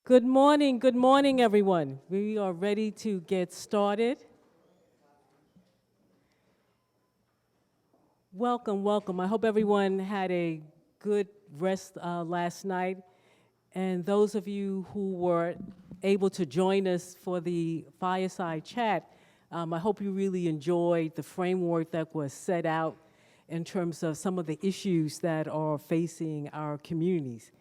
Good morning, everyone. We are ready to get started. Welcome, welcome. I hope everyone had a good rest last night. And those of you who were able to join us for the fireside chat, I hope you really enjoyed the framework that was set out in terms of some of the issues that are facing our communities.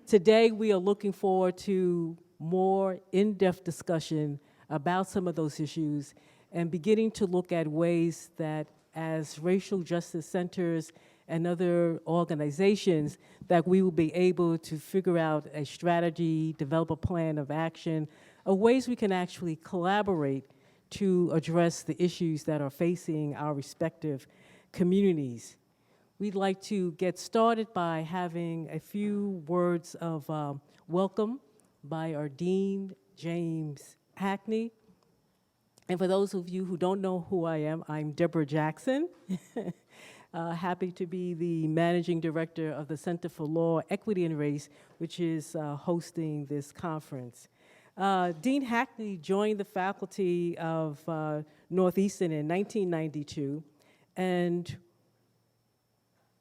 Today, we are looking forward to more in-depth discussion about some of those issues and beginning to look at ways that as racial justice centers and other organizations that we will be able to figure out a strategy, develop a plan of action, of ways we can actually collaborate to address the issues that are facing our respective communities. We'd like to get started by having a few words of welcome by our Dean, James Hackney. And for those of you who don't know who I am, I'm Deborah Jackson. Happy to be the Managing Director of the Center for Law, Equity, and Race, which is hosting this conference. Dean Hackney joined the faculty of Northeastern in 1992 and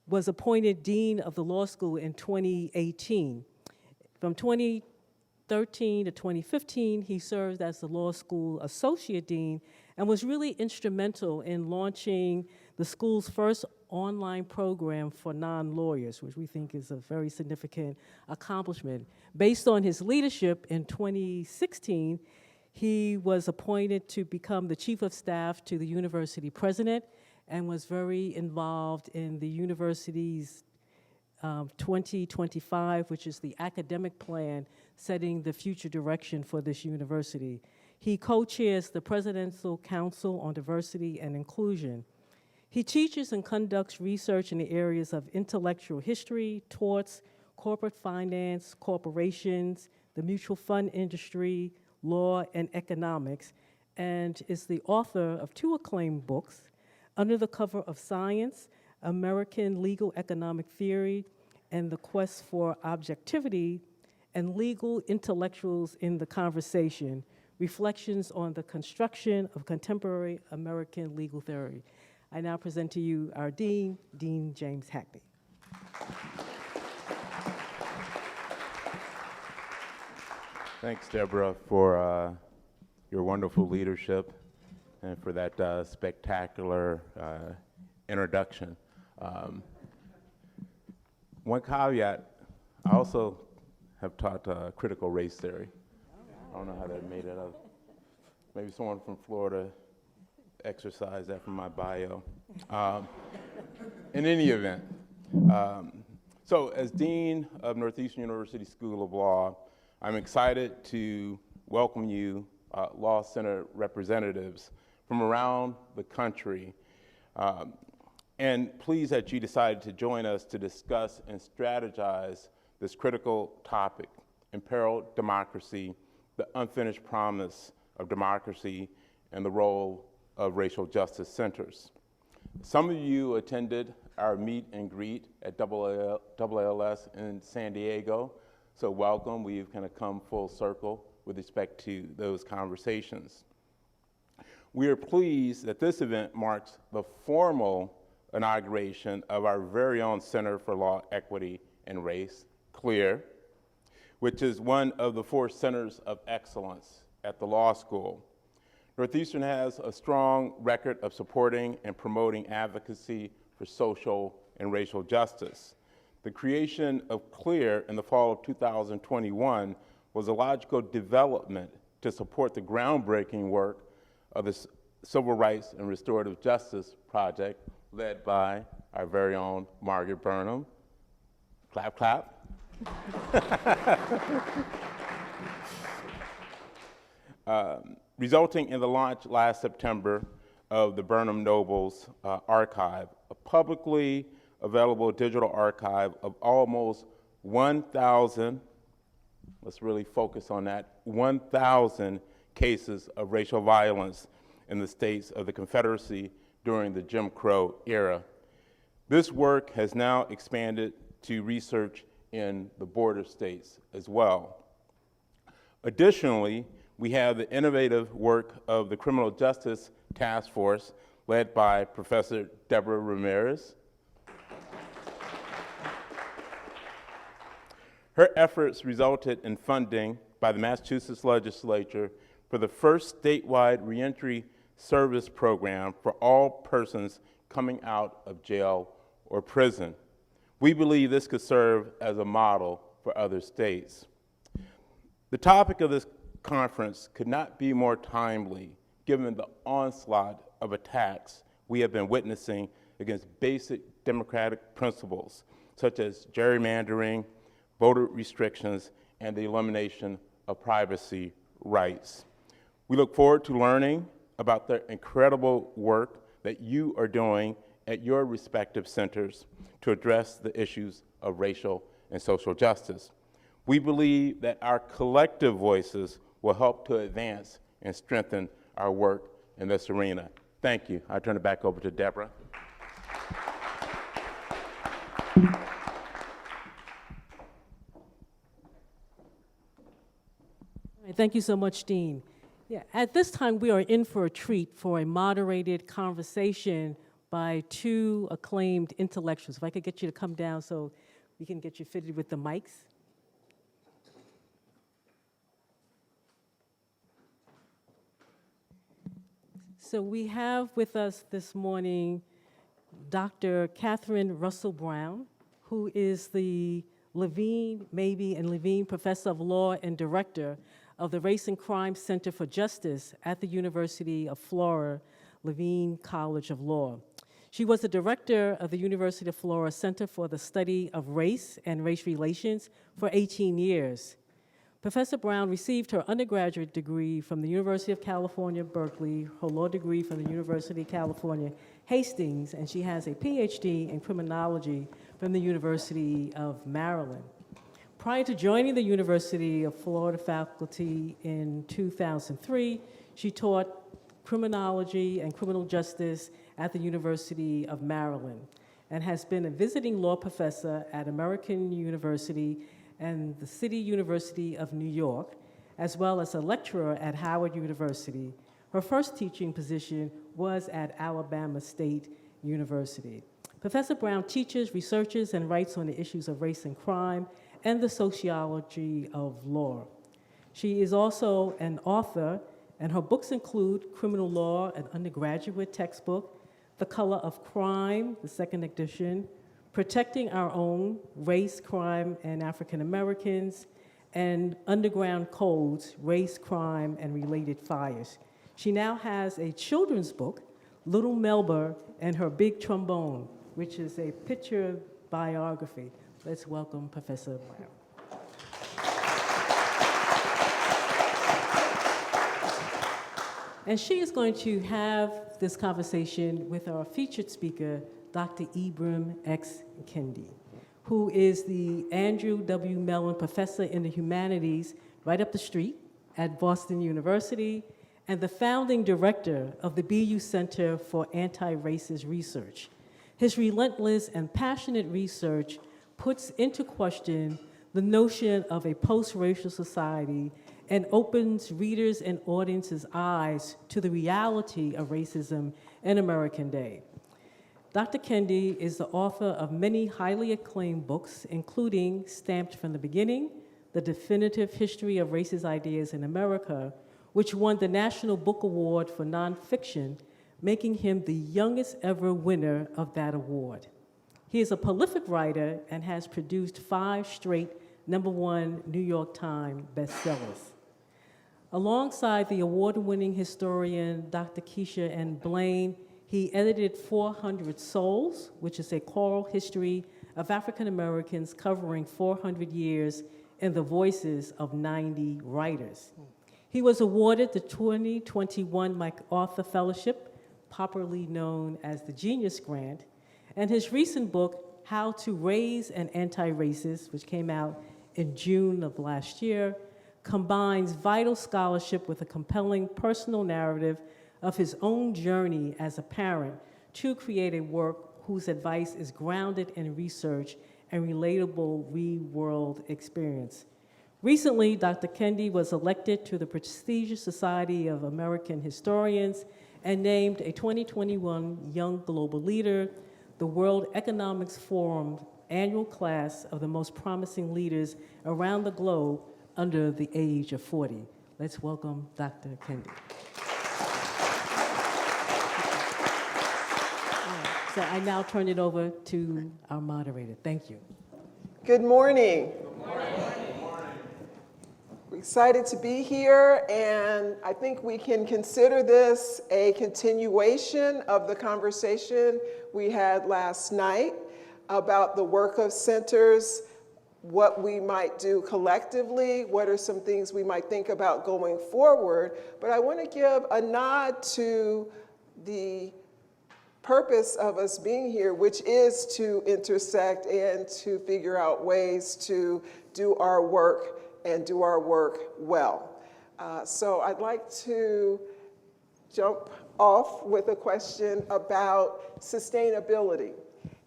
was appointed Dean of the Law School in 2018. From 2013 to 2015, he served as the Law School Associate Dean and was really instrumental in launching the school's first online program for non-lawyers, which we think is a very significant accomplishment. Based on his leadership in 2016, he was appointed to become the Chief of Staff to the University President and was very involved in the university's 2025, which is the academic plan setting the future direction for this university. He co-chairs the Presidential Council on Diversity and Inclusion. He teaches and conducts research in the areas of intellectual history, torts, corporate finance, corporations, the mutual fund industry, law, and economics, and is the author of 2 acclaimed books, Under the Cover of Science, American Legal Economic Theory, and the Quest for Objectivity, and Legal Intellectuals in the Conversation, Reflections on the Construction of Contemporary American Legal Theory. I now present to you our Dean, Dean James Hackney. Thanks, Deborah, for your wonderful leadership and for that spectacular introduction. One caveat, I also have taught critical race theory. I don't know how that made it up. Maybe someone from Florida exercised that from my bio. In any event, so as Dean of Northeastern University School of Law, I'm excited to welcome you Law Center representatives from around the country, and pleased that you decided to join us to discuss and strategize this critical topic, imperiled democracy, the unfinished promise of democracy, and the role of racial justice centers. Some of you attended our meet and greet at AALS in San Diego, so welcome. We've kind of come full circle with respect to those conversations. We are pleased that this event marks the formal inauguration of our very own Center for Law, Equity, and Race, CLEAR, which is one of the 4 centers of excellence at the law school. Northeastern has a strong record of supporting and promoting advocacy for social and racial justice. The creation of CLEAR in the fall of 2021 was a logical development to support the groundbreaking work of the Civil Rights and Restorative Justice Project led by our very own Margaret Burnham. Clap, clap. Resulting in the launch last September of the Burnham Nobles Archive, a publicly available digital archive of almost 1,000, let's really focus on that, 1,000 cases of racial violence in the states of the Confederacy during the Jim Crow era. This work has now expanded to research in the border states as well. Additionally, we have the innovative work of the Criminal Justice Task Force led by Professor Deborah Ramirez. Her efforts resulted in funding by the Massachusetts legislature for the first statewide reentry service program for all persons coming out of jail or prison. We believe this could serve as a model for other states. The topic of this conference could not be more timely given the onslaught of attacks we have been witnessing against basic democratic principles such as gerrymandering, voter restrictions, and the elimination of privacy rights. We look forward to learning about the incredible work that you are doing at your respective centers to address the issues of racial and social justice. We believe that our collective voices will help to advance and strengthen our work in this arena. Thank you. I turn it back over to Deborah. All right, thank you so much, Dean. Yeah, at this time, we are in for a treat for a moderated conversation by two acclaimed intellectuals. If I could get you to come down so we can get you fitted with the mics. So we have with us this morning Dr. Catherine Russell Brown, who is the Levine, Mabee, and Levine Professor of Law and Director of the Race and Crime Center for Justice at the University of Florida, Levine College of Law. She was the director of the University of Florida Center for the Study of Race and Race Relations for 18 years. Professor Brown received her undergraduate degree from the University of California, Berkeley, her law degree from the University of California, Hastings, and she has a PhD in criminology from the University of Maryland. Prior to joining the University of Florida faculty in 2003, she taught criminology and criminal justice at the University of Maryland and has been a visiting law professor at American University and the City University of New York, as well as a lecturer at Howard University. Her first teaching position was at Alabama State University. Professor Brown teaches, researches, and writes on the issues of race and crime and the sociology of law. She is also an author, and her books include Criminal Law, an undergraduate textbook, The Color of Crime, the second edition, Protecting Our Own, Race, Crime, and African Americans, and Underground Codes, Race, Crime, and Related Fires. She now has a children's book, Little Melba and Her Big Trombone, which is a picture biography. Let's welcome Professor Brown. And she is going to have this conversation with our featured speaker, Dr. Ibram X. Kendi, who is the Andrew W. Mellon Professor in the Humanities right up the street at Boston University and the founding director of the BU Center for Anti-Racist Research. His relentless and passionate research puts into question the notion of a post-racial society and opens readers' and audiences' eyes to the reality of racism in American Day. Dr. Kendi is the author of many highly acclaimed books, including Stamped from the Beginning, The Definitive History of Racist Ideas in America, which won the National Book Award for Nonfiction, making him the youngest ever winner of that award. He is a prolific writer and has produced 5 straight #1 New York Times bestsellers. Alongside the award-winning historian Dr. Keisha N. Blaine, he edited 400 Souls, which is a choral history of African Americans covering 400 years in the voices of 90 writers. He was awarded the 2021 MacArthur Fellowship, popularly known as the Genius Grant, and his recent book, How to Raise an Anti-Racist, which came out in June of last year, combines vital scholarship with a compelling personal narrative of his own journey as a parent to create a work whose advice is grounded in research and relatable real-world experience. Recently, Dr. Kendi was elected to the prestigious Society of American Historians and named a 2021 Young Global Leader, the World Economics Forum annual class of the most promising leaders around the globe under the age of 40. Let's welcome Dr. Kendi. So I now turn it over to our moderator. Thank you. Good morning. We're excited to be here, and I think we can consider this a continuation of the conversation we had last night about the work of centers, what we might do collectively, what are some things we might think about going forward. But I want to give a nod to the purpose of us being here, which is to intersect and to figure out ways to do our work and do our work well. So I'd like to jump off with a question about sustainability.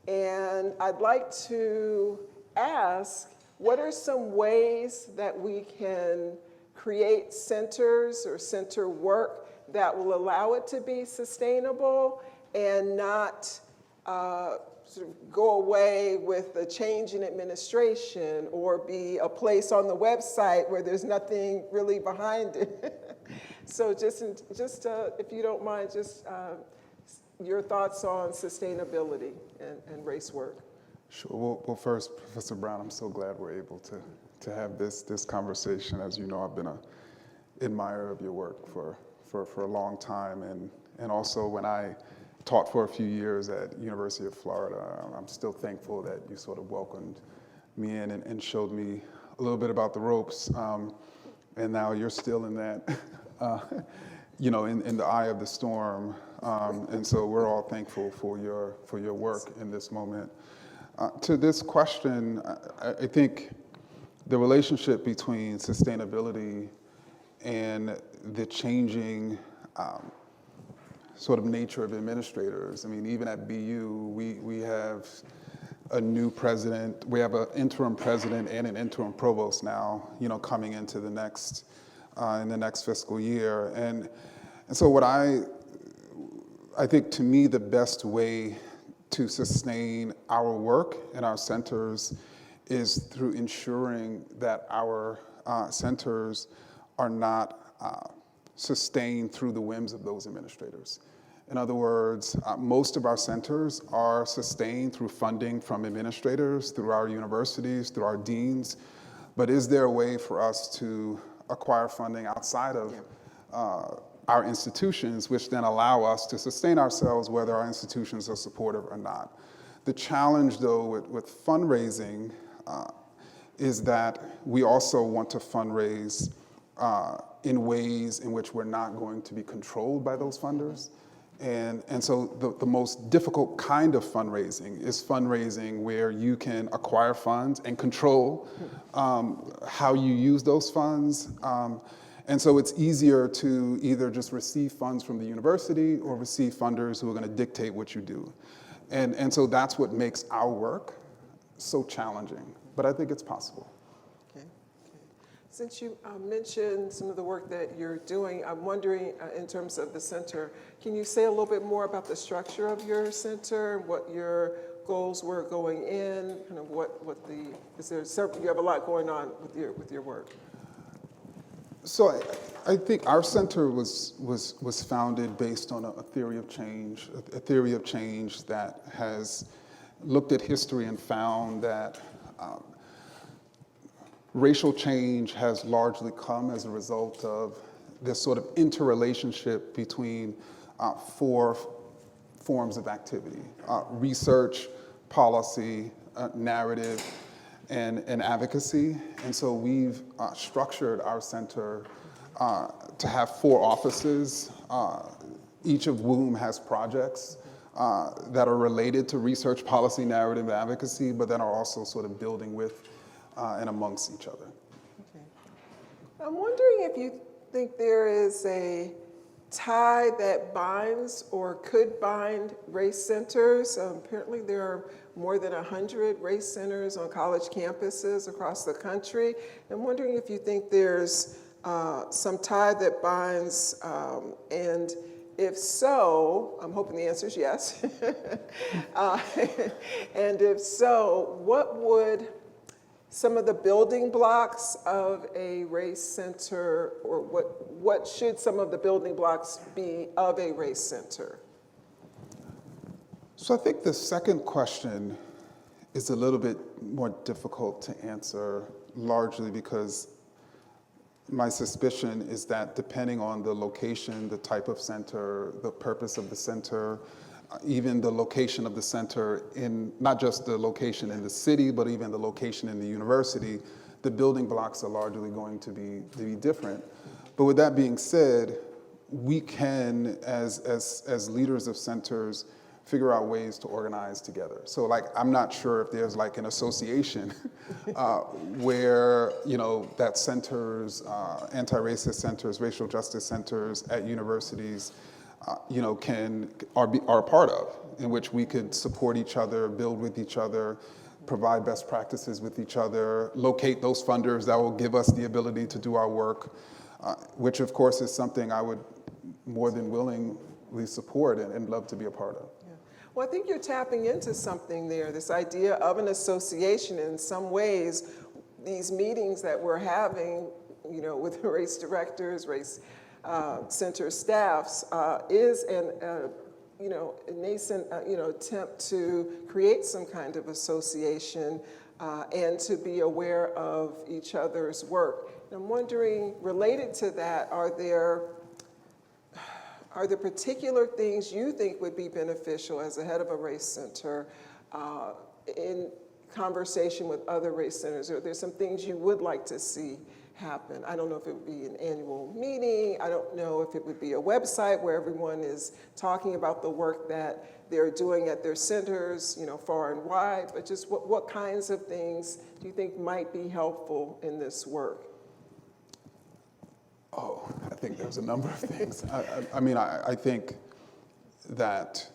And I'd like to ask, what are some ways that we can create centers or center work that will allow it to be sustainable and not sort of go away with a change in administration or be a place on the website where there's nothing really behind it. So just if you don't mind, just your thoughts on sustainability and race work. Sure. Well, first, Professor Brown, I'm so glad we're able to have this conversation. As you know, I've been an admirer of your work for a long time, and also when I taught for a few years at University of Florida, I'm still thankful that you sort of welcomed me in and showed me a little bit about the ropes, and now you're still in that, in the eye of the storm, and so we're all thankful for your work in this moment. To this question, I think the relationship between sustainability and the changing sort of nature of administrators. I mean, even at BU, we have a new president. We have an interim president and an interim provost now, coming into the next in the next fiscal year. And so what I think, to me, the best way to sustain our work and our centers is through ensuring that our centers are not sustained through the whims of those administrators. In other words, most of our centers are sustained through funding from administrators, through our universities, through our deans. But is there a way for us to acquire funding outside of our institutions, which then allow us to sustain ourselves whether our institutions are supportive or not? The challenge, though, with fundraising is that we also want to fundraise in ways in which we're not going to be controlled by those funders. And so the most difficult kind of fundraising is fundraising where you can acquire funds and control how you use those funds. And so it's easier to either just receive funds from the university or receive funders who are going to dictate what you do. And so that's what makes our work so challenging. But I think it's possible. Since you mentioned some of the work that you're doing, I'm wondering in terms of the center, can you say a little bit more about the structure of your center, what your goals were going in, kind of you have a lot going on with your work? So I think our center was founded based on a theory of change, a theory of change that has looked at history and found that racial change has largely come as a result of this sort of interrelationship between four forms of activity: research, policy, narrative, and advocacy. And so we've structured our center to have 4 offices, each of whom has projects that are related to research, policy, narrative, and advocacy, but then are also sort of building with and amongst each other. Okay. I'm wondering if you think there is a tie that binds or could bind race centers. Apparently there are more than 100 race centers on college campuses across the country. I'm wondering if you think there's some tie that binds, and if so, I'm hoping the answer is yes. And if so, what would some of the building blocks of a race center, or what should some of the building blocks be of a race center? So I think the second question is a little bit more difficult to answer, largely because my suspicion is that depending on the location, the type of center, the purpose of the center, even the location of the center in, not just the location in the city, but even the location in the university, the building blocks are largely going to be different. But with that being said, we can, as leaders of centers, figure out ways to organize together. So like, I'm not sure if there's like an association where, that centers, anti-racist centers, racial justice centers at universities, are a part of, in which we could support each other, build with each other, provide best practices with each other, locate those funders that will give us the ability to do our work, which of course is something I would more than willingly support and love to be a part of. Yeah. Well, I think you're tapping into something there, this idea of an association. In some ways, these meetings that we're having, with race directors, race center staffs, is a nascent, attempt to create some kind of association and to be aware of each other's work. And I'm wondering, related to that, are there particular things you think would be beneficial as the head of a race center in conversation with other race centers? Or there's some things you would like to see happen? I don't know if it would be an annual meeting. I don't know if it would be a website where everyone is talking about the work that they're doing at their centers, far and wide, but just what kinds of things do you think might be helpful in this work? Oh, I think there's a number of things. I think that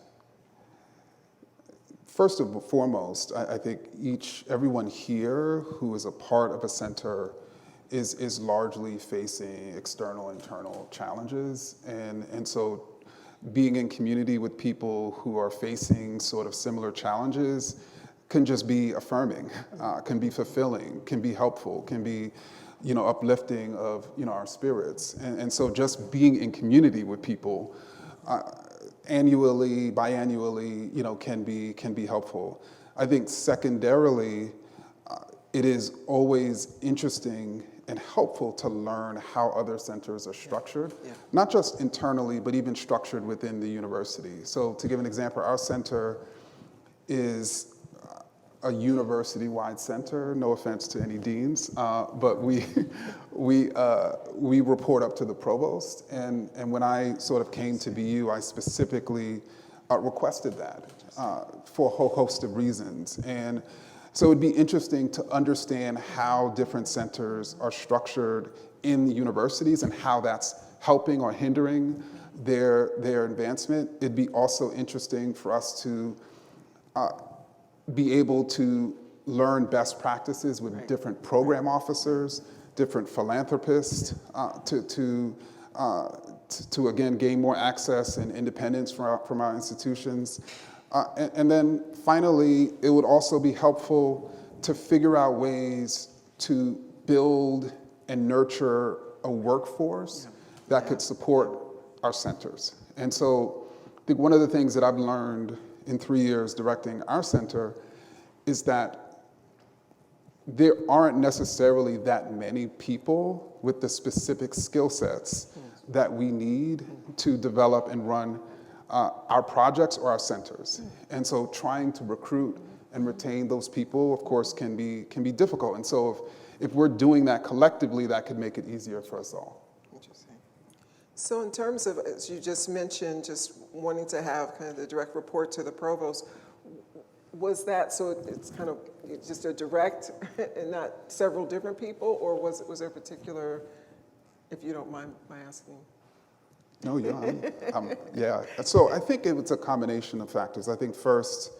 first and foremost, I think everyone here who is a part of a center is largely facing external, internal challenges. And so being in community with people who are facing sort of similar challenges can just be affirming, can be fulfilling, can be helpful, can be uplifting of our spirits. And so just being in community with people annually, biannually, can be helpful. I think secondarily, it is always interesting and helpful to learn how other centers are structured, not just internally, but even structured within the university. So to give an example, our center is a university-wide center. No offense to any deans, but we report up to the provost. And when I sort of came to BU, I specifically requested that for a whole host of reasons. And so it'd be interesting to understand how different centers are structured in universities and how that's helping or hindering their advancement. It'd be also interesting for us to be able to learn best practices with different program officers, different philanthropists, to again gain more access and independence from our institutions. And then finally, it would also be helpful to figure out ways to build and nurture a workforce that could support our centers. And so I think one of the things that I've learned in 3 years directing our center is that there aren't necessarily that many people with the specific skill sets that we need to develop and run our projects or our centers. And so trying to recruit and retain those people, of course, can be difficult. And so if we're doing that collectively, that could make it easier for us all. Interesting. So in terms of, as you just mentioned, just wanting to have kind of the direct report to the provost, was that, so it's kind of just a direct and not several different people, or was there a particular, if you don't mind my asking? No, yeah, yeah. So I think it was a combination of factors. I think first,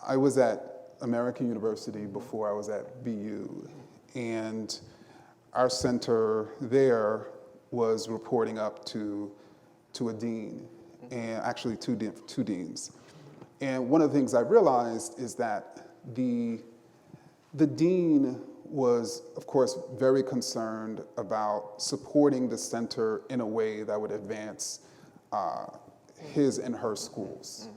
I was at American University before I was at BU, and our center there was reporting up to a dean, and actually two deans. And one of the things I realized is that the dean was, of course, very concerned about supporting the center in a way that would advance his and her schools.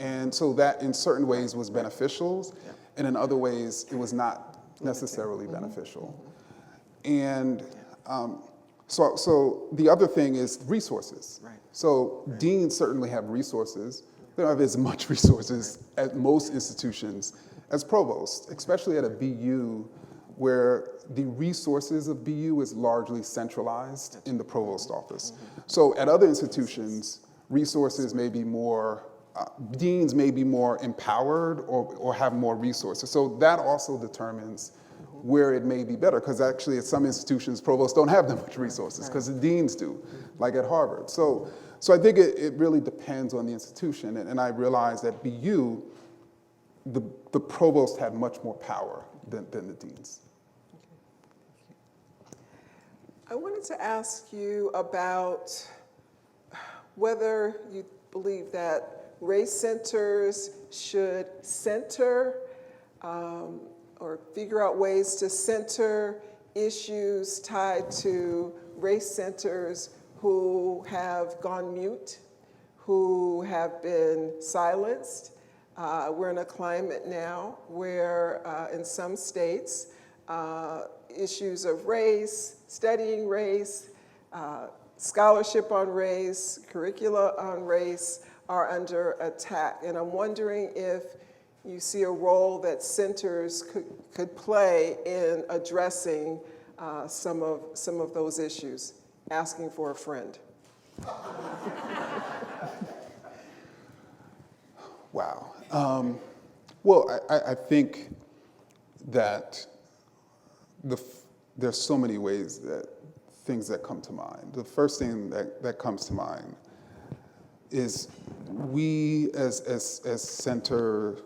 And so that in certain ways was beneficial, and in other ways it was not necessarily beneficial. And so the other thing is resources. Right. So deans certainly have resources. They don't have as much resources at most institutions as provosts, especially at a BU where the resources of BU is largely centralized in the provost office. So at other institutions, resources may be more, deans may be more empowered or have more resources. So that also determines where it may be better, because actually at some institutions, provosts don't have that much resources, because the deans do, like at Harvard. So I think it really depends on the institution, and I realized at BU, the provost had much more power than the deans. I wanted to ask you about whether you believe that race centers should center or figure out ways to center issues tied to race centers who have gone mute, who have been silenced. We're in a climate now where in some states, issues of race, studying race, scholarship on race, curricula on race are under attack. And I'm wondering if you see a role that centers could play in addressing some of those issues. Asking for a friend. Wow. Well, I think that there's so many ways that things that come to mind. The first thing that comes to mind is we as center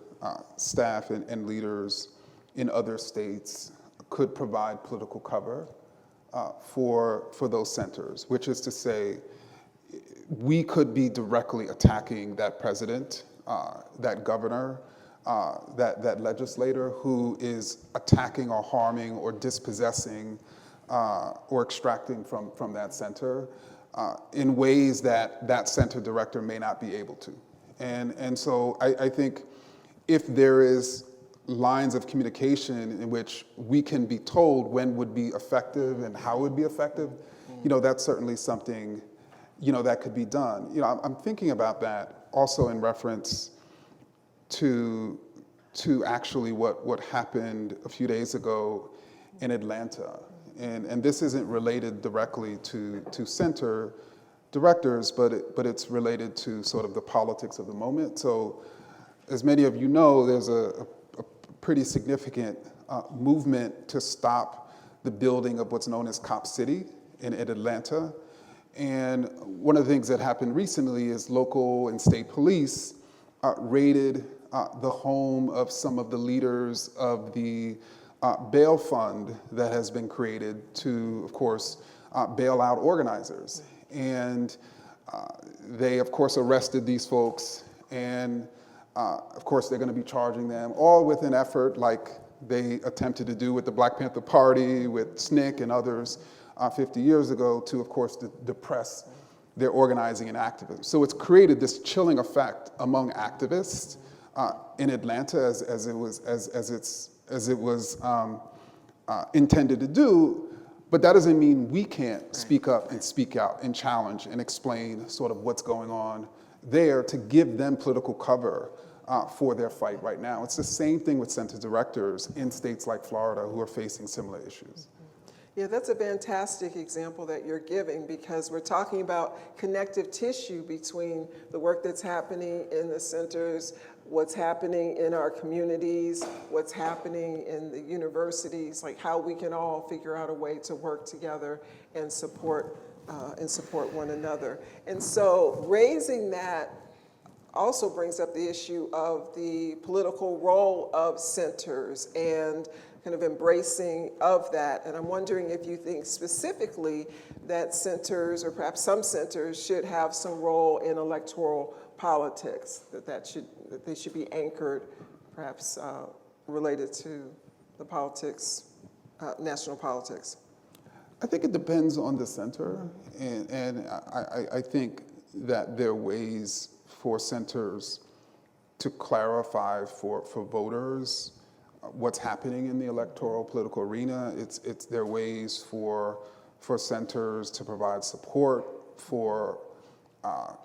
staff and leaders in other states could provide political cover for those centers, which is to say, we could be directly attacking that president, that governor, that legislator who is attacking or harming or dispossessing or extracting from that center in ways that center director may not be able to. And so I think if there is lines of communication in which we can be told when would be effective and how would be effective, that's certainly something, that could be done. I'm thinking about that also in reference to actually what happened a few days ago in Atlanta. And this isn't related directly to center directors, but it's related to sort of the politics of the moment. So as many of you know, there's a pretty significant movement to stop the building of what's known as Cop City in Atlanta. And one of the things that happened recently is local and state police raided the home of some of the leaders of the bail fund that has been created to, of course, bail out organizers. And they, of course, arrested these folks, and of course, they're going to be charging them, all with an effort like they attempted to do with the Black Panther Party, with SNCC and others 50 years ago to, of course, depress their organizing and activism. So it's created this chilling effect among activists in Atlanta as it was intended to do. But that doesn't mean we can't speak up and speak out and challenge and explain sort of what's going on there to give them political cover for their fight right now. It's the same thing with center directors in states like Florida who are facing similar issues. Yeah, that's a fantastic example that you're giving, because we're talking about connective tissue between the work that's happening in the centers, what's happening in our communities, what's happening in the universities, like how we can all figure out a way to work together and support and support one another. And so raising that also brings up the issue of the political role of centers and kind of embracing of that. And I'm wondering if you think specifically that centers, or perhaps some centers, should have some role in electoral politics, that they should be anchored, perhaps related to the politics, national politics. I think it depends on the center, and I think that there are ways for centers to clarify for voters what's happening in the electoral political arena. There are ways for centers to provide support for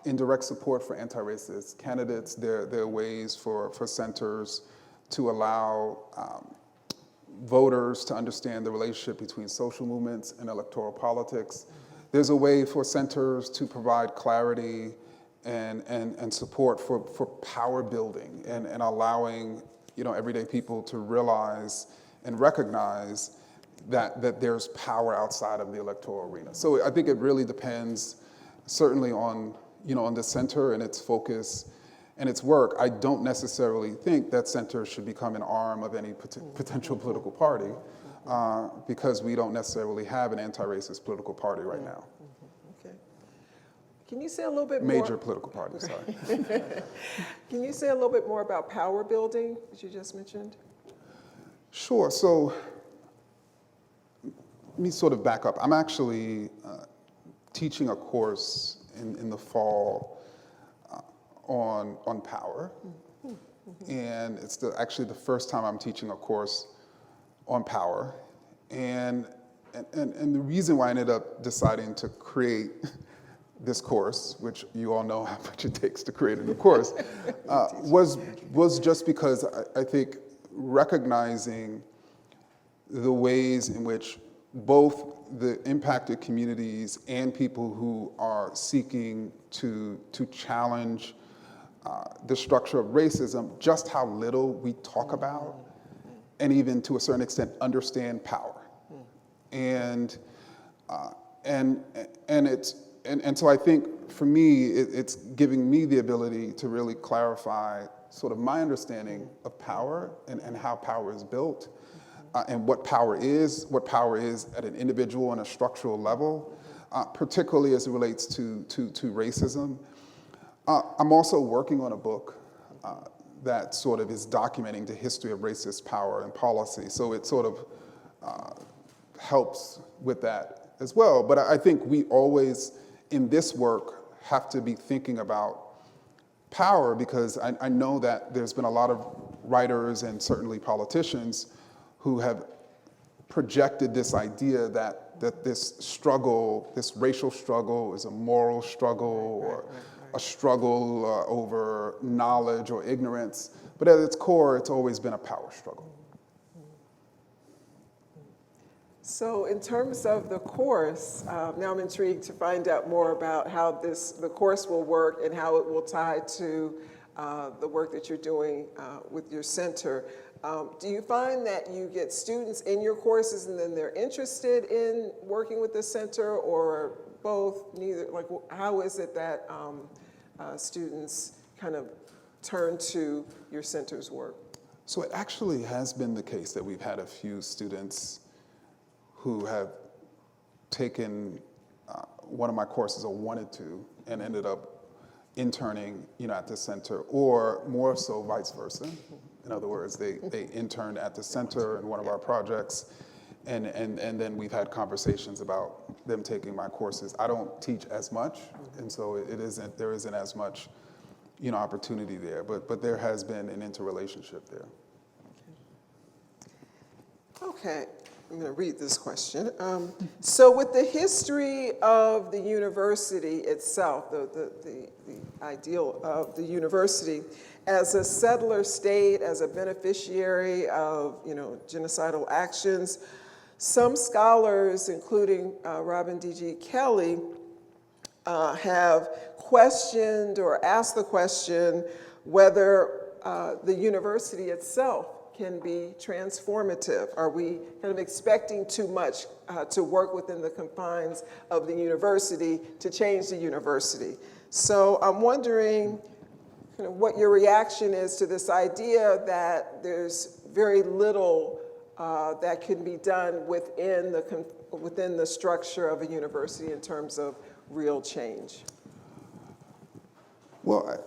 indirect support for anti-racist candidates. There are ways for centers to allow voters to understand the relationship between social movements and electoral politics. There's a way for centers to provide clarity and support for power building and allowing everyday people to realize and recognize that there's power outside of the electoral arena. So I think it really depends certainly on the center and its focus and its work. I don't necessarily think that center should become an arm of any potential political party because we don't necessarily have an anti-racist political party right now. Okay. Can you say a little bit more? Major political party, sorry. Can you say a little bit more about power building, that you just mentioned? Sure. So let me sort of back up. I'm actually teaching a course in the fall on power, and it's actually the first time I'm teaching a course on power, and the reason why I ended up deciding to create this course, which you all know how much it takes to create a new course, was just because I think recognizing the ways in which both the impacted communities and people who are seeking to challenge the structure of racism, just how little we talk about, and even to a certain extent understand power, and so I think for me it's giving me the ability to really clarify sort of my understanding of power and how power is built, and what power is at an individual and a structural level, particularly as it relates to racism. I'm also working on a book that sort of is documenting the history of racist power and policy, so it sort of helps with that as well. But I think we always, in this work, have to be thinking about power, because I know that there's been a lot of writers and certainly politicians who have projected this idea that this struggle, this racial struggle, is a moral struggle or a struggle over knowledge or ignorance. But at its core, it's always been a power struggle. So in terms of the course, now I'm intrigued to find out more about how the course will work and how it will tie to the work that you're doing with your center. Do you find that you get students in your courses and then they're interested in working with the center, or both, neither? Like, how is it that students kind of turn to your center's work? So it actually has been the case that we've had a few students who have taken one of my courses or wanted to and ended up interning at the center, or more so vice versa. In other words, they interned at the center in one of our projects, and then we've had conversations about them taking my courses. I don't teach as much, and so there isn't as much opportunity there, but there has been an interrelationship there. Okay, I'm going to read this question. So with the history of the university itself, the ideal of the university, as a settler state, as a beneficiary of genocidal actions, some scholars, including Robin D.G. Kelly, have questioned or asked the question whether the university itself can be transformative? Are we kind of expecting too much to work within the confines of the university to change the university? So I'm wondering kind of what your reaction is to this idea that there's very little that can be done within the structure of a university in terms of real change. Well,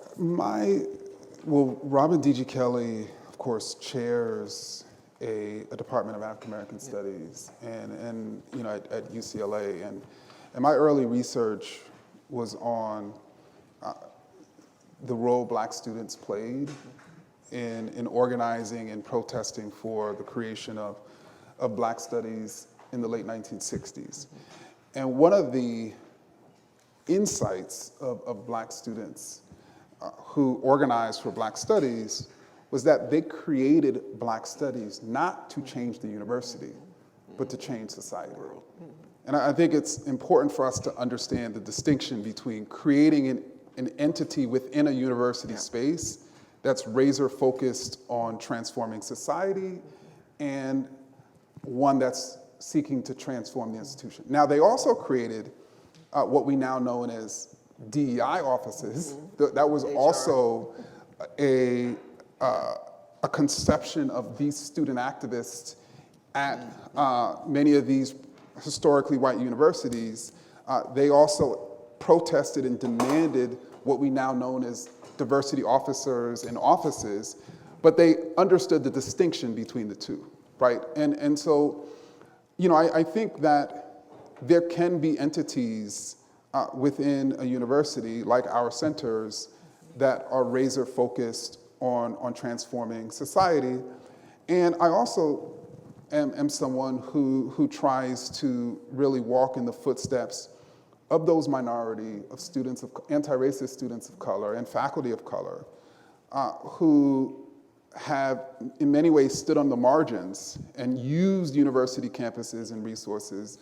Robin D.G. Kelly, of course, chairs a Department of African American Studies and at UCLA, and my early research was on the role Black students played in organizing and protesting for the creation of Black studies in the late 1960s. And one of the insights of Black students who organized for Black studies was that they created Black studies not to change the university, but to change society. And I think it's important for us to understand the distinction between creating an entity within a university space that's razor focused on transforming society and one that's seeking to transform the institution. Now, they also created what we now know as DEI offices. That was also a conception of these student activists at many of these historically white universities. They also protested and demanded what we now know as diversity officers and offices, but they understood the distinction between the two, right? And so, I think that there can be entities within a university, like our centers, that are razor focused on transforming society. And I also am someone who tries to really walk in the footsteps of those minority of students, of anti-racist students of color and faculty of color, who have in many ways stood on the margins and used university campuses and resources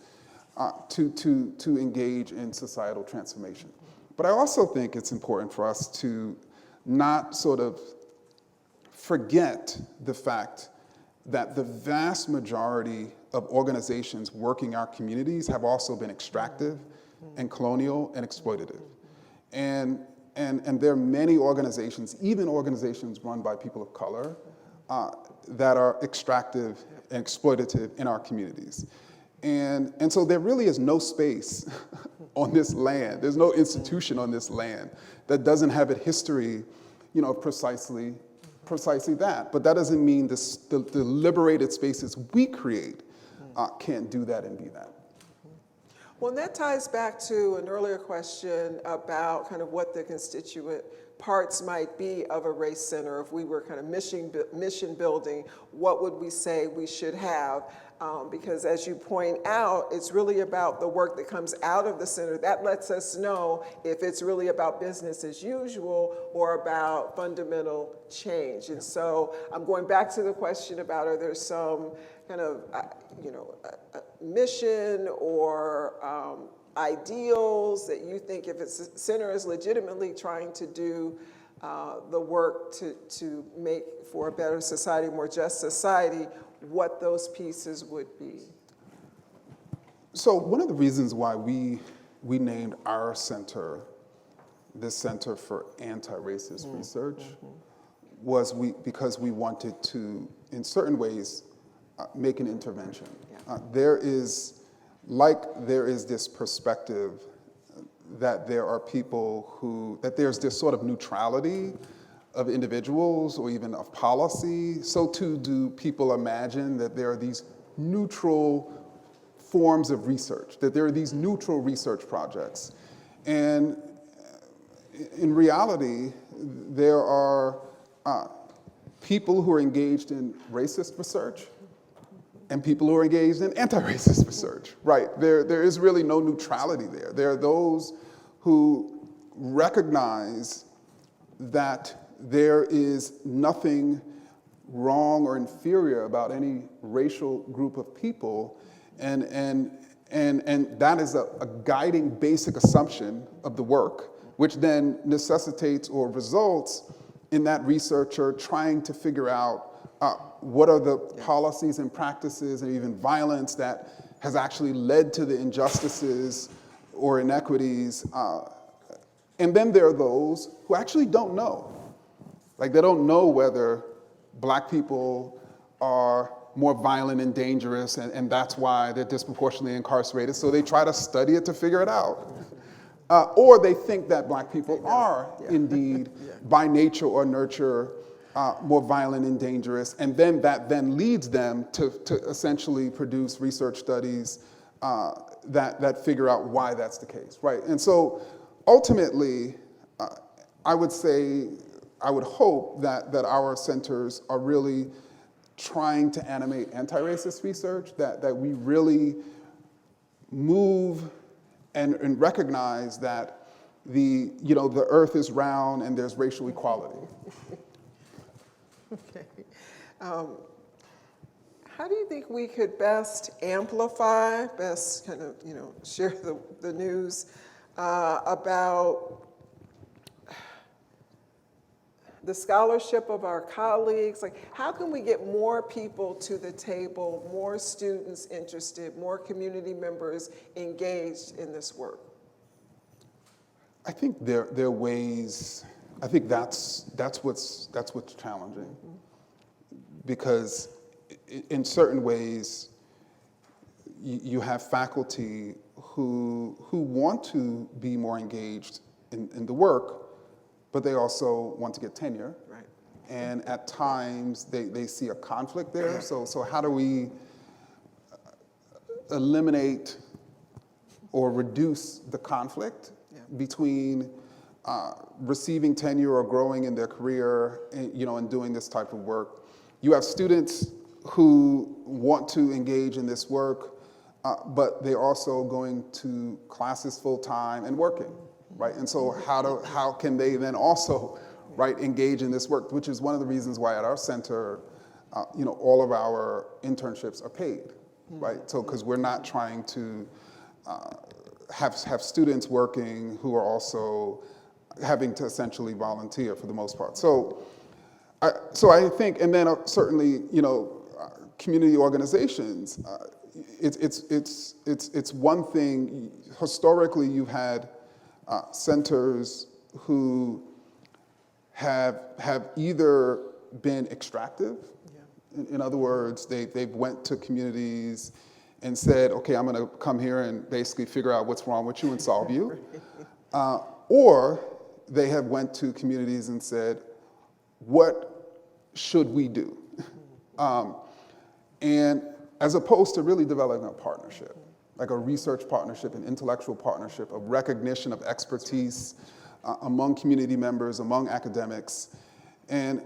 to engage in societal transformation. But I also think it's important for us to not sort of forget the fact that the vast majority of organizations working our communities have also been extractive and colonial and exploitative. And there are many organizations, even organizations run by people of color, that are extractive and exploitative in our communities. And so there really is no space on this land. There's no institution on this land that doesn't have a history, precisely that. But that doesn't mean the liberated spaces we create can't do that and be that. Well, and that ties back to an earlier question about kind of what the constituent parts might be of a race center. If we were kind of mission building, what would we say we should have? Because as you point out, it's really about the work that comes out of the center. That lets us know if it's really about business as usual or about fundamental change. And so I'm going back to the question about, are there some kind of, mission or ideals that you think if a center is legitimately trying to do the work to make for a better society, more just society, what those pieces would be? So one of the reasons why we named our center the Center for Anti-Racist Research was because we wanted to, in certain ways, make an intervention. There is this perspective that there are people that there's this sort of neutrality of individuals or even of policy. So too do people imagine that there are these neutral forms of research, that there are these neutral research projects. And in reality, there are people who are engaged in racist research and people who are engaged in anti-racist research, right? There is really no neutrality there. There are those who recognize that there is nothing wrong or inferior about any racial group of people, and that is a guiding basic assumption of the work, which then necessitates or results in that researcher trying to figure out what are the policies and practices and even violence that has actually led to the injustices or inequities. And then there are those who actually don't know. Like they don't know whether black people are more violent and dangerous, and that's why they're disproportionately incarcerated. So they try to study it to figure it out. Or they think that black people are indeed, by nature or nurture, more violent and dangerous, and then that then leads them to essentially produce research studies that figure out why that's the case, right? And so ultimately, I would say, I would hope that our centers are really trying to animate anti-racist research, that we really move and recognize that the earth is round and there's racial equality. Okay. How do you think we could best amplify, best kind of, share the news about the scholarship of our colleagues? Like, how can we get more people to the table, more students interested, more community members engaged in this work? I think there are ways. I think that's what's challenging, because in certain ways you have faculty who want to be more engaged in the work, but they also want to get tenure. Right. And at times they see a conflict there. So how do we eliminate or reduce the conflict between receiving tenure or growing in their career, and doing this type of work? You have students who want to engage in this work, but they're also going to classes full time and working, right? And so how can they then also, right, engage in this work? Which is one of the reasons why at our center, all of our internships are paid, right? So because we're not trying to have students working who are also having to essentially volunteer for the most part. So I think, and then certainly, community organizations. It's one thing. Historically, you've had centers who have either been extractive. In other words, they've went to communities and said, okay, I'm gonna come here and basically figure out what's wrong with you and solve you. Or they have went to communities and said, what should we do? And as opposed to really developing a partnership, like a research partnership, an intellectual partnership, a recognition of expertise among community members, among academics, and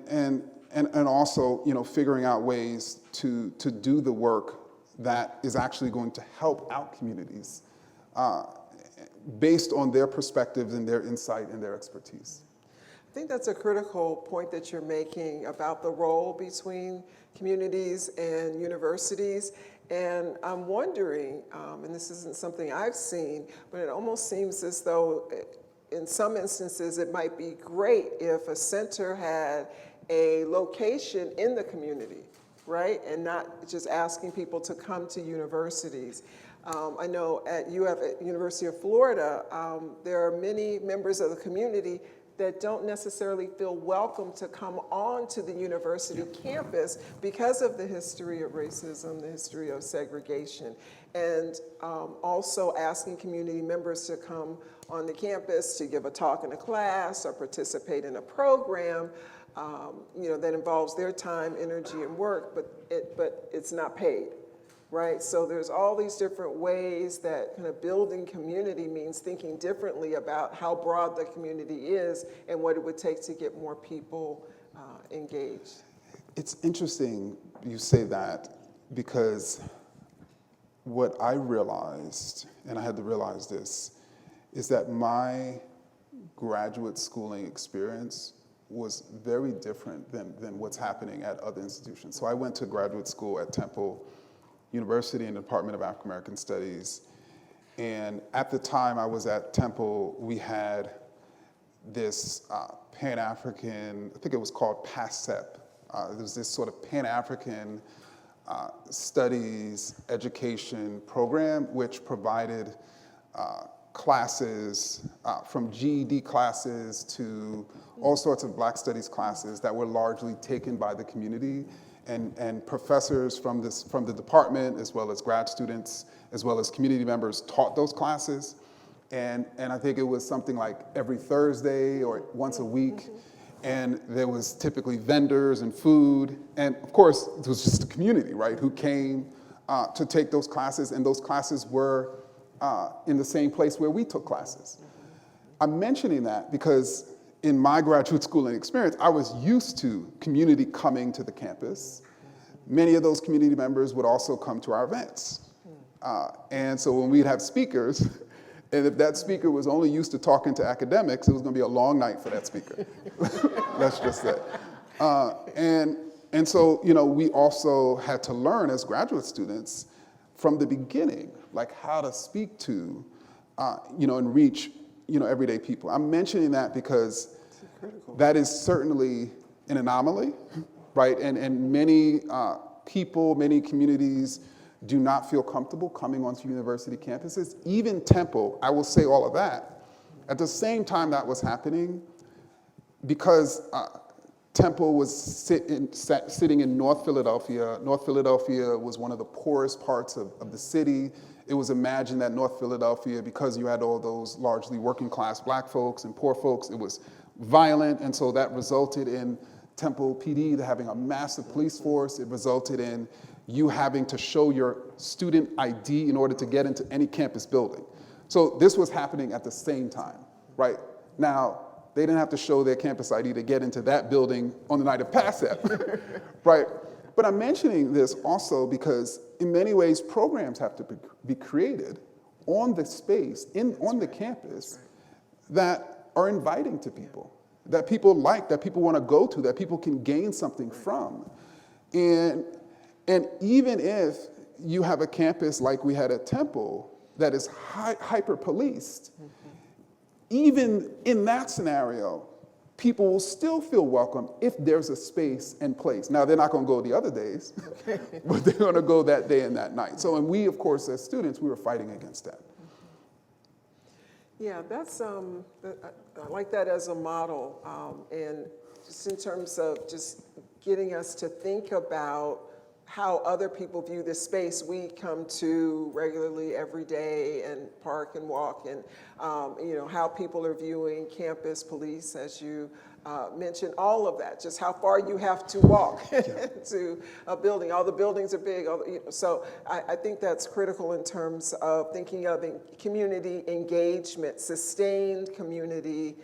also, figuring out ways to do the work that is actually going to help out communities based on their perspectives and their insight and their expertise. I think that's a critical point that you're making about the role between communities and universities. And I'm wondering, and this isn't something I've seen, but it almost seems as though in some instances it might be great if a center had a location in the community, right? And not just asking people to come to universities. I know at University of Florida, there are many members of the community that don't necessarily feel welcome to come on to the university campus because of the history of racism, the history of segregation, and also asking community members to come on the campus to give a talk in a class or participate in a program that involves their time, energy, and work, but it's not paid. Right, so there's all these different ways that kind of building community means thinking differently about how broad the community is and what it would take to get more people engaged. It's interesting you say that, because what I realized, and I had to realize this, is that my graduate schooling experience was very different than what's happening at other institutions. So I went to graduate school at Temple University in the Department of African American Studies. And at the time I was at Temple, we had this Pan-African, I think it was called PASCEP, There was this sort of Pan-African studies education program, which provided classes from GED classes to all sorts of Black Studies classes that were largely taken by the community, and professors from the department, as well as grad students, as well as community members, taught those classes. And I think it was something like every Thursday or once a week. And there was typically vendors and food. And of course, it was just the community, right, who came to take those classes. And those classes were in the same place where we took classes. I'm mentioning that because in my graduate schooling experience, I was used to community coming to the campus. Many of those community members would also come to our events. And so when we'd have speakers, and if that speaker was only used to talking to academics, it was going to be a long night for that speaker. Let's just say. And so, you know, we also had to learn as graduate students from the beginning, like how to speak to, you know, and reach, you know, everyday people. I'm mentioning that because that is certainly an anomaly, right? And many people, many communities do not feel comfortable coming onto university campuses. Even Temple, I will say all of that. At the same time that was happening, because Temple was sitting in North Philadelphia. North Philadelphia was one of the poorest parts of the city. It was imagined that North Philadelphia, because you had all those largely working class Black folks and poor folks, it was violent, and so that resulted in Temple PD having a massive police force. It resulted in you having to show your student ID in order to get into any campus building. So this was happening at the same time, right? Now, they didn't have to show their campus ID to get into that building on the night of PASEP, right? But I'm mentioning this also because in many ways, programs have to be created on the space, on the campus, that are inviting to people, that people like, that people want to go to, that people can gain something from. And even if you have a campus like we had at Temple that is hyper-policed, even in that scenario, people will still feel welcome if there's a space and place. Now, they're not going to go the other days, but they're going to go that day and that night. So, and we, of course, as students, we were fighting against that. Yeah, that's, I like that as a model, and just in terms of just getting us to think about how other people view this space we come to regularly every day and park and walk, and you know, how people are viewing campus police, as you mentioned, all of that, just how far you have to walk to a building. All the buildings are big, you know, so I think that's critical in terms of thinking of community engagement, sustained community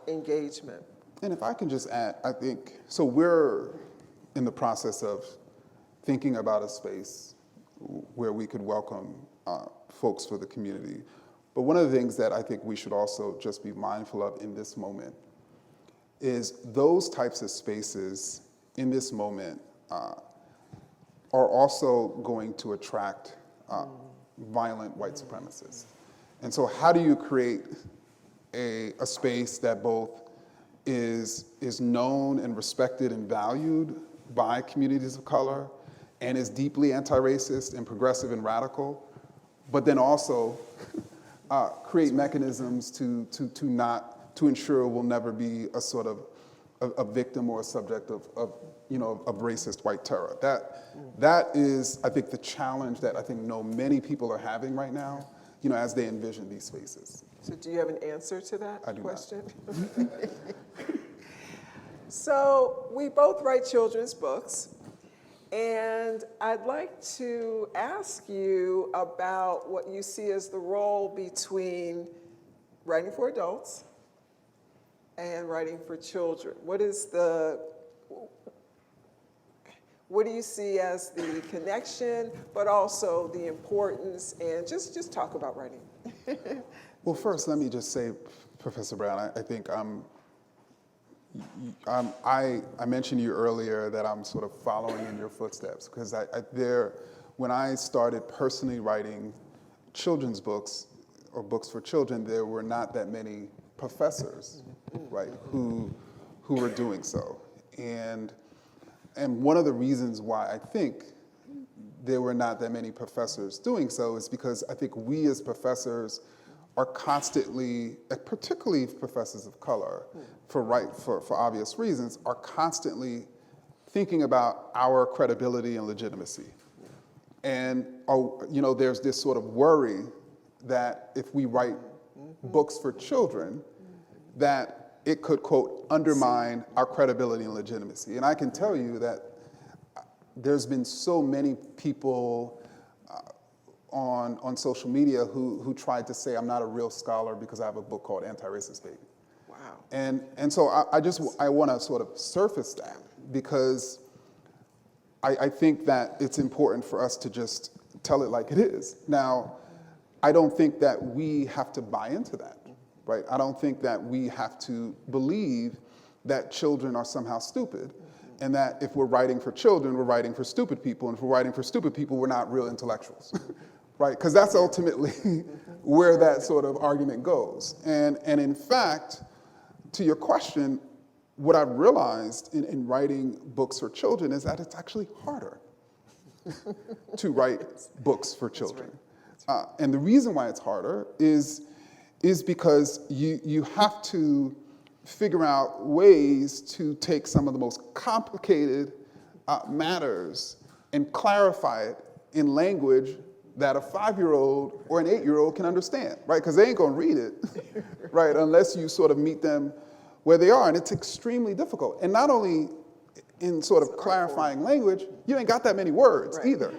engagement. And if I can just add, I think, so we're in the process of thinking about a space where we could welcome folks for the community. But one of the things that I think we should also just be mindful of in this moment is those types of spaces in this moment are also going to attract violent white supremacists. And so how do you create a space that both is known and respected and valued by communities of color, and is deeply anti-racist and progressive and radical, but then also create mechanisms to ensure we'll never be a sort of a victim or a subject of racist white terror. That is, I think, the challenge that I think many people are having right now, you know, as they envision these spaces. So do you have an answer to that question? Not. So we both write children's books, and I'd like to ask you about what you see as the role between writing for adults and writing for children. What do you see as the connection, but also the importance, and just talk about writing. Well, first, let me just say, Professor Brown, I think I mentioned to you earlier that I'm sort of following in your footsteps, because when I started personally writing children's books or books for children, there were not that many professors, right, who were doing so. And and one of the reasons why I think there were not that many professors doing so is because I think we as professors are constantly, particularly professors of color, for obvious reasons, are constantly thinking about our credibility and legitimacy. And there's this sort of worry that if we write books for children, that it could, quote, undermine our credibility and legitimacy. And I can tell you that there's been so many people on social media who tried to say I'm not a real scholar because I have a book called Anti-Racist Baby. Wow. And so I want to sort of surface that because I think that it's important for us to just tell it like it is. Now, I don't think that we have to buy into that, right? I don't think that we have to believe that children are somehow stupid and that if we're writing for children, we're writing for stupid people, and if we're writing for stupid people, we're not real intellectuals, right? Because that's ultimately where that sort of argument goes. And in fact, to your question, what I've realized in writing books for children is that it's actually harder to write books for children. And the reason why it's harder is because you have to figure out ways to take some of the most complicated matters and clarify it in language that a 5-year-old or an 8-year-old can understand, right? Because they ain't gonna read it, right? Unless you sort of meet them where they are, and it's extremely difficult. And not only in sort of clarifying language, you ain't got that many words either,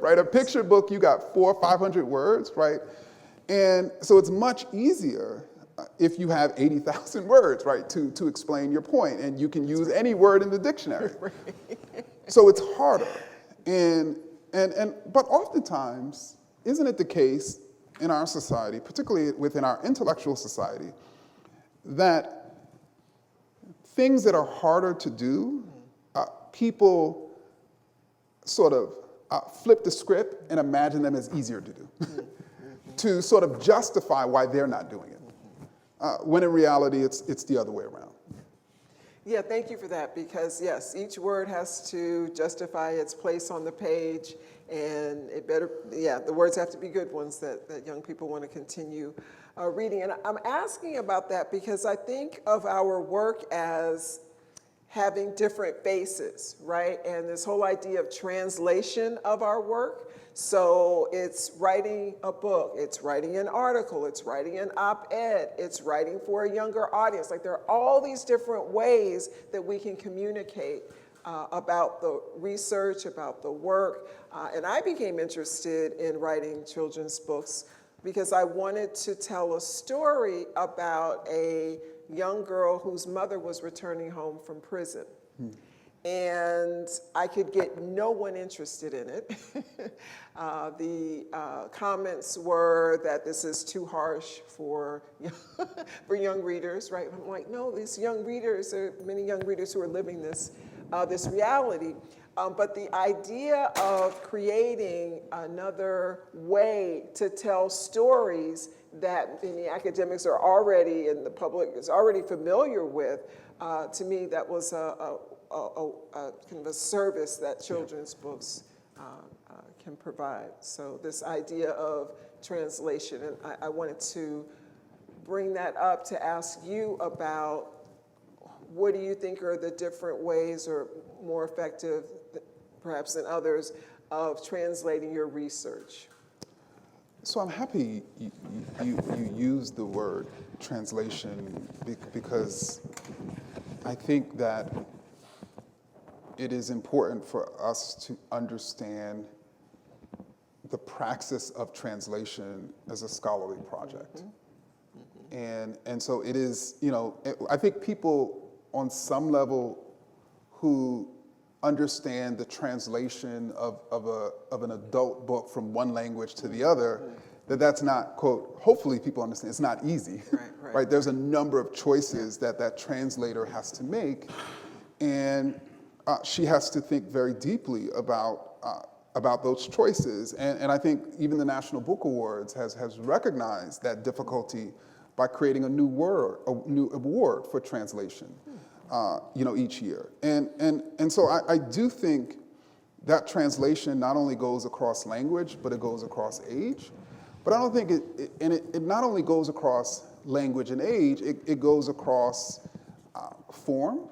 right? A picture book, you got 400 or 500 words, right? And so it's much easier if you have 80,000 words, right, to explain your point, and you can use any word in the dictionary. So it's harder. But oftentimes, isn't it the case in our society, particularly within our intellectual society, that things that are harder to do, people sort of flip the script and imagine them as easier to do, to sort of justify why they're not doing it, when in reality it's the other way around. Yeah, thank you for that, because yes, each word has to justify its place on the page, and the words have to be good ones that young people want to continue reading. And I'm asking about that because I think of our work as having different faces, right? And this whole idea of translation of our work. So it's writing a book, it's writing an article, it's writing an op-ed, it's writing for a younger audience. Like, there are all these different ways that we can communicate about the research, about the work. And I became interested in writing children's books because I wanted to tell a story about a young girl whose mother was returning home from prison. And I could get no one interested in it. The comments were that this is too harsh for young readers, right? I'm like, no, these young readers, there are many young readers who are living this reality. But the idea of creating another way to tell stories that many academics are already, and the public is already familiar with, to me, that was a kind of a service that children's books can provide. So this idea of translation, and I wanted to bring that up to ask you about what do you think are the different ways, or more effective perhaps than others, of translating your research? So I'm happy you used the word translation because I think that it is important for us to understand the praxis of translation as a scholarly project. And so it is, I think people on some level who understand the translation of an adult book from one language to the other, that's not, quote, hopefully people understand it's not easy, right? There's a number of choices that translator has to make, and she has to think very deeply about those choices. And I think even the National Book Awards has recognized that difficulty by creating a new award for translation. each year. And so I do think that translation not only goes across language, but it goes across age. But I don't think it not only goes across language and age, it goes across form,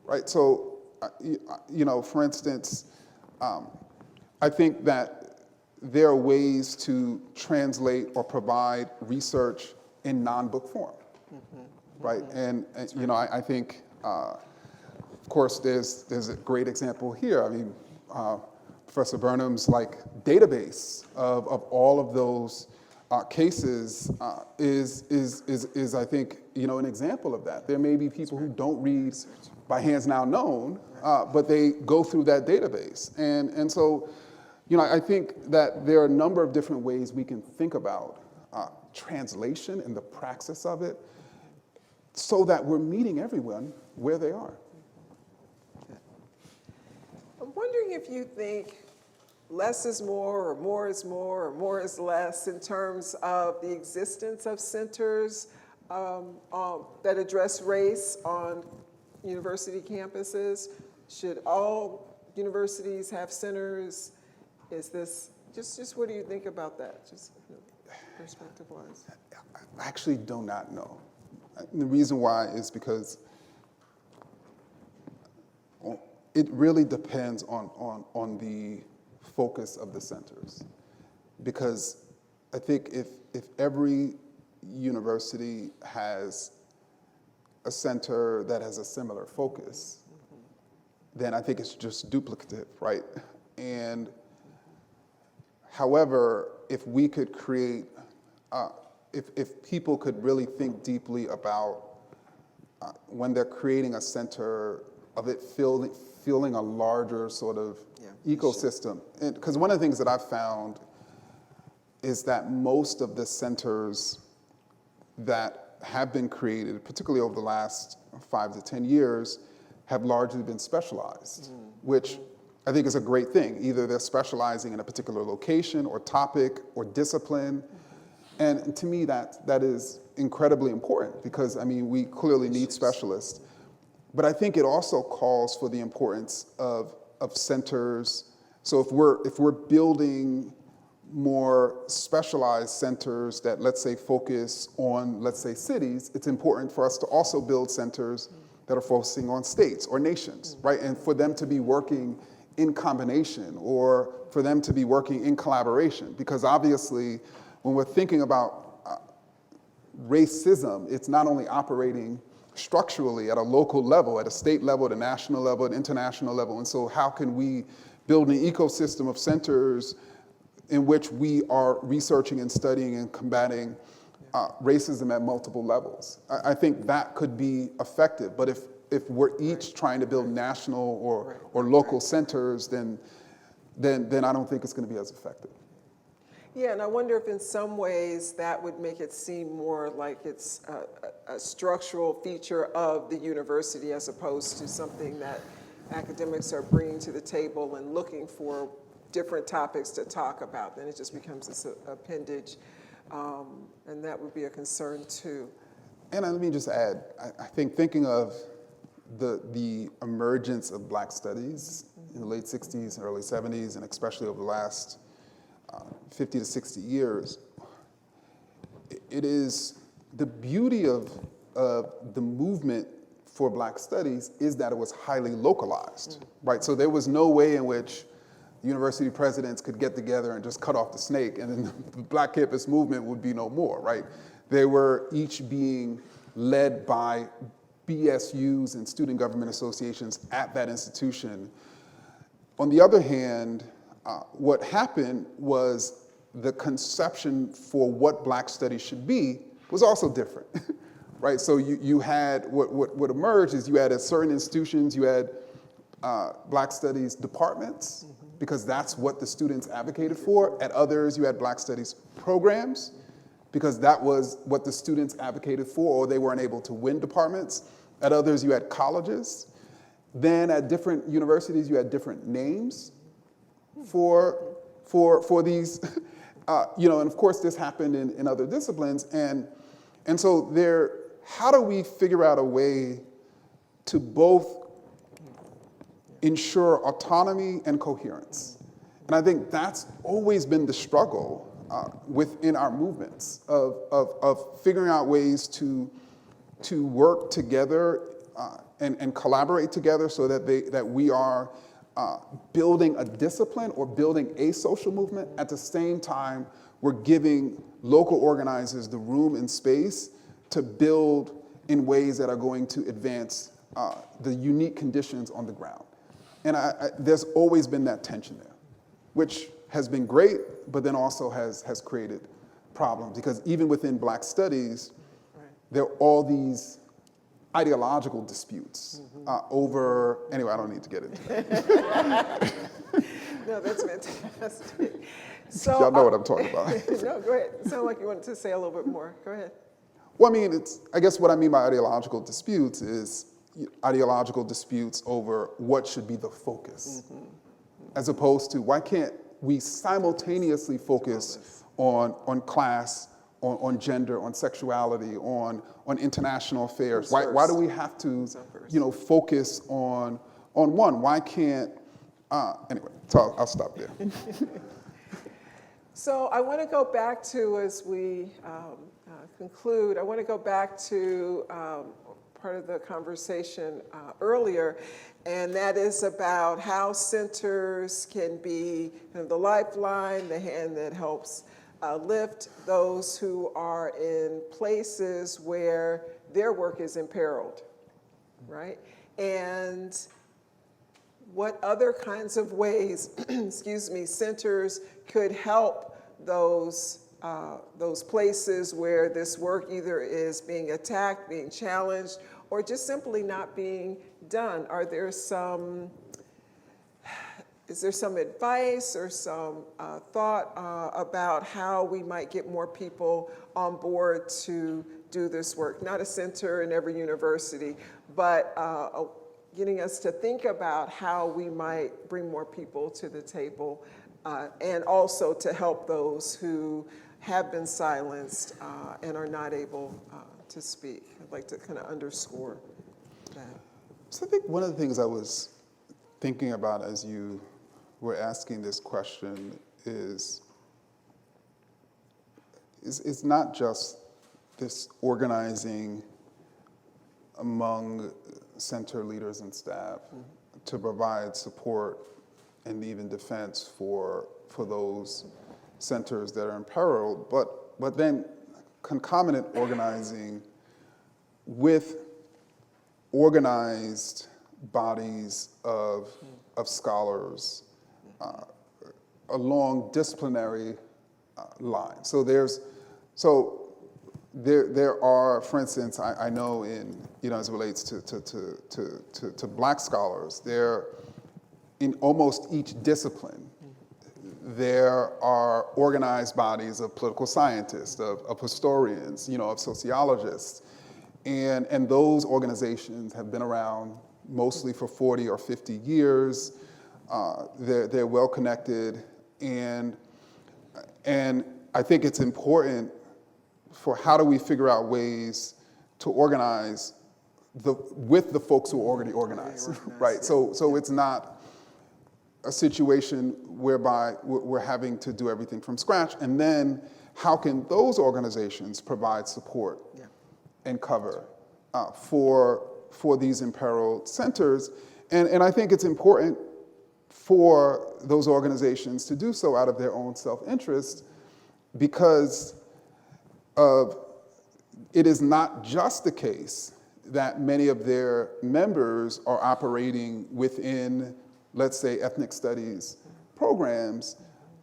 right? So, for instance, I think that there are ways to translate or provide research in non-book form, right? And I think, of course, there's a great example here. I mean, Professor Burnham's database of all of those cases is I think an example of that. There may be people who don't read by hands now known, but they go through that database, and so I think that there are a number of different ways we can think about translation and the praxis of it, so that we're meeting everyone where they are. I'm wondering if you think less is more, or more is more, or more is less in terms of the existence of centers that address race on university campuses. Should all universities have centers? Is this, just what do you think about that, just perspective-wise? I actually do not know. The reason why is because it really depends on the focus of the centers. Because I think if every university has a center that has a similar focus, then I think it's just duplicative, right? And however, if we could create, if people could really think deeply about when they're creating a center of it feeling a larger sort of ecosystem. Because one of the things that I've found is that most of the centers that have been created, particularly over the last 5 to 10 years, have largely been specialized, which I think is a great thing. Either they're specializing in a particular location or topic or discipline. And to me, that is incredibly important because, I mean, we clearly need specialists. But I think it also calls for the importance of centers. So if we're building more specialized centers that, let's say, focus on, let's say, cities, it's important for us to also build centers that are focusing on states or nations, right? And for them to be working in combination or for them to be working in collaboration. Because obviously, when we're thinking about racism, it's not only operating structurally at a local level, at a state level, at a national level, at an international level. And so how can we build an ecosystem of centers in which we are researching and studying and combating racism at multiple levels? I think that could be effective. But if we're each trying to build national or local centers, then I don't think it's going to be as effective. Yeah, and I wonder if in some ways that would make it seem more like it's a structural feature of the university as opposed to something that academics are bringing to the table and looking for different topics to talk about. Then it just becomes this appendage, and that would be a concern too. And let me just add, I think thinking of the emergence of Black studies in the late 60s and early 70s, and especially over the last 50 to 60 years, it is the beauty of the movement for Black studies is that it was highly localized, right? So there was no way in which university presidents could get together and just cut off the snake and then the Black campus movement would be no more, right? They were each being led by BSUs and student government associations at that institution. On the other hand, what happened was the conception for what Black studies should be was also different, right? So you had, what emerged is you had at certain institutions, you had Black studies departments, because that's what the students advocated for. At others, you had Black studies programs, because that was what the students advocated for, or they weren't able to win departments. At others, you had colleges. Then at different universities, you had different names for these, and of course this happened in other disciplines, and so how do we figure out a way to both ensure autonomy and coherence. And I think that's always been the struggle within our movements of figuring out ways to work together and collaborate together so that we are building a discipline or building a social movement. At the same time, we're giving local organizers the room and space to build in ways that are going to advance the unique conditions on the ground. And there's always been that tension there, which has been great, but then also has created problems. Because even within Black studies, there are all these ideological disputes over, anyway, I don't need to get into that. No, that's fantastic. So, Y'all know what I'm talking about. No, go ahead. It sounded like you wanted to say a little bit more. Go ahead. Well, I mean, I guess what I mean by ideological disputes is ideological disputes over what should be the focus, as opposed to why can't we simultaneously focus on class, on gender, on sexuality, on international affairs? Why do we have to, focus on one? Why can't? Anyway, so I'll stop there. So I want to go back to, as we conclude, I want to go back to part of the conversation earlier, and that is about how centers can be kind of the lifeline, the hand that helps lift those who are in places where their work is imperiled, right? And what other kinds of ways, excuse me, centers could help those places where this work either is being attacked, being challenged, or just simply not being done? Is there some advice or some thought about how we might get more people on board to do this work? Not a center in every university, but getting us to think about how we might bring more people to the table, and also to help those who have been silenced and are not able to speak. I'd like to kind of underscore that. So I think one of the things I was thinking about as you were asking this question is not just this organizing among center leaders and staff to provide support and even defense for those centers that are imperiled, but then concomitant organizing with organized bodies of scholars along disciplinary lines. So there are, for instance, I know as it relates to Black scholars, there in almost each discipline, there are organized bodies of political scientists, of historians, of sociologists, and those organizations have been around mostly for 40 or 50 years. They're well connected, and I think it's important for how do we figure out ways to organize with the folks who are already organized, right? So it's not a situation whereby we're having to do everything from scratch, and then how can those organizations provide support and cover for these imperiled centers? And I think it's important for those organizations to do so out of their own self-interest, because it is not just the case that many of their members are operating within, let's say, ethnic studies programs,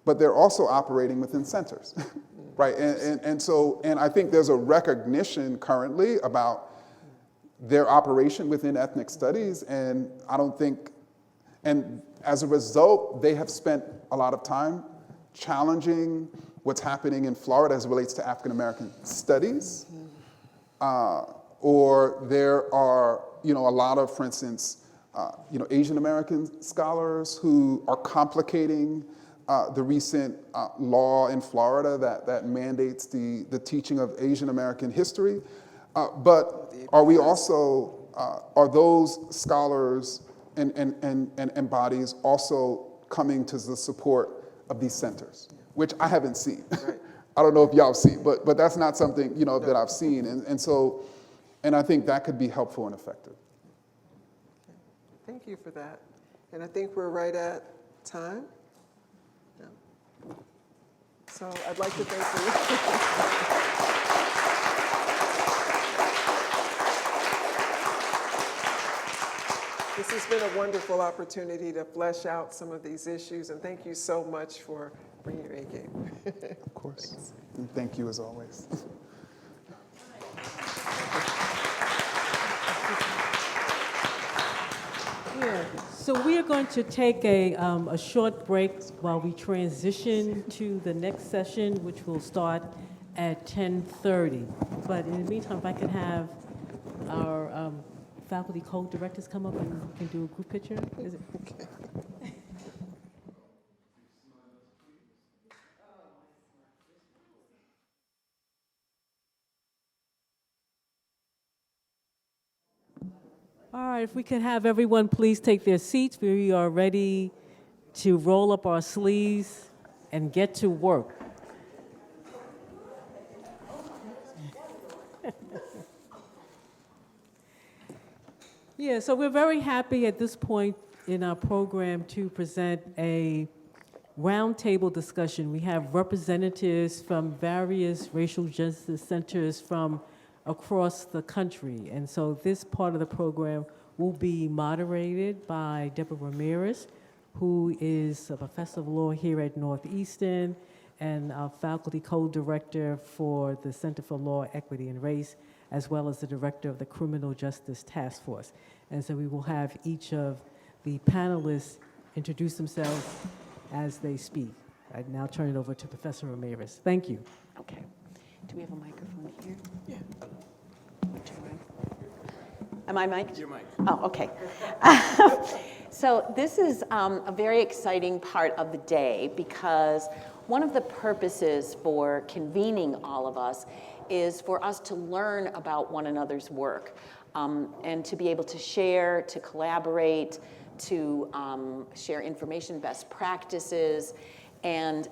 but they're also operating within centers, right? And I think there's a recognition currently about their operation within ethnic studies, and as a result, they have spent a lot of time challenging what's happening in Florida as it relates to African American studies, or there are, a lot of, for instance, Asian American scholars who are complicating the recent law in Florida that mandates the teaching of Asian American history. But are we also are those scholars and bodies also coming to the support of these centers, which I haven't seen. Right. I don't know if y'all have seen, but that's not something, that I've seen. And I think that could be helpful and effective. Thank you for that. And I think we're right at time. Yeah. So I'd like to thank you. This has been a wonderful opportunity to flesh out some of these issues, and thank you so much for bringing your A game. Of course. And thank you as always. Yeah, so we are going to take a short break while we transition to the next session, which will start at 10:30. But in the meantime, if I can have our faculty co-directors come up and we can do a group picture. Is it? Okay. All right, if we could have everyone please take their seats. We are ready to roll up our sleeves and get to work. Yeah, so we're very happy at this point in our program to present a roundtable discussion. We have representatives from various racial justice centers from across the country. And so this part of the program will be moderated by Deborah Ramirez, who is a professor of law here at Northeastern and a faculty co-director for the Center for Law, Equity, and Race, as well as the director of the Criminal Justice Task Force. And so we will have each of the panelists introduce themselves as they speak. I now turn it over to Professor Ramirez. Thank you. Okay. Do we have a microphone here? Yeah. Which one? Am I mic'd? You're mic'd. Oh, okay. So this is a very exciting part of the day because one of the purposes for convening all of us is for us to learn about one another's work and to be able to share, to collaborate, to share information, best practices. And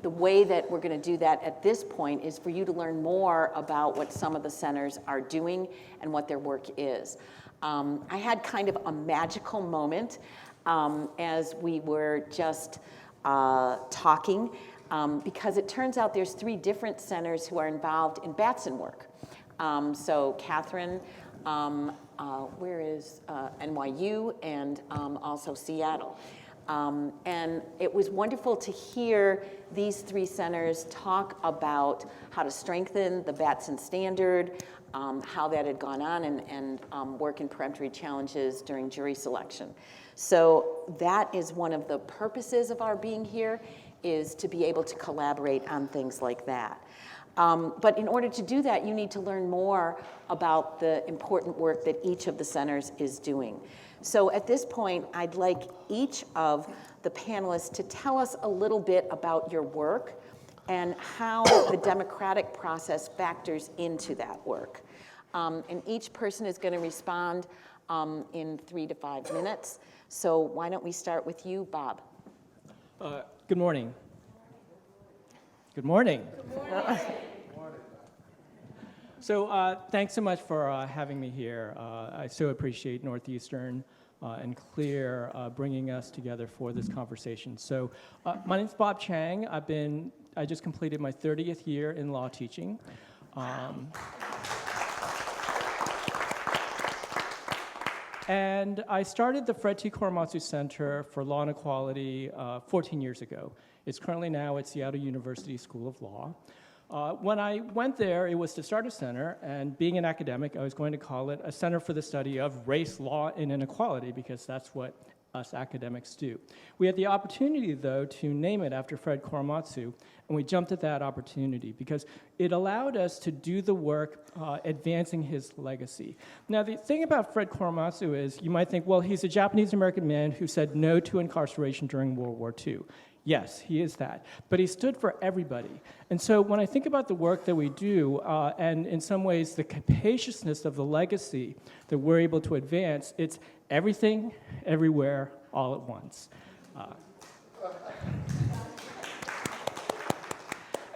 the way that we're going to do that at this point is for you to learn more about what some of the centers are doing and what their work is. I had kind of a magical moment as we were just talking because it turns out there's 3 different centers who are involved in Batson work. So Catherine, where is NYU and also Seattle. And it was wonderful to hear these 3 centers talk about how to strengthen the Batson standard, how that had gone on, and work in peremptory challenges during jury selection. So that is one of the purposes of our being here, is to be able to collaborate on things like that. But in order to do that, you need to learn more about the important work that each of the centers is doing. So at this point, I'd like each of the panelists to tell us a little bit about your work and how the democratic process factors into that work. And each person is going to respond in 3 to 5 minutes. So why don't we start with you, Bob? Good morning. Good morning. Good morning. So thanks so much for having me here. I so appreciate Northeastern and Clear bringing us together for this conversation. So my name's Bob Chang. I just completed my 30th year in law teaching. And I started the Fred T. Korematsu Center for Law and Equality 14 years ago. It's currently now at Seattle University School of Law. When I went there, it was to start a center, and being an academic, I was going to call it a Center for the Study of Race, Law, and Inequality, because that's what us academics do. We had the opportunity, though, to name it after Fred Korematsu, and we jumped at that opportunity because it allowed us to do the work advancing his legacy. Now, the thing about Fred Korematsu is you might think, well, he's a Japanese-American man who said no to incarceration during World War II. Yes, he is that. But he stood for everybody. And so when I think about the work that we do, and in some ways the capaciousness of the legacy that we're able to advance, it's everything, everywhere, all at once.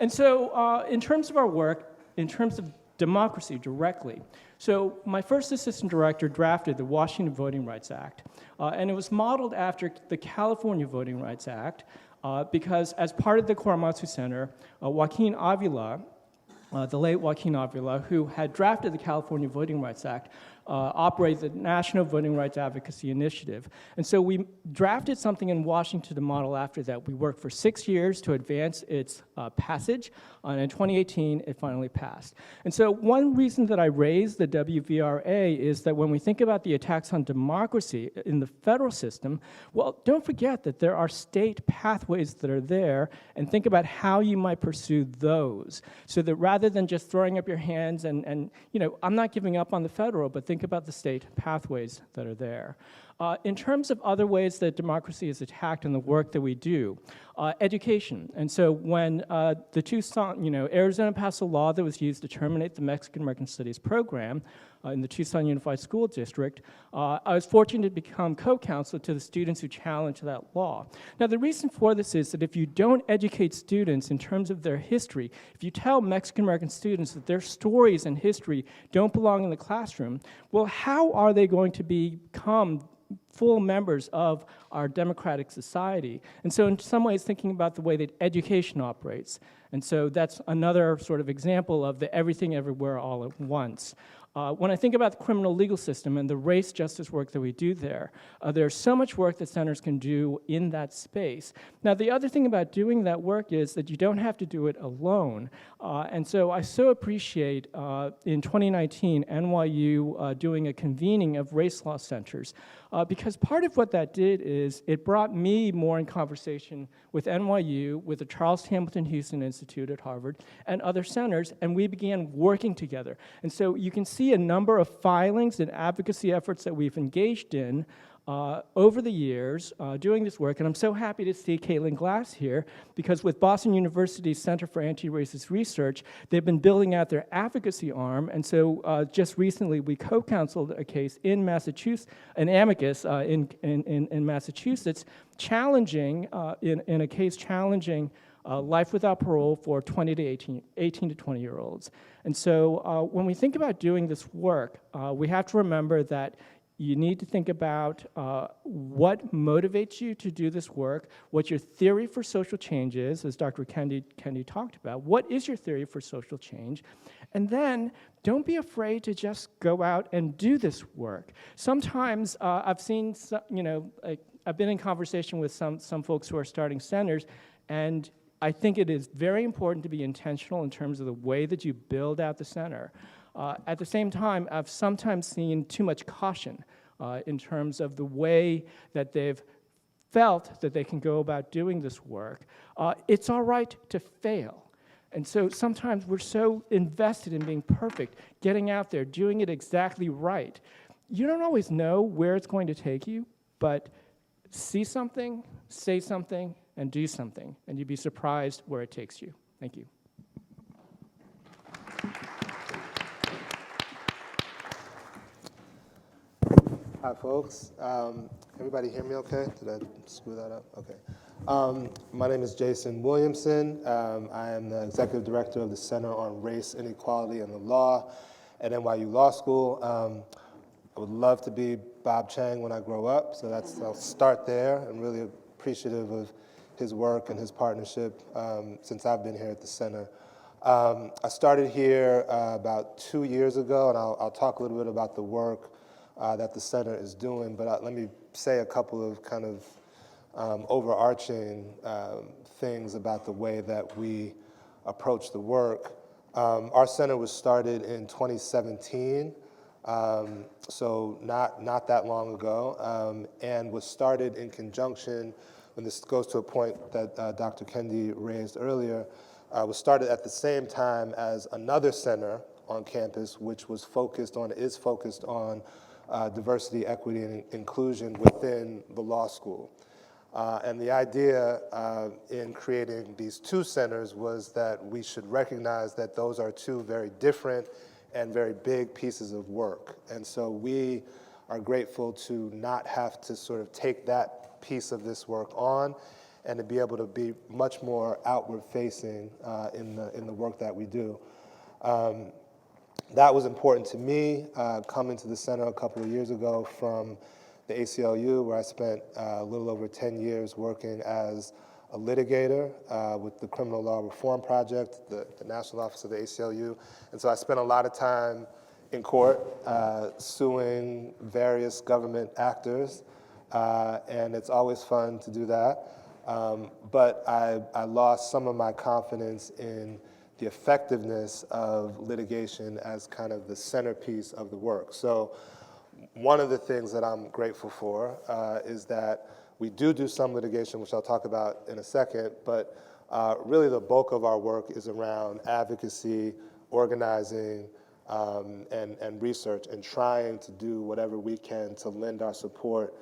And so in terms of our work, in terms of democracy directly, so my first assistant director drafted the Washington Voting Rights Act, and it was modeled after the California Voting Rights Act, because as part of the Korematsu Center, Joaquin Avila, the late Joaquin Avila, who had drafted the California Voting Rights Act, operates the National Voting Rights Advocacy Initiative. And so we drafted something in Washington to model after that. We worked for 6 years to advance its passage, and in 2018, it finally passed. And so one reason that I raised the WVRA is that when we think about the attacks on democracy in the federal system, well, don't forget that there are state pathways that are there, and think about how you might pursue those, so that rather than just throwing up your hands and you know, I'm not giving up on the federal, but think about the state pathways that are there. In terms of other ways that democracy is attacked in the work that we do, education. And so when the Tucson, you know, Arizona passed a law that was used to terminate the Mexican American Studies program in the Tucson Unified School District, I was fortunate to become co-counsel to the students who challenged that law. Now, the reason for this is that if you don't educate students in terms of their history, if you tell Mexican American students that their stories and history don't belong in the classroom, well, how are they going to become full members of our democratic society? And so in some ways, thinking about the way that education operates. And so that's another sort of example of the everything, everywhere, all at once. When I think about the criminal legal system and the race justice work that we do there, there's so much work that centers can do in that space. Now, the other thing about doing that work is that you don't have to do it alone. And so I so appreciate in 2019 NYU doing a convening of race law centers, because part of what that did is it brought me more in conversation with NYU, with the Charles Hamilton Houston Institute at Harvard, and other centers, and we began working together. And so you can see a number of filings and advocacy efforts that we've engaged in over the years doing this work, and I'm so happy to see Caitlin Glass here, because with Boston University's Center for Anti-Racist Research, they've been building out their advocacy arm, and so just recently we co-counseled a case in Massachusetts, an amicus in Massachusetts, challenging, in a case challenging life without parole for 18 to 20-year-olds. And so when we think about doing this work, we have to remember that you need to think about what motivates you to do this work, what your theory for social change is, as Dr. Kendi talked about. What is your theory for social change? And then don't be afraid to just go out and do this work. Sometimes I've seen, I've been in conversation with some folks who are starting centers, and I think it is very important to be intentional in terms of the way that you build out the center. At the same time, I've sometimes seen too much caution in terms of the way that they've felt that they can go about doing this work. It's all right to fail. And so sometimes we're so invested in being perfect, getting out there, doing it exactly right. You don't always know where it's going to take you, but see something, say something, and do something, and you'd be surprised where it takes you. Thank you. Hi, folks. Everybody hear me okay? Did I screw that up? Okay. My name is Jason Williamson. I am the executive director of the Center on Race, Inequality, and the Law at NYU Law School. I would love to be Bob Chang when I grow up, so I'll start there. I'm really appreciative of his work and his partnership since I've been here at the center. I started here about 2 years ago, and I'll talk a little bit about the work that the center is doing, but let me say a couple of kind of overarching things about the way that we approach the work. Our center was started in 2017, so not that long ago, and was started in conjunction, and this goes to a point that Dr. Kendi raised earlier, was started at the same time as another center on campus, which is focused on diversity, equity, and inclusion within the law school. And the idea in creating these two centers was that we should recognize that those are two very different and very big pieces of work. And so we are grateful to not have to sort of take that piece of this work on and to be able to be much more outward facing in the work that we do. That was important to me coming to the center a couple of years ago from the ACLU, where I spent a little over 10 years working as a litigator with the Criminal Law Reform Project, the national office of the ACLU. And so I spent a lot of time in court suing various government actors, and it's always fun to do that. But I lost some of my confidence in the effectiveness of litigation as kind of the centerpiece of the work. So one of the things that I'm grateful for is that we do some litigation, which I'll talk about in a second, but really the bulk of our work is around advocacy, organizing, and research, and trying to do whatever we can to lend our support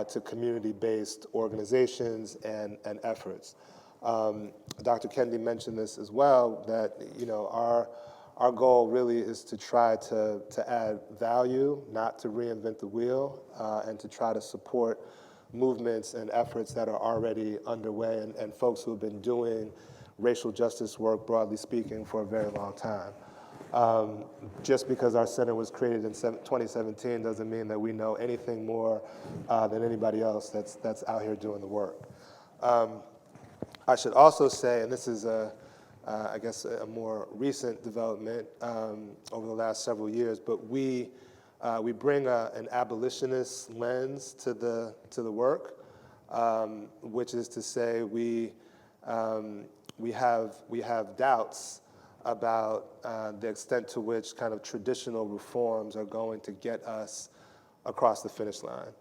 to community-based organizations and efforts. Dr. Kendi mentioned this as well, that our goal really is to try to add value, not to reinvent the wheel, and to try to support movements and efforts that are already underway and folks who have been doing racial justice work, broadly speaking, for a very long time. Just because our center was created in 2017 doesn't mean that we know anything more than anybody else that's out here doing the work. I should also say, and this is I guess a more recent development over the last several years, but we bring an abolitionist lens to the work, which is to say we have doubts about the extent to which kind of traditional reforms are going to get us across the finish line.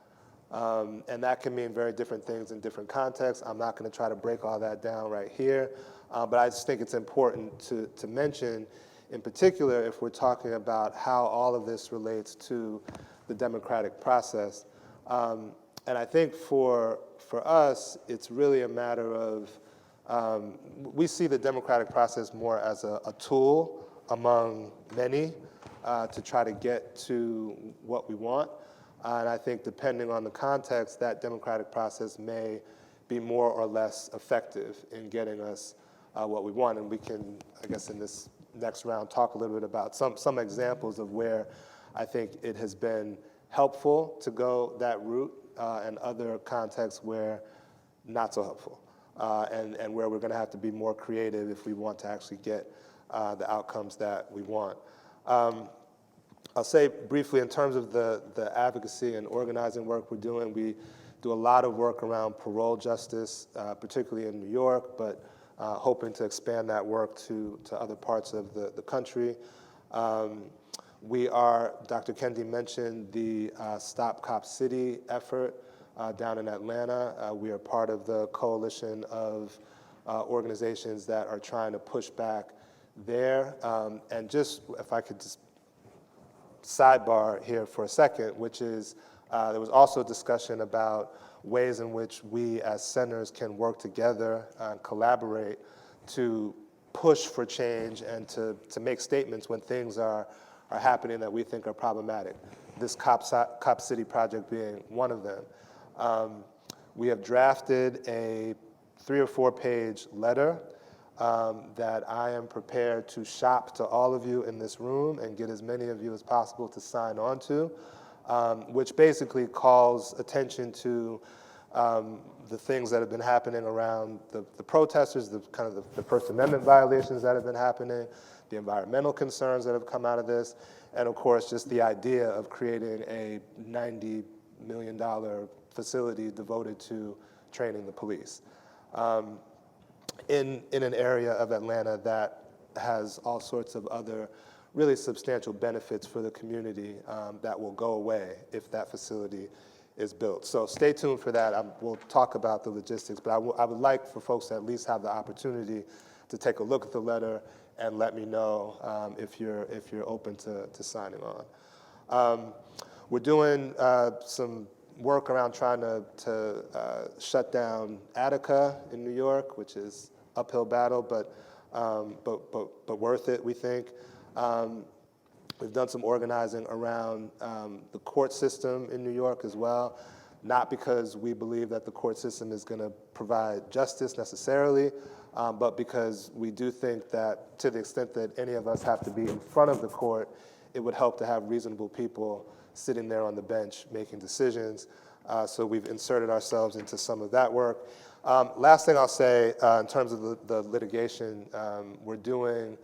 And that can mean very different things in different contexts. I'm not going to try to break all that down right here, but I just think it's important to mention, in particular, if we're talking about how all of this relates to the democratic process. And I think for us, it's really a matter of, we see the democratic process more as a tool among many to try to get to what we want. And I think depending on the context, that democratic process may be more or less effective in getting us what we want. And we can, I guess in this next round, talk a little bit about some examples of where I think it has been helpful to go that route and other contexts where not so helpful. And where we're going to have to be more creative if we want to actually get the outcomes that we want. I'll say briefly in terms of the advocacy and organizing work we're doing, we do a lot of work around parole justice, particularly in New York, but hoping to expand that work to other parts of the country. We are, Dr. Kendi mentioned the Stop Cop City effort down in Atlanta. We are part of the coalition of organizations that are trying to push back there. And just, if I could just sidebar here for a second, which is there was also discussion about ways in which we as centers can work together and collaborate to push for change and to make statements when things are happening that we think are problematic. This Cop City project being one of them. We have drafted a 3 or 4 page letter that I am prepared to shop to all of you in this room and get as many of you as possible to sign on to, which basically calls attention to the things that have been happening around the protesters, the First Amendment violations that have been happening, the environmental concerns that have come out of this, and of course just the idea of creating a $90 million facility devoted to training the police. In an area of Atlanta that has all sorts of other really substantial benefits for the community that will go away if that facility is built. So stay tuned for that. We'll talk about the logistics, but I would like for folks to at least have the opportunity to take a look at the letter and let me know if you're open to signing on. We're doing some work around trying to shut down Attica in New York, which is uphill battle, but worth it, we think. We've done some organizing around the court system in New York as well, not because we believe that the court system is going to provide justice necessarily, but because we do think that to the extent that any of us have to be in front of the court, it would help to have reasonable people sitting there on the bench making decisions. So we've inserted ourselves into some of that work. Last thing I'll say in terms of the litigation, we're doing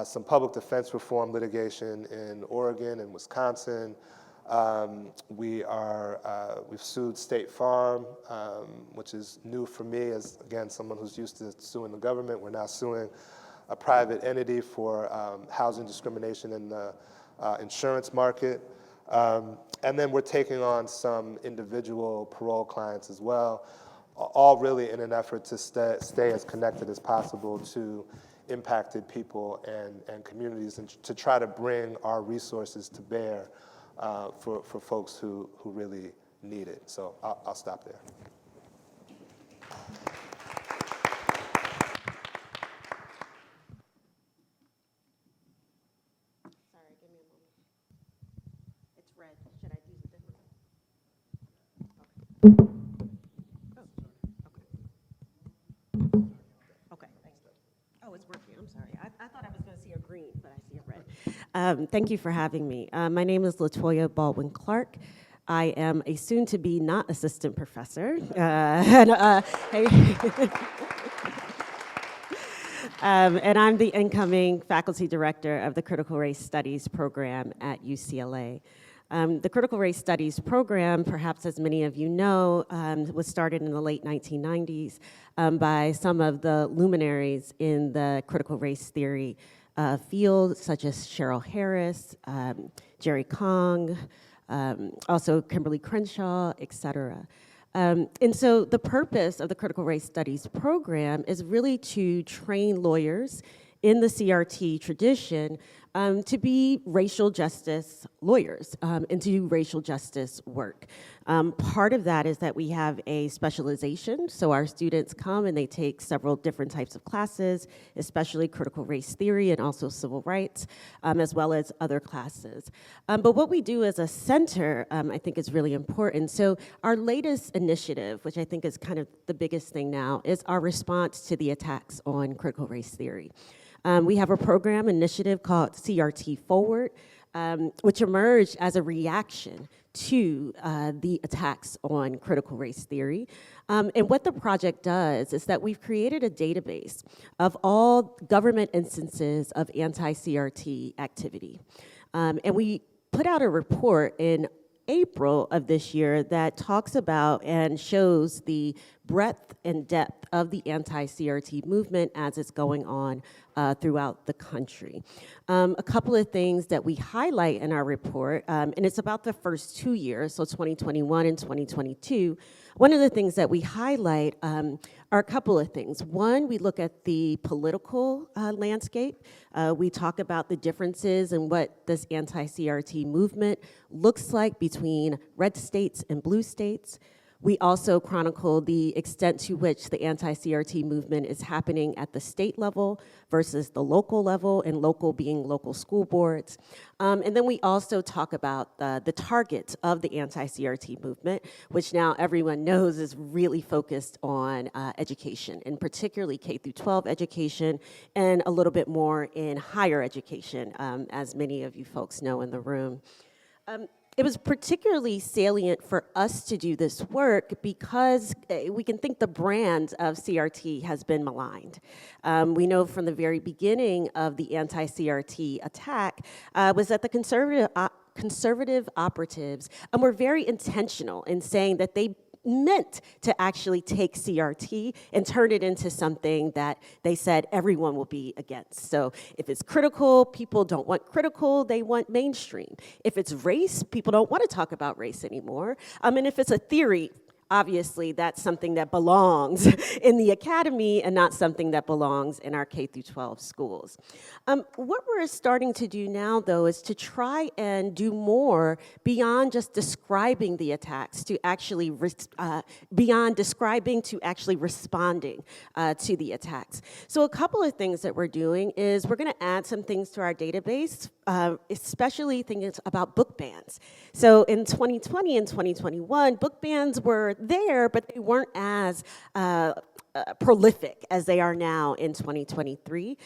some public defense reform litigation in Oregon and Wisconsin. We've sued State Farm, which is new for me as, again, someone who's used to suing the government. We're now suing a private entity for housing discrimination in the insurance market. And then we're taking on some individual parole clients as well, all really in an effort to stay as connected as possible to impacted people and communities, and to try to bring our resources to bear for folks who really need it. So I'll stop there. Sorry, give me a moment. It's red. Should I use a different one? Okay, thanks. Oh, it's working. I'm sorry. I thought I was going to see a green, but I see a red. Thank you for having me. My name is LaToya Baldwin-Clark. I am a soon-to-be not assistant professor. And I'm the incoming faculty director of the Critical Race Studies program at UCLA. The Critical Race Studies program, perhaps as many of you know, was started in the late 1990s by some of the luminaries in the critical race theory field, such as Cheryl Harris, Jerry Kong, also Kimberly Crenshaw, et cetera. And so the purpose of the Critical Race Studies program is really to train lawyers in the CRT tradition to be racial justice lawyers and to do racial justice work. Part of that is that we have a specialization, so our students come and they take several different types of classes, especially critical race theory and also civil rights, as well as other classes. But what we do as a center, I think is really important. So our latest initiative, which I think is kind of the biggest thing now, is our response to the attacks on critical race theory. We have a program initiative called CRT Forward, which emerged as a reaction to the attacks on critical race theory. And what the project does is that we've created a database of all government instances of anti-CRT activity. And we put out a report in April of this year that talks about and shows the breadth and depth of the anti-CRT movement as it's going on throughout the country. A couple of things that we highlight in our report, and it's about the first 2 years, so 2021 and 2022. One of the things that we highlight are a couple of things. One, we look at the political landscape. We talk about the differences in what this anti-CRT movement looks like between red states and blue states. We also chronicle the extent to which the anti-CRT movement is happening at the state level versus the local level, and local being local school boards. And then we also talk about the target of the anti-CRT movement, which now everyone knows is really focused on education, and particularly K through 12 education, and a little bit more in higher education, as many of you folks know in the room. It was particularly salient for us to do this work because we can think the brand of CRT has been maligned. We know from the very beginning of the anti-CRT attack was that the conservative operatives were very intentional in saying that they meant to actually take CRT and turn it into something that they said everyone will be against. So if it's critical, people don't want critical, they want mainstream. If it's race, people don't want to talk about race anymore. And if it's a theory, Obviously, that's something that belongs in the academy and not something that belongs in our K through 12 schools. What we're starting to do now, though, is to try and do more beyond just describing the attacks to actually, beyond describing to actually responding to the attacks. So a couple of things that we're doing is we're going to add some things to our database, especially things about book bans. So in 2020 and 2021, book bans were there, but they weren't as prolific as they are now in 2023.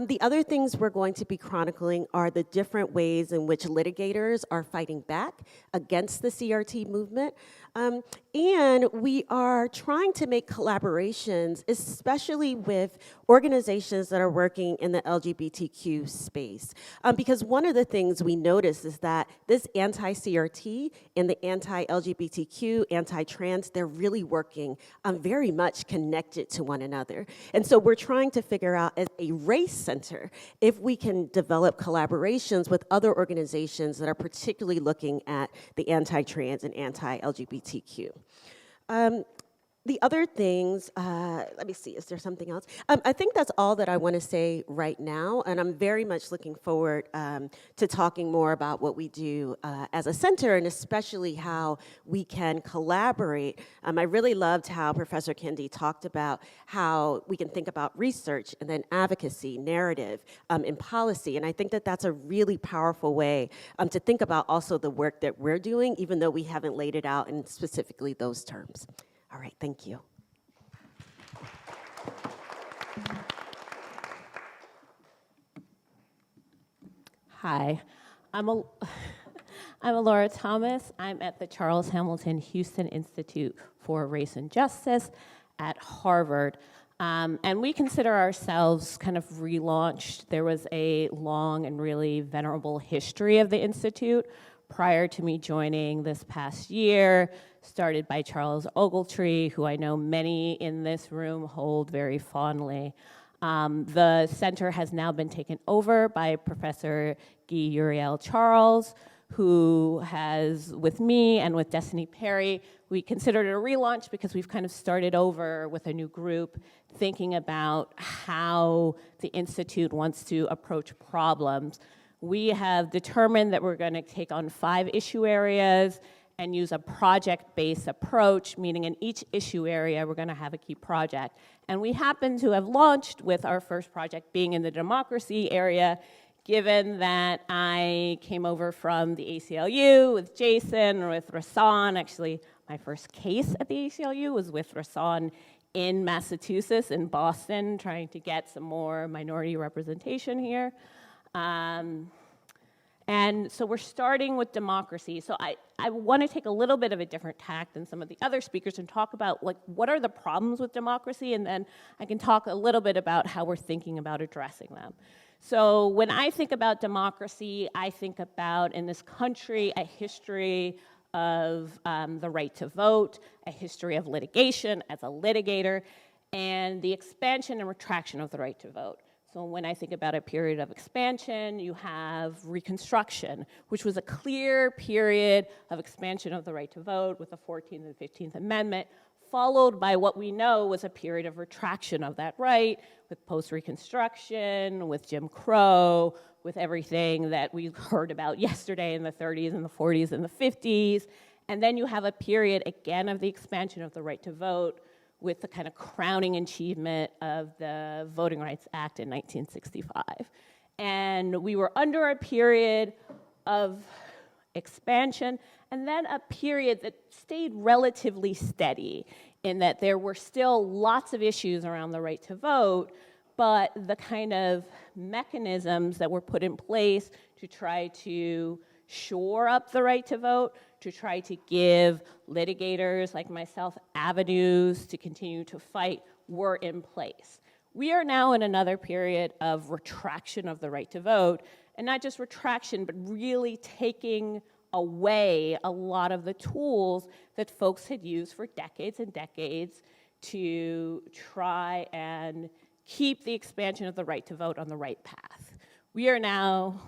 The other things we're going to be chronicling are the different ways in which litigators are fighting back against the CRT movement. And we are trying to make collaborations, especially with organizations that are working in the LGBTQ space. Because one of the things we notice is that this anti-CRT and the anti-LGBTQ, anti-trans, they're really working very much connected to one another. And so we're trying to figure out, as a race center, if we can develop collaborations with other organizations that are particularly looking at the anti-trans and anti-LGBTQ. The other things, let me see, is there something else? I think that's all that I want to say right now, and I'm very much looking forward to talking more about what we do as a center, and especially how we can collaborate. I really loved how Professor Kendi talked about how we can think about research and then advocacy, narrative, and policy, and I think that that's a really powerful way to think about also the work that we're doing, even though we haven't laid it out in specifically those terms. All right, thank you. Hi, I'm Laura Thomas. I'm at the Charles Hamilton Houston Institute for Race and Justice at Harvard. And we consider ourselves kind of relaunched. There was a long and really venerable history of the Institute prior to me joining this past year, started by Charles Ogletree, who I know many in this room hold very fondly. The center has now been taken over by Professor Guy Uriel Charles, who has, with me and with Destiny Perry, we considered it a relaunch because we've kind of started over with a new group, thinking about how the Institute wants to approach problems. We have determined that we're going to take on 5 issue areas and use a project-based approach, meaning in each issue area, we're going to have a key project. And we happen to have launched with our first project being in the democracy area, given that I came over from the ACLU with Jason, or with Rasan. Actually, my first case at the ACLU was with Rasan in Massachusetts, in Boston, trying to get some more minority representation here. And so we're starting with democracy. So I want to take a little bit of a different tack than some of the other speakers and talk about, like, what are the problems with democracy, and then I can talk a little bit about how we're thinking about addressing them. So when I think about democracy, I think about, in this country, a history of the right to vote, a history of litigation as a litigator, and the expansion and retraction of the right to vote. So when I think about a period of expansion, you have Reconstruction, which was a clear period of expansion of the right to vote with the 14th and 15th Amendment, followed by what we know was a period of retraction of that right with post-Reconstruction, with Jim Crow, with everything that we heard about yesterday in the 30s and the 40s and the 50s. And then you have a period, again, of the expansion of the right to vote with the kind of crowning achievement of the Voting Rights Act in 1965. And we were under a period of expansion, and then a period that stayed relatively steady in that there were still lots of issues around the right to vote, but the kind of mechanisms that were put in place to try to shore up the right to vote, to try to give litigators like myself avenues to continue to fight were in place. We are now in another period of retraction of the right to vote, and not just retraction, but really taking away a lot of the tools that folks had used for decades and decades to try and keep the expansion of the right to vote on the right path. We are now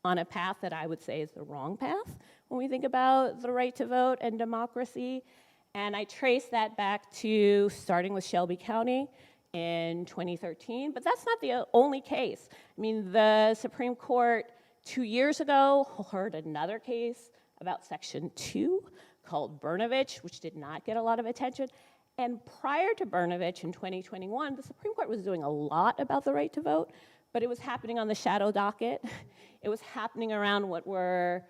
on a path that I would say is the wrong path when we think about the right to vote and democracy. And I traced that back to starting with Shelby County in 2013, but that's not the only case. I mean, the Supreme Court 2 years ago heard another case about Section 2 called Brnovich, which did not get a lot of attention. And prior to Brnovich in 2021, the Supreme Court was doing a lot about the right to vote, but it was happening on the shadow docket. It was happening around what were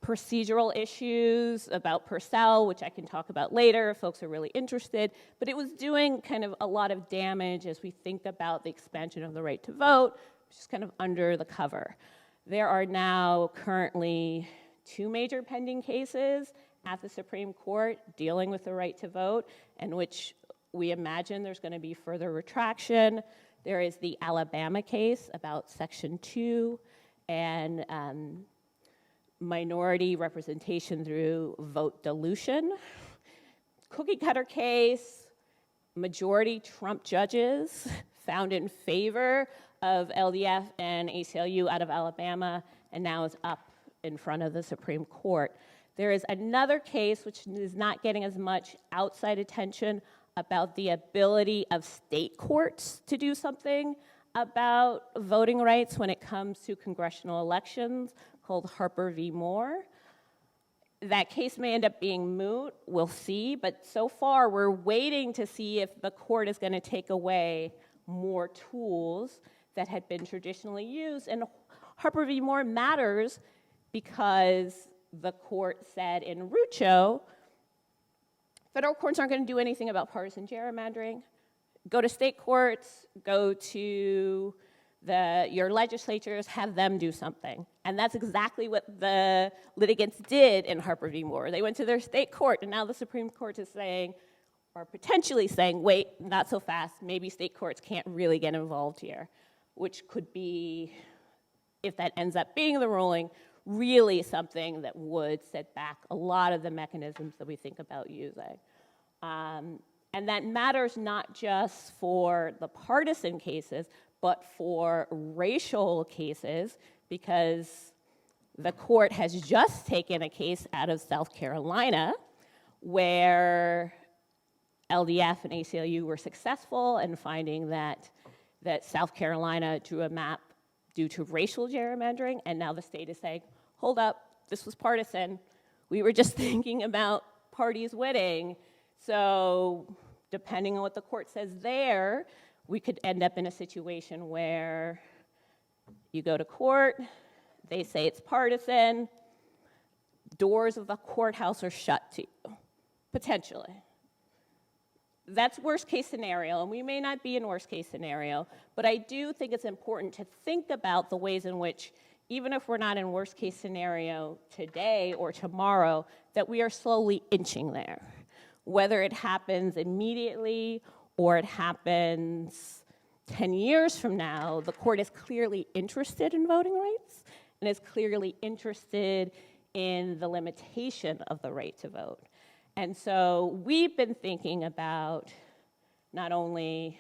procedural issues about Purcell, which I can talk about later if folks are really interested, but it was doing kind of a lot of damage as we think about the expansion of the right to vote, which is kind of under the cover. There are now currently 2 major pending cases at the Supreme Court dealing with the right to vote, in which we imagine there's going to be further retraction. There is the Alabama case about Section 2 and minority representation through vote dilution. Cookie cutter case, majority Trump judges found in favor of LDF and ACLU out of Alabama, and now is up in front of the Supreme Court. There is another case which is not getting as much outside attention about the ability of state courts to do something about voting rights when it comes to congressional elections, called Harper v. Moore. That case may end up being moot, we'll see, but so far we're waiting to see if the court is going to take away more tools that had been traditionally used. And Harper v. Moore matters because the court said in Rucho, federal courts aren't going to do anything about partisan gerrymandering. Go to state courts, go to your legislatures, have them do something. And that's exactly what the litigants did in Harper v. Moore. They went to their state court, and now the Supreme Court is saying, or potentially saying, wait, not so fast, maybe state courts can't really get involved here, which could be, if that ends up being the ruling, really something that would set back a lot of the mechanisms that we think about using. And that matters not just for the partisan cases, but for racial cases, because the court has just taken a case out of South Carolina where LDF and ACLU were successful in finding that South Carolina drew a map due to racial gerrymandering, and now the state is saying, hold up, this was partisan. We were just thinking about parties winning. So depending on what the court says there, we could end up in a situation where you go to court, they say it's partisan, doors of the courthouse are shut to you, potentially. That's worst case scenario, and we may not be in worst case scenario, but I do think it's important to think about the ways in which, even if we're not in worst case scenario today or tomorrow, that we are slowly inching there. Whether it happens immediately or it happens 10 years from now, the court is clearly interested in voting rights and is clearly interested in the limitation of the right to vote. And so we've been thinking about not only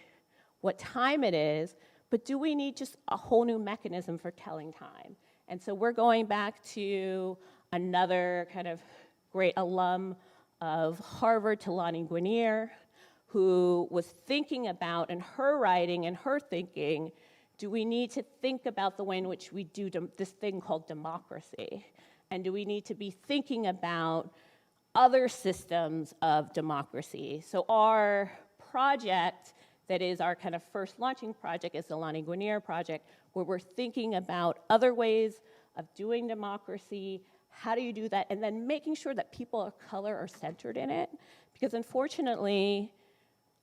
what time it is, but do we need just a whole new mechanism for telling time? And so we're going back to another kind of great alum of Harvard, Talani Guinier, who was thinking about, in her writing and her thinking, do we need to think about the way in which we do this thing called democracy? And do we need to be thinking about other systems of democracy? So our project, that is our kind of first launching project, is the Talani Guinier project, where we're thinking about other ways of doing democracy. How do you do that? And then making sure that people of color are centered in it. Because unfortunately,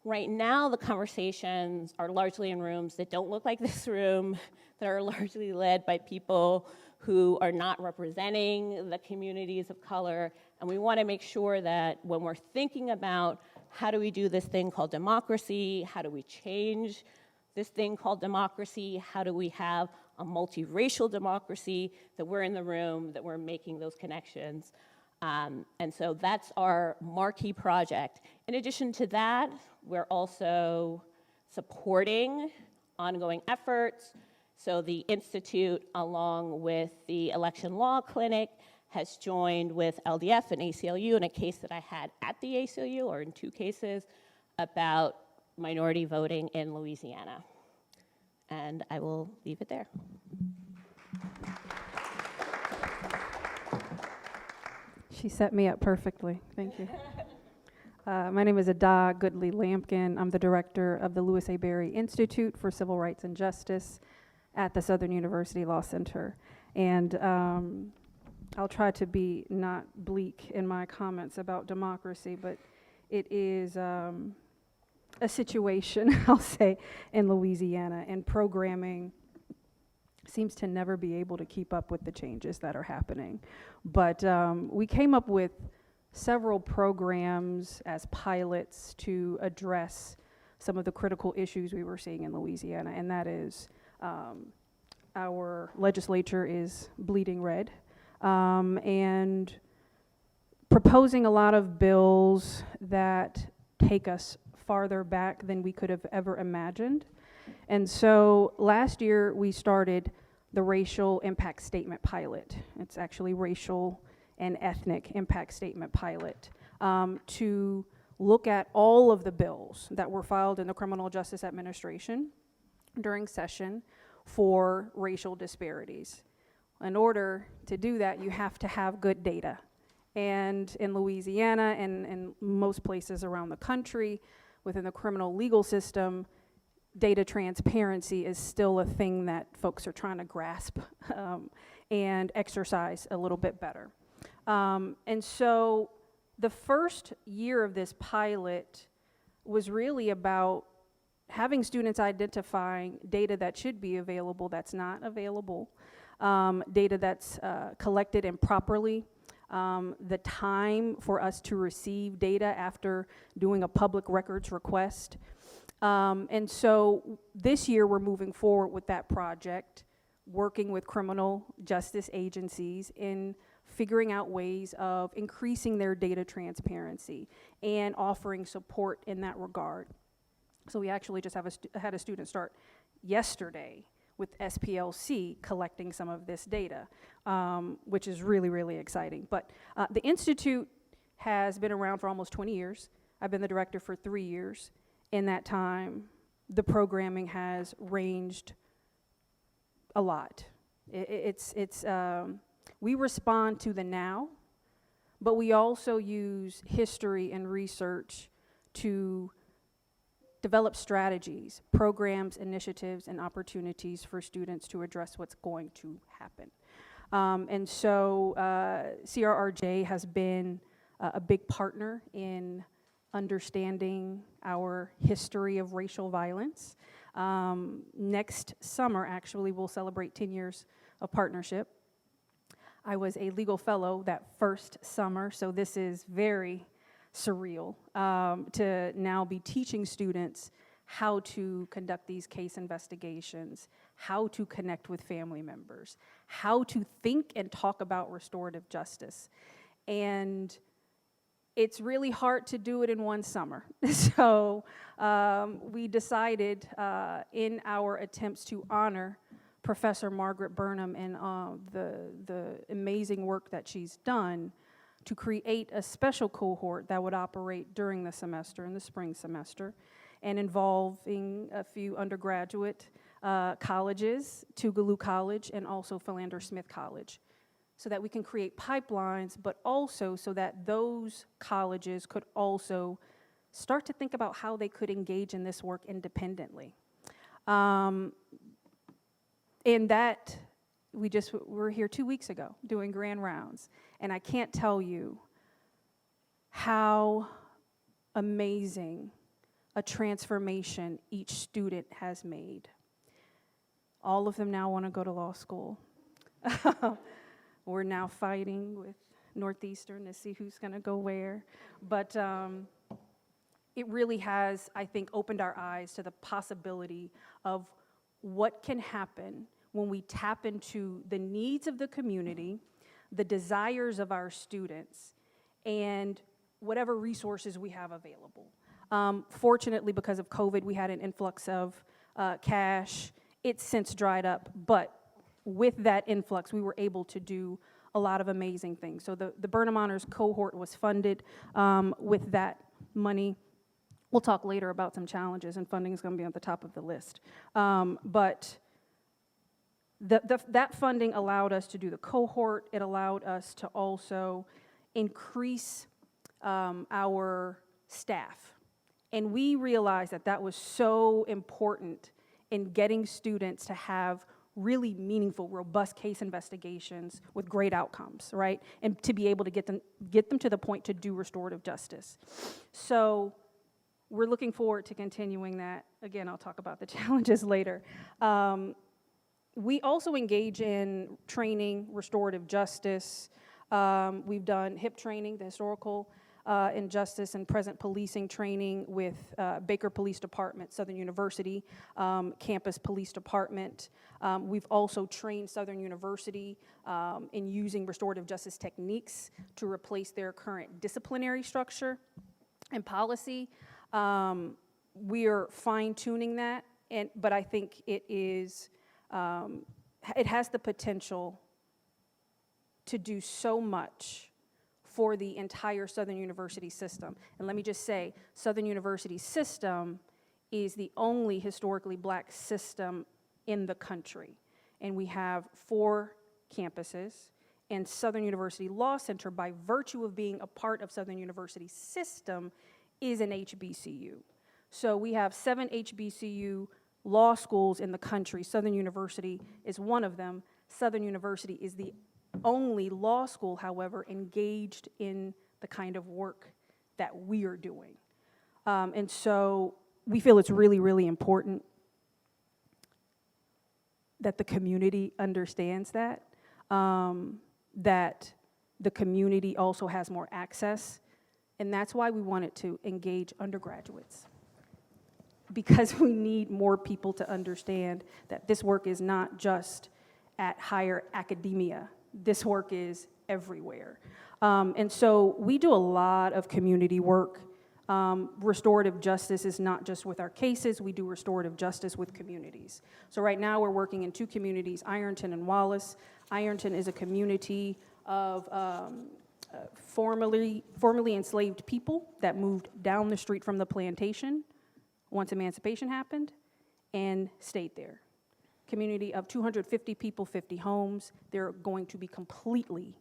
right now the conversations are largely in rooms that don't look like this room, that are largely led by people who are not representing the communities of color. And we want to make sure that when we're thinking about how do we do this thing called democracy, how do we change this thing called democracy, how do we have a multiracial democracy, that we're in the room, that we're making those connections. And so that's our marquee project. In addition to that, we're also supporting ongoing efforts. So the Institute, along with the Election Law Clinic, has joined with LDF and ACLU in a case that I had at the ACLU, or in 2 cases, about minority voting in Louisiana. And I will leave it there. She set me up perfectly. Thank you. My name is Ada Goodley Lampkin. I'm the director of the Louis A. Berry Institute for Civil Rights and Justice at the Southern University Law Center. And I'll try to be not bleak in my comments about democracy, but it is a situation, I'll say, in Louisiana, and programming seems to never be able to keep up with the changes that are happening. But we came up with several programs as pilots to address some of the critical issues we were seeing in Louisiana, and that is our legislature is bleeding red and proposing a lot of bills that take us farther back than we could have ever imagined. And so last year we started the Racial Impact Statement Pilot. It's actually Racial and Ethnic Impact Statement Pilot to look at all of the bills that were filed in the Criminal Justice Administration during session for racial disparities. In order to do that, you have to have good data. And in Louisiana and most places around the country, within the criminal legal system, data transparency is still a thing that folks are trying to grasp and exercise a little bit better. And so the first year of this pilot was really about having students identifying data that should be available that's not available, data that's collected improperly, the time for us to receive data after doing a public records request. And so this year we're moving forward with that project, working with criminal justice agencies in figuring out ways of increasing their data transparency and offering support in that regard. So we actually just had a student start yesterday with SPLC collecting some of this data, which is really, really exciting. But the Institute has been around for almost 20 years. I've been the director for 3 years. In that time, the programming has ranged a lot. We respond to the now, but we also use history and research to develop strategies, programs, initiatives, and opportunities for students to address what's going to happen. And so CRRJ has been a big partner in understanding our history of racial violence. Next summer, actually, we'll celebrate 10 years of partnership. I was a legal fellow that first summer, so this is very surreal to now be teaching students how to conduct these case investigations, how to connect with family members, how to think and talk about restorative justice. And it's really hard to do it in one summer. So we decided in our attempts to honor Professor Margaret Burnham and the amazing work that she's done to create a special cohort that would operate during the semester, in the spring semester, and involving a few undergraduate colleges, Tougaloo College and also Philander Smith College, so that we can create pipelines, but also so that those colleges could also start to think about how they could engage in this work independently. And that, we're here 2 weeks ago doing grand rounds, and I can't tell you how amazing a transformation each student has made. All of them now want to go to law school. We're now fighting with Northeastern to see who's going to go where. But it really has, I think, opened our eyes to the possibility of what can happen when we tap into the needs of the community, the desires of our students, and whatever resources we have available. Fortunately, because of COVID, we had an influx of cash. It's since dried up, but with that influx, we were able to do a lot of amazing things. So the Burnham Honors cohort was funded with that money. We'll talk later about some challenges, and funding is going to be on the top of the list. But that funding allowed us to do the cohort. It allowed us to also increase our staff. And we realized that that was so important in getting students to have really meaningful, robust case investigations with great outcomes, right? And to be able to get them to the point to do restorative justice. So we're looking forward to continuing that. Again, I'll talk about the challenges later. We also engage in training, restorative justice. We've done HIP training, the historical injustice and present policing training with Baker Police Department, Southern University, Campus Police Department. We've also trained Southern University in using restorative justice techniques to replace their current disciplinary structure and policy. We are fine-tuning that, but I think it has the potential to do so much for the entire Southern University system. And let me just say, Southern University system is the only historically black system in the country. And we have 4 campuses, and Southern University Law Center, by virtue of being a part of Southern University system, is an HBCU. So we have 7 HBCU law schools in the country. Southern University is one of them. Southern University is the only law school, however, engaged in the kind of work that we are doing. And so we feel it's really, really important that the community understands that, that the community also has more access. And that's why we wanted to engage undergraduates, because we need more people to understand that this work is not just at higher academia. This work is everywhere. And so we do a lot of community work. Restorative justice is not just with our cases, we do restorative justice with communities. So right now we're working in 2 communities, Ironton and Wallace. Ironton is a community of formerly enslaved people that moved down the street from the plantation once emancipation happened and stayed there. Community of 250 people, 50 homes. They're going to be completely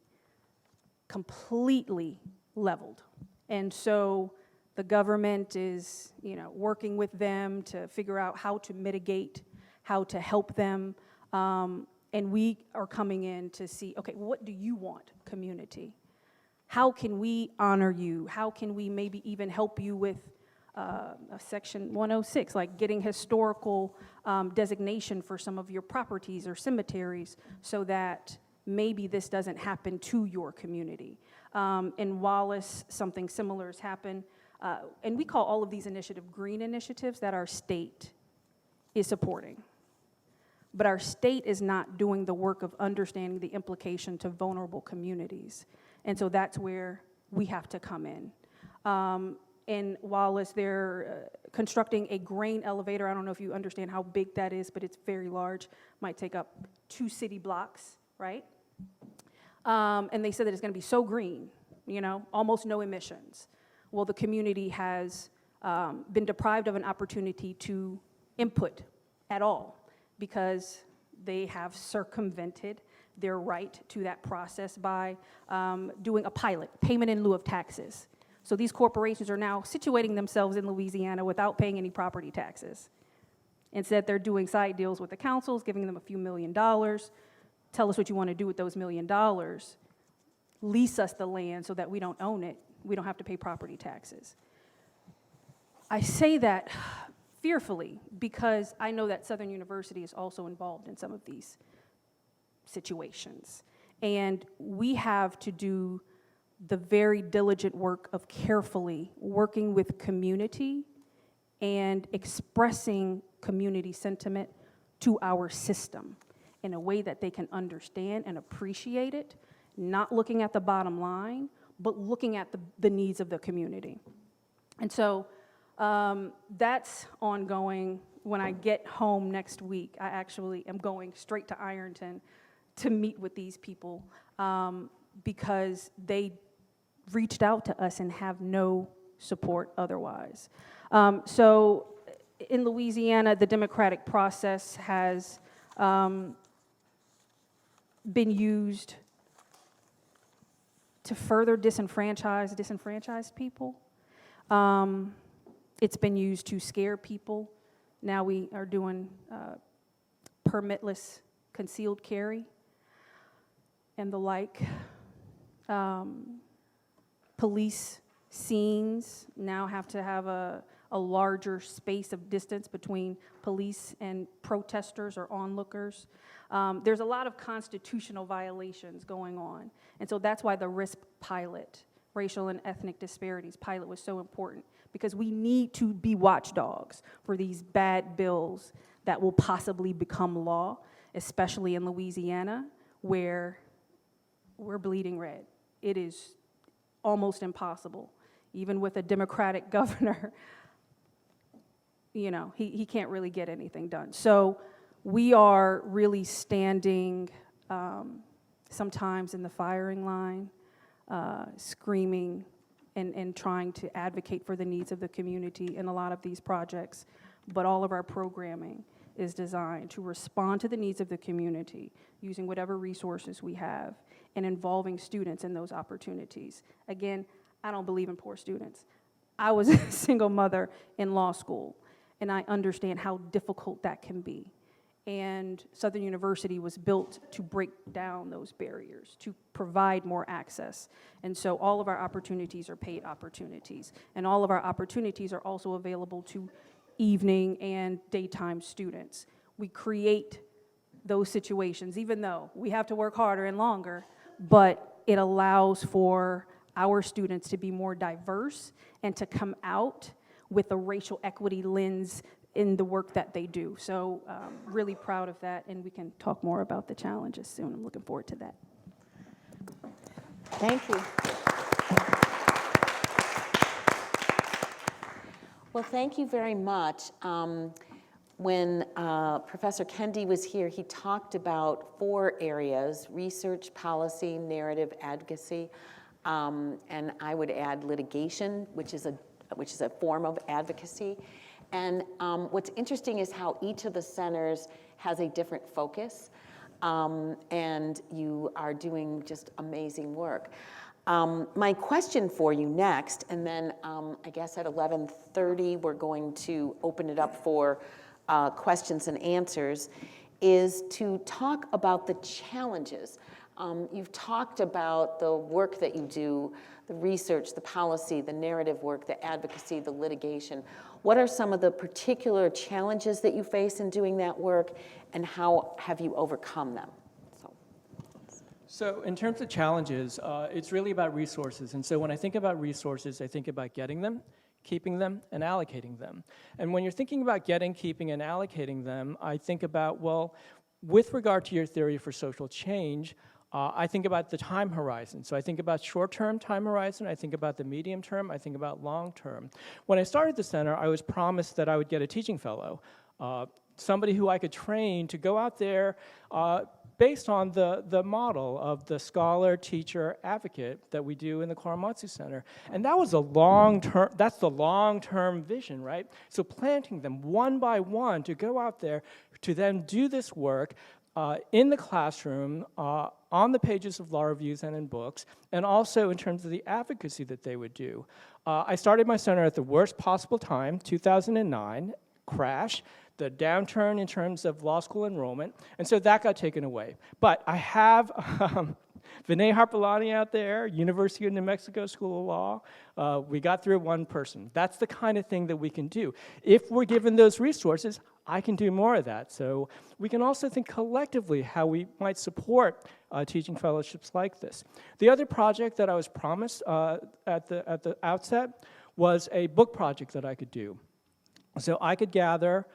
leveled. And so the government is, working with them to figure out how to mitigate, how to help them. And we are coming in to see, okay, what do you want, community? How can we honor you? How can we maybe even help you with a Section 106, like getting historical designation for some of your properties or cemeteries so that maybe this doesn't happen to your community. In Wallace, something similar has happened. And we call all of these initiatives green initiatives that our state is supporting. But our state is not doing the work of understanding the implication to vulnerable communities. And so that's where we have to come in. In Wallace, they're constructing a grain elevator. I don't know if you understand how big that is, but it's very large. Might take up 2 city blocks, right? And they said that it's going to be so green, almost no emissions. Well, the community has been deprived of an opportunity to input at all because they have circumvented their right to that process by doing a pilot, payment in lieu of taxes. So these corporations are now situating themselves in Louisiana without paying any property taxes. Instead, they're doing side deals with the councils, giving them a few $1 million. Tell us what you want to do with those $1 million. Lease us the land so that we don't own it. We don't have to pay property taxes. I say that fearfully because I know that Southern University is also involved in some of these situations. And we have to do the very diligent work of carefully working with community and expressing community sentiment to our system in a way that they can understand and appreciate it, not looking at the bottom line, but looking at the needs of the community. And so that's ongoing. When I get home next week, I actually am going straight to Ironton to meet with these people because they reached out to us and have no support otherwise. So in Louisiana, the democratic process has been used to further disenfranchise disenfranchised people. It's been used to scare people. Now we are doing permitless concealed carry and the like. Police scenes now have to have a larger space of distance between police and protesters or onlookers. There's a lot of constitutional violations going on. And so that's why the RISP pilot, racial and ethnic disparities pilot, was so important, because we need to be watchdogs for these bad bills that will possibly become law, especially in Louisiana, where we're bleeding red. It is almost impossible. Even with a Democratic governor, you know, he can't really get anything done. So we are really standing sometimes in the firing line, screaming and trying to advocate for the needs of the community in a lot of these projects. But all of our programming is designed to respond to the needs of the community using whatever resources we have and involving students in those opportunities. Again, I don't believe in poor students. I was a single mother in law school, and I understand how difficult that can be. And Southern University was built to break down those barriers, to provide more access. And so all of our opportunities are paid opportunities. And all of our opportunities are also available to evening and daytime students. We create those situations, even though we have to work harder and longer, but it allows for our students to be more diverse and to come out with a racial equity lens in the work that they do. So really proud of that, and we can talk more about the challenges soon. I'm looking forward to that. Thank you. Well, thank you very much. When Professor Kendi was here, he talked about 4 areas: research, policy, narrative, advocacy, and I would add litigation, which is a form of advocacy. And what's interesting is how each of the centers has a different focus, and you are doing just amazing work. My question for you next, and then I guess at 11:30 we're going to open it up for questions and answers, is to talk about the challenges. You've talked about the work that you do, the research, the policy, the narrative work, the advocacy, the litigation. What are some of the particular challenges that you face in doing that work, and how have you overcome them? So in terms of challenges, it's really about resources. And so when I think about resources, I think about getting them, keeping them, and allocating them. And when you're thinking about getting, keeping, and allocating them, I think about, well, with regard to your theory for social change, I think about the time horizon. So I think about short-term time horizon, I think about the medium term, I think about long-term. When I started the center, I was promised that I would get a teaching fellow, somebody who I could train to go out there based on the model of the scholar, teacher, advocate that we do in the Korematsu Center. And that was that's the long-term vision, right? So planting them one by one to go out there to then do this work in the classroom, on the pages of law reviews and in books, and also in terms of the advocacy that they would do. I started my center at the worst possible time, 2009, crash, the downturn in terms of law school enrollment, and so that got taken away. But I have Vinay Harpalani out there, University of New Mexico School of Law. We got through one person. That's the kind of thing that we can do. If we're given those resources, I can do more of that. So we can also think collectively how we might support teaching fellowships like this. The other project that I was promised at the outset was a book project that I could do. So I could gather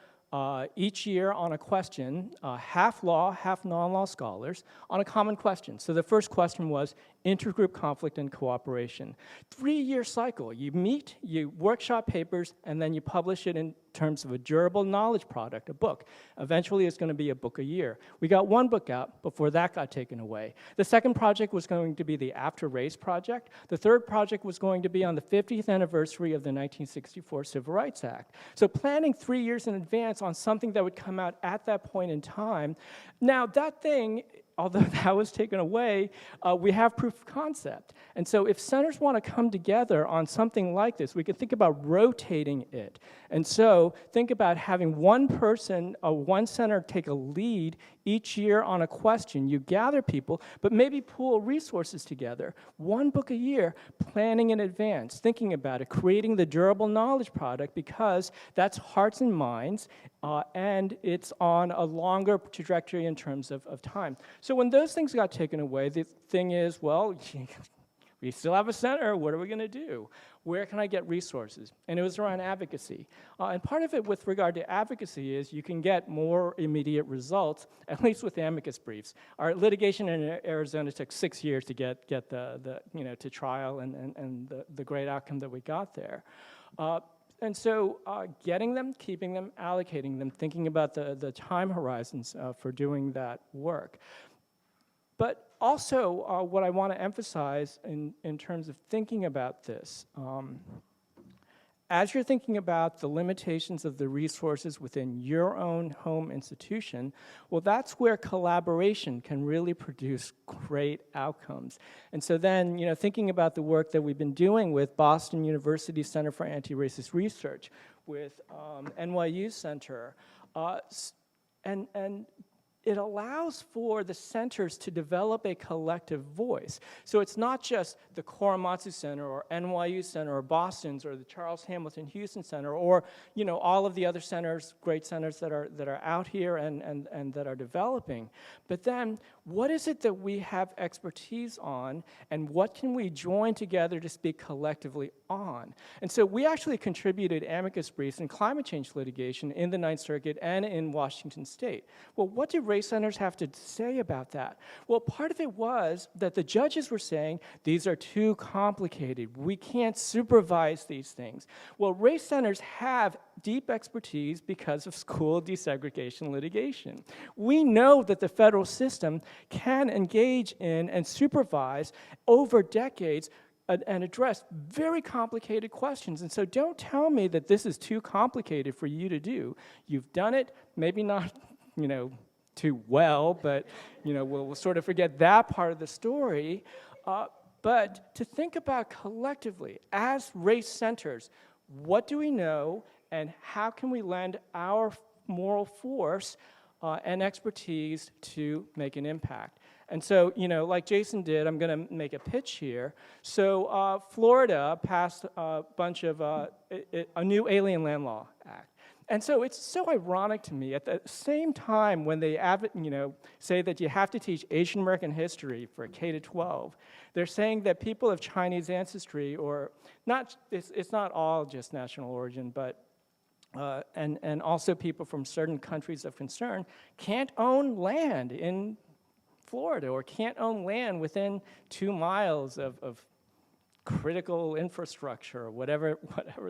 each year on a question, half law, half non-law scholars, on a common question. So the first question was intergroup conflict and cooperation. 3-year cycle. You meet, you workshop papers, and then you publish it in terms of a durable knowledge product, a book. Eventually, it's going to be a book a year. We got one book out before that got taken away. The second project was going to be the After Race project. The third project was going to be on the 50th anniversary of the 1964 Civil Rights Act. So planning 3 years in advance on something that would come out at that point in time. Now, that thing, although that was taken away, we have proof of concept. And so if centers want to come together on something like this, we can think about rotating it. And so think about having one person, one center take a lead each year on a question. You gather people, but maybe pool resources together. One book a year, planning in advance, thinking about it, creating the durable knowledge product, because that's hearts and minds, and it's on a longer trajectory in terms of time. So when those things got taken away, the thing is, well, we still have a center. What are we going to do? Where can I get resources? And it was around advocacy. And part of it with regard to advocacy is you can get more immediate results, at least with amicus briefs. Our litigation in Arizona took 6 years to get to trial and the great outcome that we got there. And so getting them, keeping them, allocating them, thinking about the time horizons for doing that work. But also, what I want to emphasize in terms of thinking about this, as you're thinking about the limitations of the resources within your own home institution, well, that's where collaboration can really produce great outcomes. And so then, thinking about the work that we've been doing with Boston University Center for Anti-Racist Research, with NYU Center, and it allows for the centers to develop a collective voice. So it's not just the Korematsu Center or NYU Center or Boston's or the Charles Hamilton Houston Center or all of the other centers, great centers that are out here and that are developing. But then what is it that we have expertise on, and what can we join together to speak collectively on? And so we actually contributed amicus briefs in climate change litigation in the Ninth Circuit and in Washington State. Well, what do race centers have to say about that? Well, part of it was that the judges were saying, these are too complicated. We can't supervise these things. Well, race centers have deep expertise because of school desegregation litigation. We know that the federal system can engage in and supervise over decades and address very complicated questions. And so don't tell me that this is too complicated for you to do. You've done it, maybe not, too well, but, we'll sort of forget that part of the story. But to think about collectively, as race centers, what do we know, and how can we lend our moral force and expertise to make an impact? And so, like Jason did, I'm going to make a pitch here. So Florida passed a bunch of a new Alien Land Law Act. And so it's so ironic to me, at the same time when they say that you have to teach Asian American history for K-12, they're saying that people of Chinese ancestry, or not, it's not all just national origin, but and also people from certain countries of concern can't own land in Florida, or can't own land within 2 miles of critical infrastructure, or whatever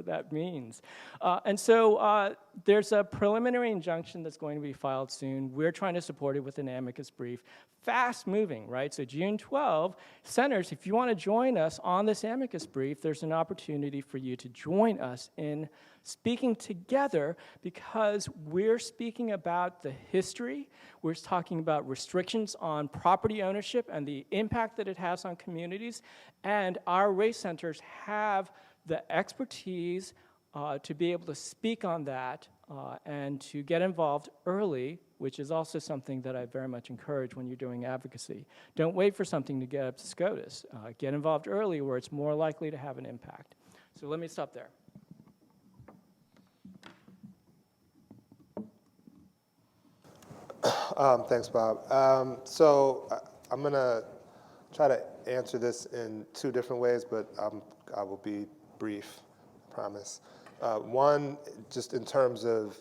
that means. And so there's a preliminary injunction that's going to be filed soon. We're trying to support it with an amicus brief. Fast moving, right? So June 12, centers, if you want to join us on this amicus brief, there's an opportunity for you to join us in speaking together, because we're speaking about the history, we're talking about restrictions on property ownership and the impact that it has on communities, and our race centers have the expertise to be able to speak on that and to get involved early, which is also something that I very much encourage when you're doing advocacy. Don't wait for something to get up to SCOTUS. Get involved early where it's more likely to have an impact. So let me stop there. Thanks, Bob. So I'm going to try to answer this in 2 different ways, but I will be brief, I promise. One, just in terms of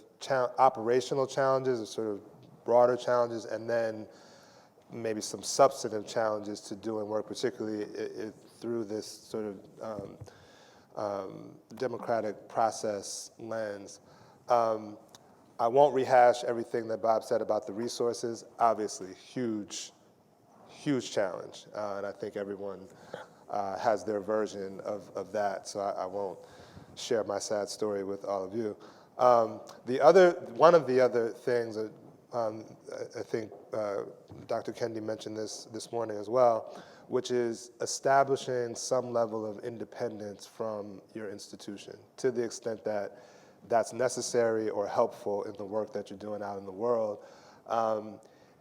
operational challenges, or sort of broader challenges, and then maybe some substantive challenges to doing work, particularly through this sort of democratic process lens. I won't rehash everything that Bob said about the resources. Obviously, huge challenge, and I think everyone has their version of that, so I won't share my sad story with all of you. One of the other things that I think Dr. Kendi mentioned this morning as well, which is establishing some level of independence from your institution to the extent that that's necessary or helpful in the work that you're doing out in the world.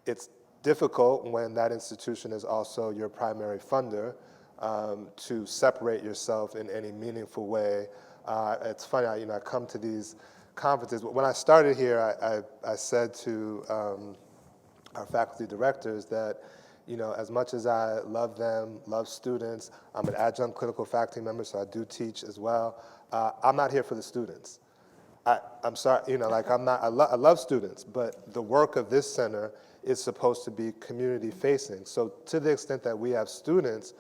It's difficult when that institution is also your primary funder to separate yourself in any meaningful way. It's funny, I come to these conferences. When I started here, I said to our faculty directors that, as much as I love them, love students, I'm an adjunct clinical faculty member, so I do teach as well. I'm not here for the students. I'm sorry, I love students, but the work of this center is supposed to be community facing. So to the extent that we have students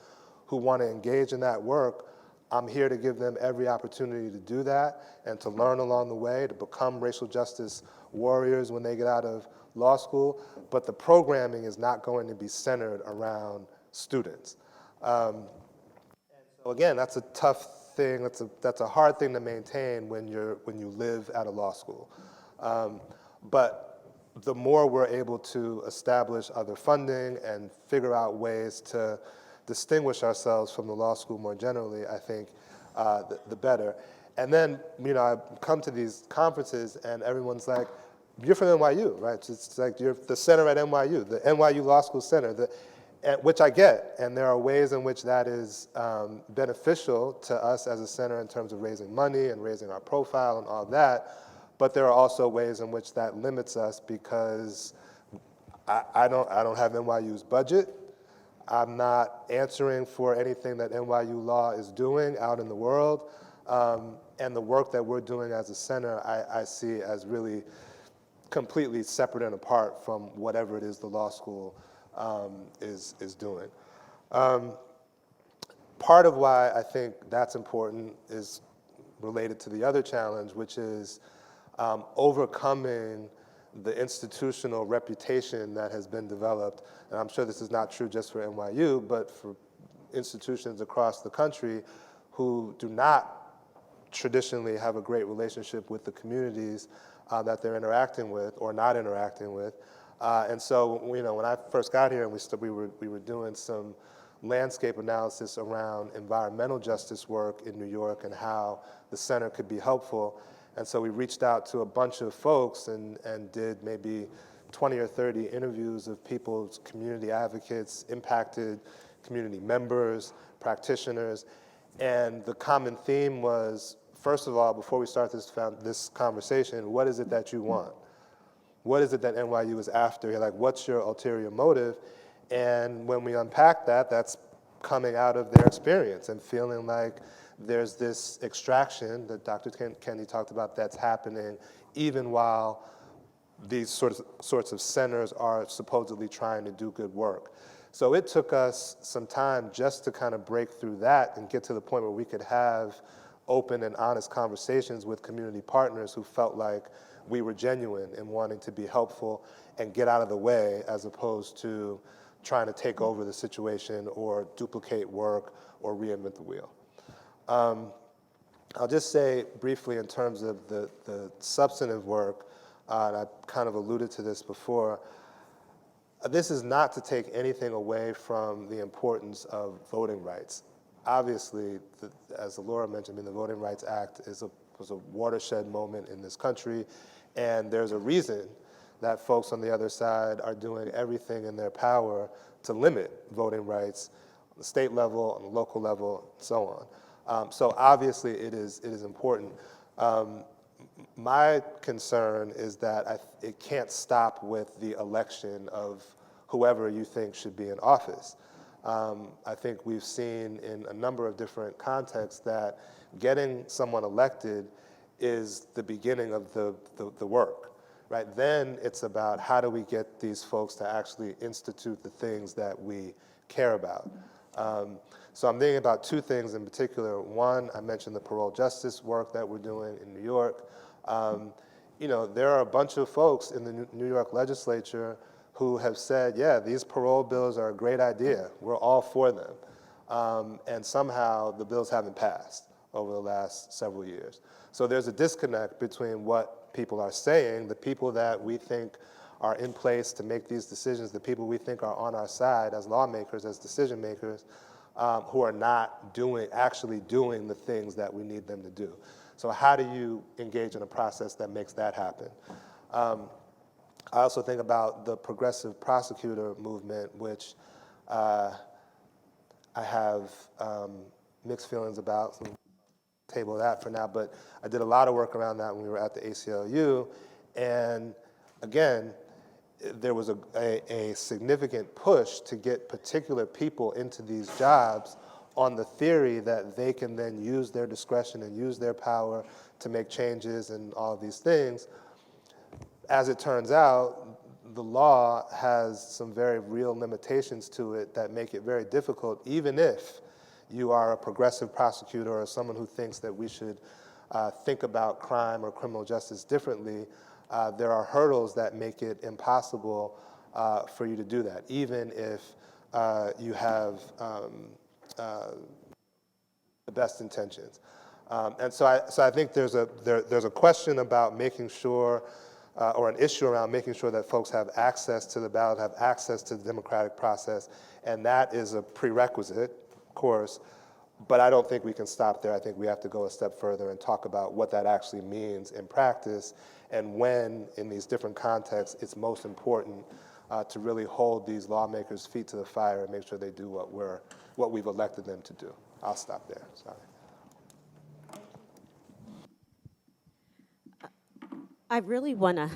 who want to engage in that work, I'm here to give them every opportunity to do that and to learn along the way, to become racial justice warriors when they get out of law school. But the programming is not going to be centered around students. And so again, that's a tough thing. That's a hard thing to maintain when you live at a law school. But the more we're able to establish other funding and figure out ways to distinguish ourselves from the law school more generally, I think the better. And then, I come to these conferences and everyone's like, you're from NYU, right? It's like you're the center at NYU, the NYU Law School Center, which I get. And there are ways in which that is beneficial to us as a center in terms of raising money and raising our profile and all that. But there are also ways in which that limits us because I don't have NYU's budget. I'm not answering for anything that NYU Law is doing out in the world. And the work that we're doing as a center, I see as really completely separate and apart from whatever it is the law school is doing. Part of why I think that's important is related to the other challenge, which is overcoming the institutional reputation that has been developed, and I'm sure this is not true just for NYU, but for institutions across the country who do not traditionally have a great relationship with the communities that they're interacting with or not interacting with. And so, when I first got here and we were doing some landscape analysis around environmental justice work in New York and how the center could be helpful. And so we reached out to a bunch of folks and did maybe 20 or 30 interviews of people's community advocates, impacted community members, practitioners. And the common theme was, first of all, before we start this conversation, what is it that you want? What is it that NYU is after? You're like, what's your ulterior motive? And when we unpack that, that's coming out of their experience and feeling like there's this extraction that Dr. Kendi talked about that's happening even while these sorts of centers are supposedly trying to do good work. So it took us some time just to kind of break through that and get to the point where we could have open and honest conversations with community partners who felt like we were genuine in wanting to be helpful and get out of the way as opposed to trying to take over the situation or duplicate work or reinvent the wheel. I'll just say briefly in terms of the substantive work, and I kind of alluded to this before, this is not to take anything away from the importance of voting rights. Obviously, as Laura mentioned, the Voting Rights Act was a watershed moment in this country, and there's a reason that folks on the other side are doing everything in their power to limit voting rights on the state level, on the local level, and so on. So obviously it is important. My concern is that it can't stop with the election of whoever you think should be in office. I think we've seen in a number of different contexts that getting someone elected is the beginning of the work, right? Then it's about how do we get these folks to actually institute the things that we care about. So I'm thinking about two things in particular. One, I mentioned the parole justice work that we're doing in New York. there are a bunch of folks in the New York legislature who have said, yeah, these parole bills are a great idea. We're all for them. And somehow the bills haven't passed over the last several years. So there's a disconnect between what people are saying, the people that we think are in place to make these decisions, the people we think are on our side as lawmakers, as decision makers, who are not actually doing the things that we need them to do. So how do you engage in a process that makes that happen? I also think about the progressive prosecutor movement, which I have mixed feelings about. So table that for now, but I did a lot of work around that when we were at the ACLU. And again, there was a significant push to get particular people into these jobs on the theory that they can then use their discretion and use their power to make changes and all of these things. As it turns out, the law has some very real limitations to it that make it very difficult, even if you are a progressive prosecutor or someone who thinks that we should think about crime or criminal justice differently. There are hurdles that make it impossible for you to do that, even if you have the best intentions. And so I think there's a question about making sure, or an issue around making sure that folks have access to the ballot, have access to the democratic process, and that is a prerequisite, of course, but I don't think we can stop there. I think we have to go a step further and talk about what that actually means in practice, and when, in these different contexts, it's most important to really hold these lawmakers' feet to the fire and make sure they do what we've elected them to do. I'll stop there, sorry. I really want to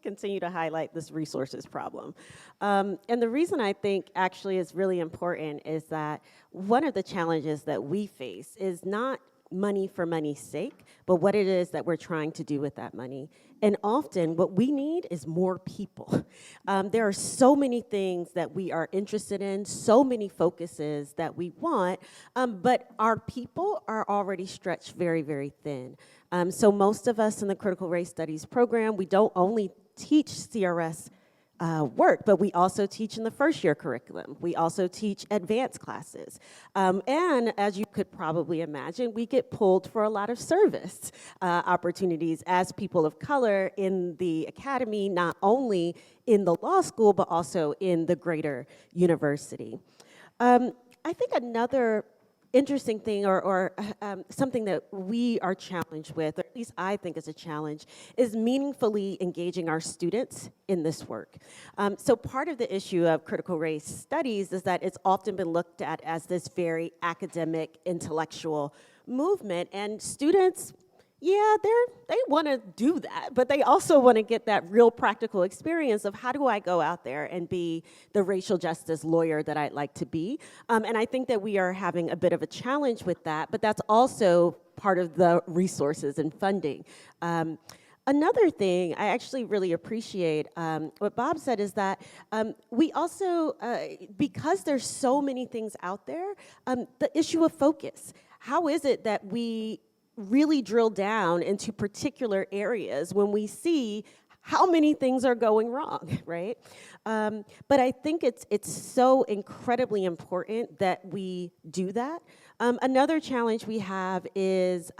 continue to highlight this resources problem. And the reason I think actually is really important is that one of the challenges that we face is not money for money's sake, but what it is that we're trying to do with that money. And often what we need is more people. There are so many things that we are interested in, so many focuses that we want, but our people are already stretched very, very thin. So most of us in the Critical Race Studies program, we don't only teach CRS work, but we also teach in the first year curriculum. We also teach advanced classes. And as you could probably imagine, we get pulled for a lot of service opportunities as people of color in the academy, not only in the law school, but also in the greater university. I think another interesting thing or something that we are challenged with, or at least I think is a challenge, is meaningfully engaging our students in this work. So part of the issue of critical race studies is that it's often been looked at as this very academic, intellectual movement, and students, yeah, they want to do that, but they also want to get that real practical experience of how do I go out there and be the racial justice lawyer that I'd like to be. And I think that we are having a bit of a challenge with that, but that's also part of the resources and funding. Another thing I actually really appreciate what Bob said is that we also, because there's so many things out there, the issue of focus. How is it that we really drill down into particular areas when we see how many things are going wrong, right? But I think it's so incredibly important that we do that. Another challenge we have is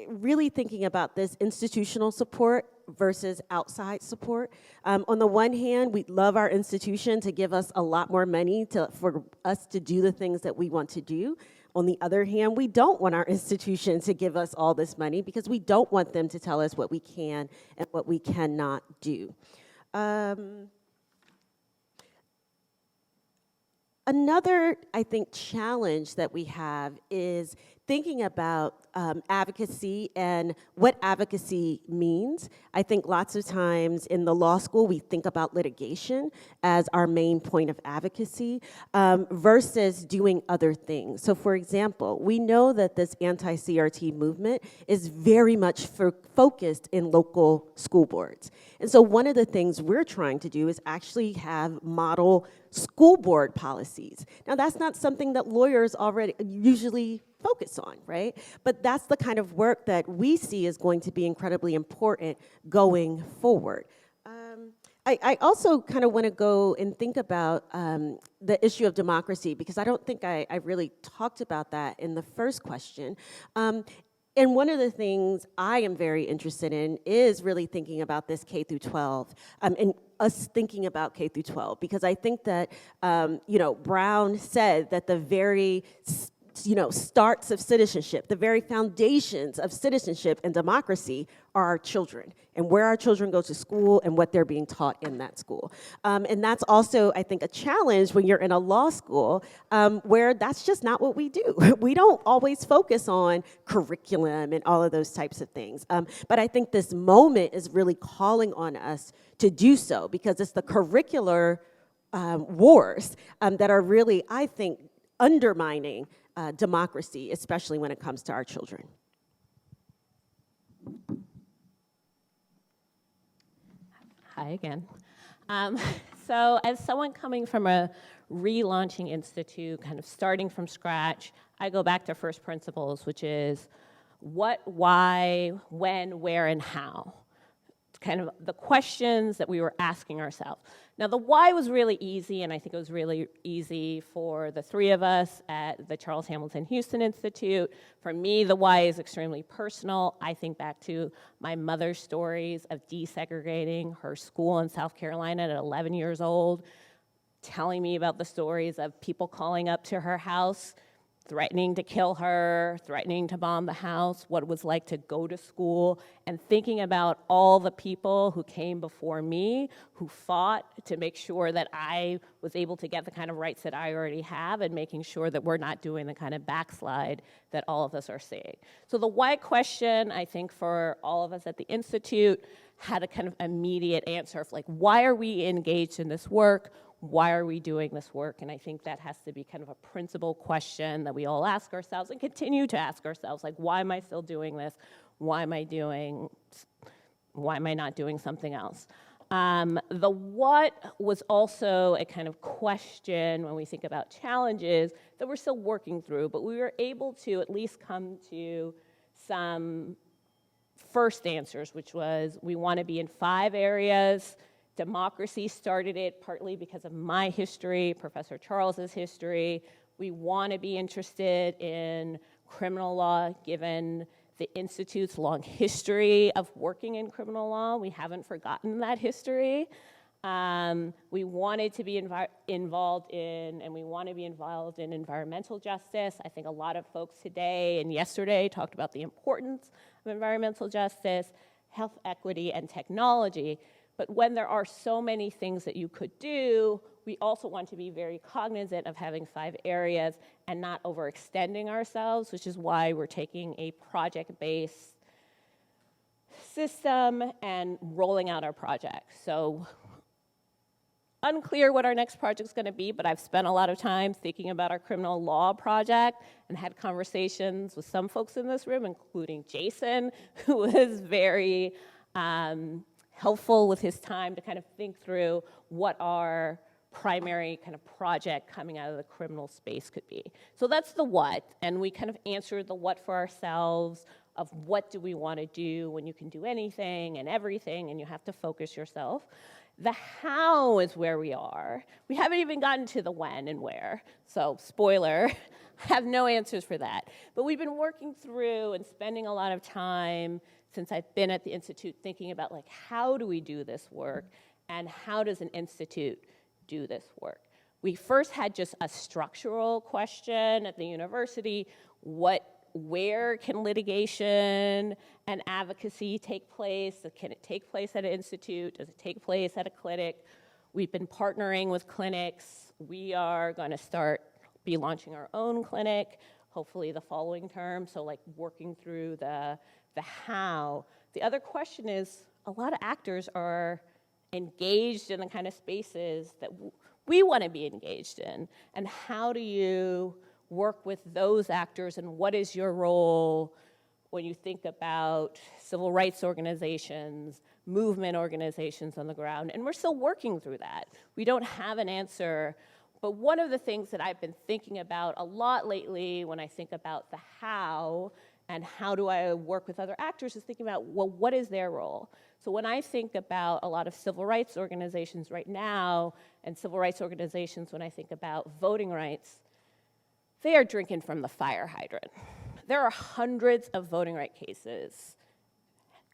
really thinking about this institutional support versus outside support. On the one hand, we'd love our institution to give us a lot more money for us to do the things that we want to do. On the other hand, we don't want our institution to give us all this money because we don't want them to tell us what we can and what we cannot do. Another, I think, challenge that we have is thinking about advocacy and what advocacy means. I think lots of times in the law school, we think about litigation as our main point of advocacy versus doing other things. So for example, we know that this anti-CRT movement is very much focused in local school boards. And so one of the things we're trying to do is actually have model school board policies. Now that's not something that lawyers already usually focus on, right? But that's the kind of work that we see is going to be incredibly important going forward. I also kind of want to go and think about the issue of democracy, because I don't think I really talked about that in the first question. And one of the things I am very interested in is really thinking about this K through 12, and us thinking about K through 12, because I think that, Brown said that the very starts of citizenship, the very foundations of citizenship and democracy are our children, and where our children go to school and what they're being taught in that school. And that's also, I think, a challenge when you're in a law school where that's just not what we do. We don't always focus on curriculum and all of those types of things. But I think this moment is really calling on us to do so, because it's the curricular wars that are really, I think, undermining democracy, especially when it comes to our children. Hi again. So as someone coming from a relaunching institute, kind of starting from scratch, I go back to first principles, which is what, why, when, where, and how. Kind of the questions that we were asking ourselves. Now, the why was really easy, and I think it was really easy for the three of us at the Charles Hamilton Houston Institute. For me, the why is extremely personal. I think back to my mother's stories of desegregating her school in South Carolina at 11 years old, telling me about the stories of people calling up to her house, threatening to kill her, threatening to bomb the house, what it was like to go to school, and thinking about all the people who came before me, who fought to make sure that I was able to get the kind of rights that I already have, and making sure that we're not doing the kind of backslide that all of us are seeing. So the why question, I think, for all of us at the Institute had a kind of immediate answer of like, why are we engaged in this work? Why are we doing this work? And I think that has to be kind of a principal question that we all ask ourselves and continue to ask ourselves, like, why am I still doing this? Why am I not doing something else? The what was also a kind of question when we think about challenges that we're still working through, but we were able to at least come to some first answers, which was we want to be in 5 areas. Democracy started it partly because of my history, Professor Charles's history. We want to be interested in criminal law, given the Institute's long history of working in criminal law. We haven't forgotten that history. We wanted to be involved in environmental justice. I think a lot of folks today and yesterday talked about the importance of environmental justice, health equity, and technology. But when there are so many things that you could do, we also want to be very cognizant of having 5 areas and not overextending ourselves, which is why we're taking a project-based system and rolling out our project. So unclear what our next project's going to be, but I've spent a lot of time thinking about our criminal law project and had conversations with some folks in this room, including Jason, who was very helpful with his time to kind of think through what our primary kind of project coming out of the criminal space could be. So that's the what, and we kind of answered the what for ourselves of what do we want to do when you can do anything and everything and you have to focus yourself. The how is where we are. We haven't even gotten to the when and where, so spoiler, I have no answers for that. But we've been working through and spending a lot of time since I've been at the Institute thinking about like how do we do this work and how does an institute do this work. We first had just a structural question at the university, where can litigation and advocacy take place? Can it take place at an institute? Does it take place at a clinic? We've been partnering with clinics. We are going to be launching our own clinic, hopefully the following term, so like working through the how. The other question is, a lot of actors are engaged in the kind of spaces that we want to be engaged in, and how do you work with those actors, and what is your role when you think about civil rights organizations, movement organizations on the ground? And we're still working through that. We don't have an answer, But one of the things that I've been thinking about a lot lately when I think about the how and how do I work with other actors is thinking about, well, what is their role? So when I think about a lot of civil rights organizations right now and civil rights organizations when I think about voting rights, they are drinking from the fire hydrant. There are hundreds of voting rights cases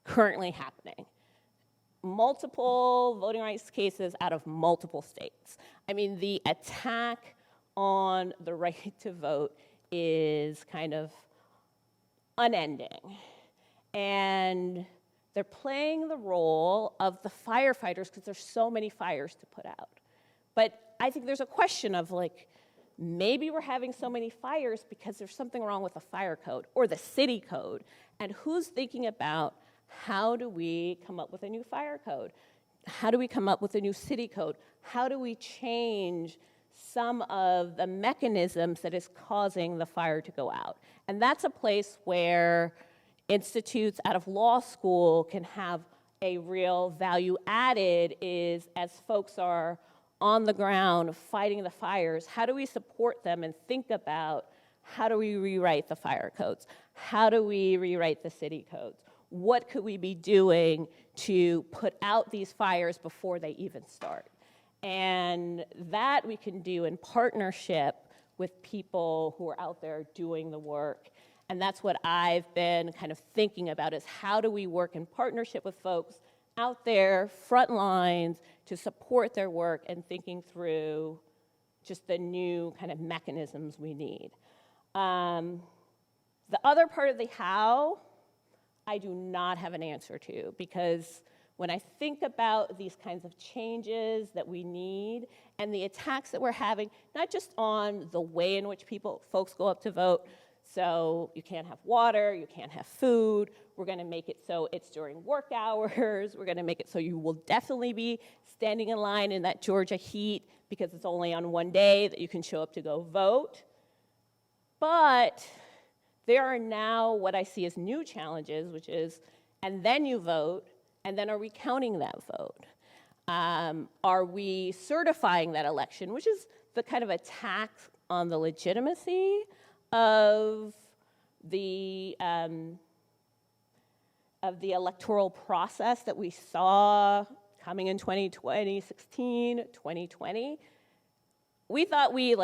currently happening. Multiple voting rights cases out of multiple states. I mean, the attack on the right to vote is kind of unending. And they're playing the role of the firefighters because there's so many fires to put out. But I think there's a question of like, maybe we're having so many fires because there's something wrong with the fire code or the city code. And who's thinking about how do we come up with a new fire code? How do we come up with a new city code? How do we change some of the mechanisms that is causing the fire to go out? And that's a place where institutes out of law school can have a real value added is as folks are on the ground fighting the fires, how do we support them and think about how do we rewrite the fire codes? How do we rewrite the city codes? What could we be doing to put out these fires before they even start? And that we can do in partnership with people who are out there doing the work. And that's what I've been kind of thinking about is how do we work in partnership with folks out there, front lines, to support their work and thinking through just the new kind of mechanisms we need. The other part of the how, I do not have an answer to, because when I think about these kinds of changes that we need and the attacks that we're having, not just on the way in which folks go up to vote, so you can't have water, you can't have food, we're gonna make it so it's during work hours, we're gonna make it so you will definitely be standing in line in that Georgia heat because it's only on one day that you can show up to go vote. But there are now what I see as new challenges, which is, and then you vote, and then are we counting that vote? Are we certifying that election, which is the kind of attack on the legitimacy of the electoral process that we saw coming in 2016, 2020. We thought we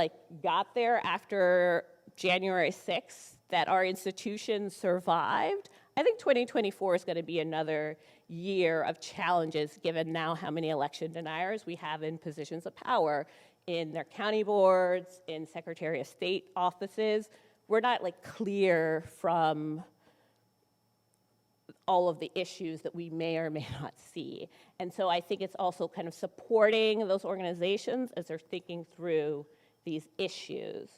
got there after January 6th, that our institutions survived. I think 2024 is going to be another year of challenges given now how many election deniers we have in positions of power in their county boards, in Secretary of State offices. We're not clear from all of the issues that we may or may not see. And so I think it's also kind of supporting those organizations as they're thinking through these issues.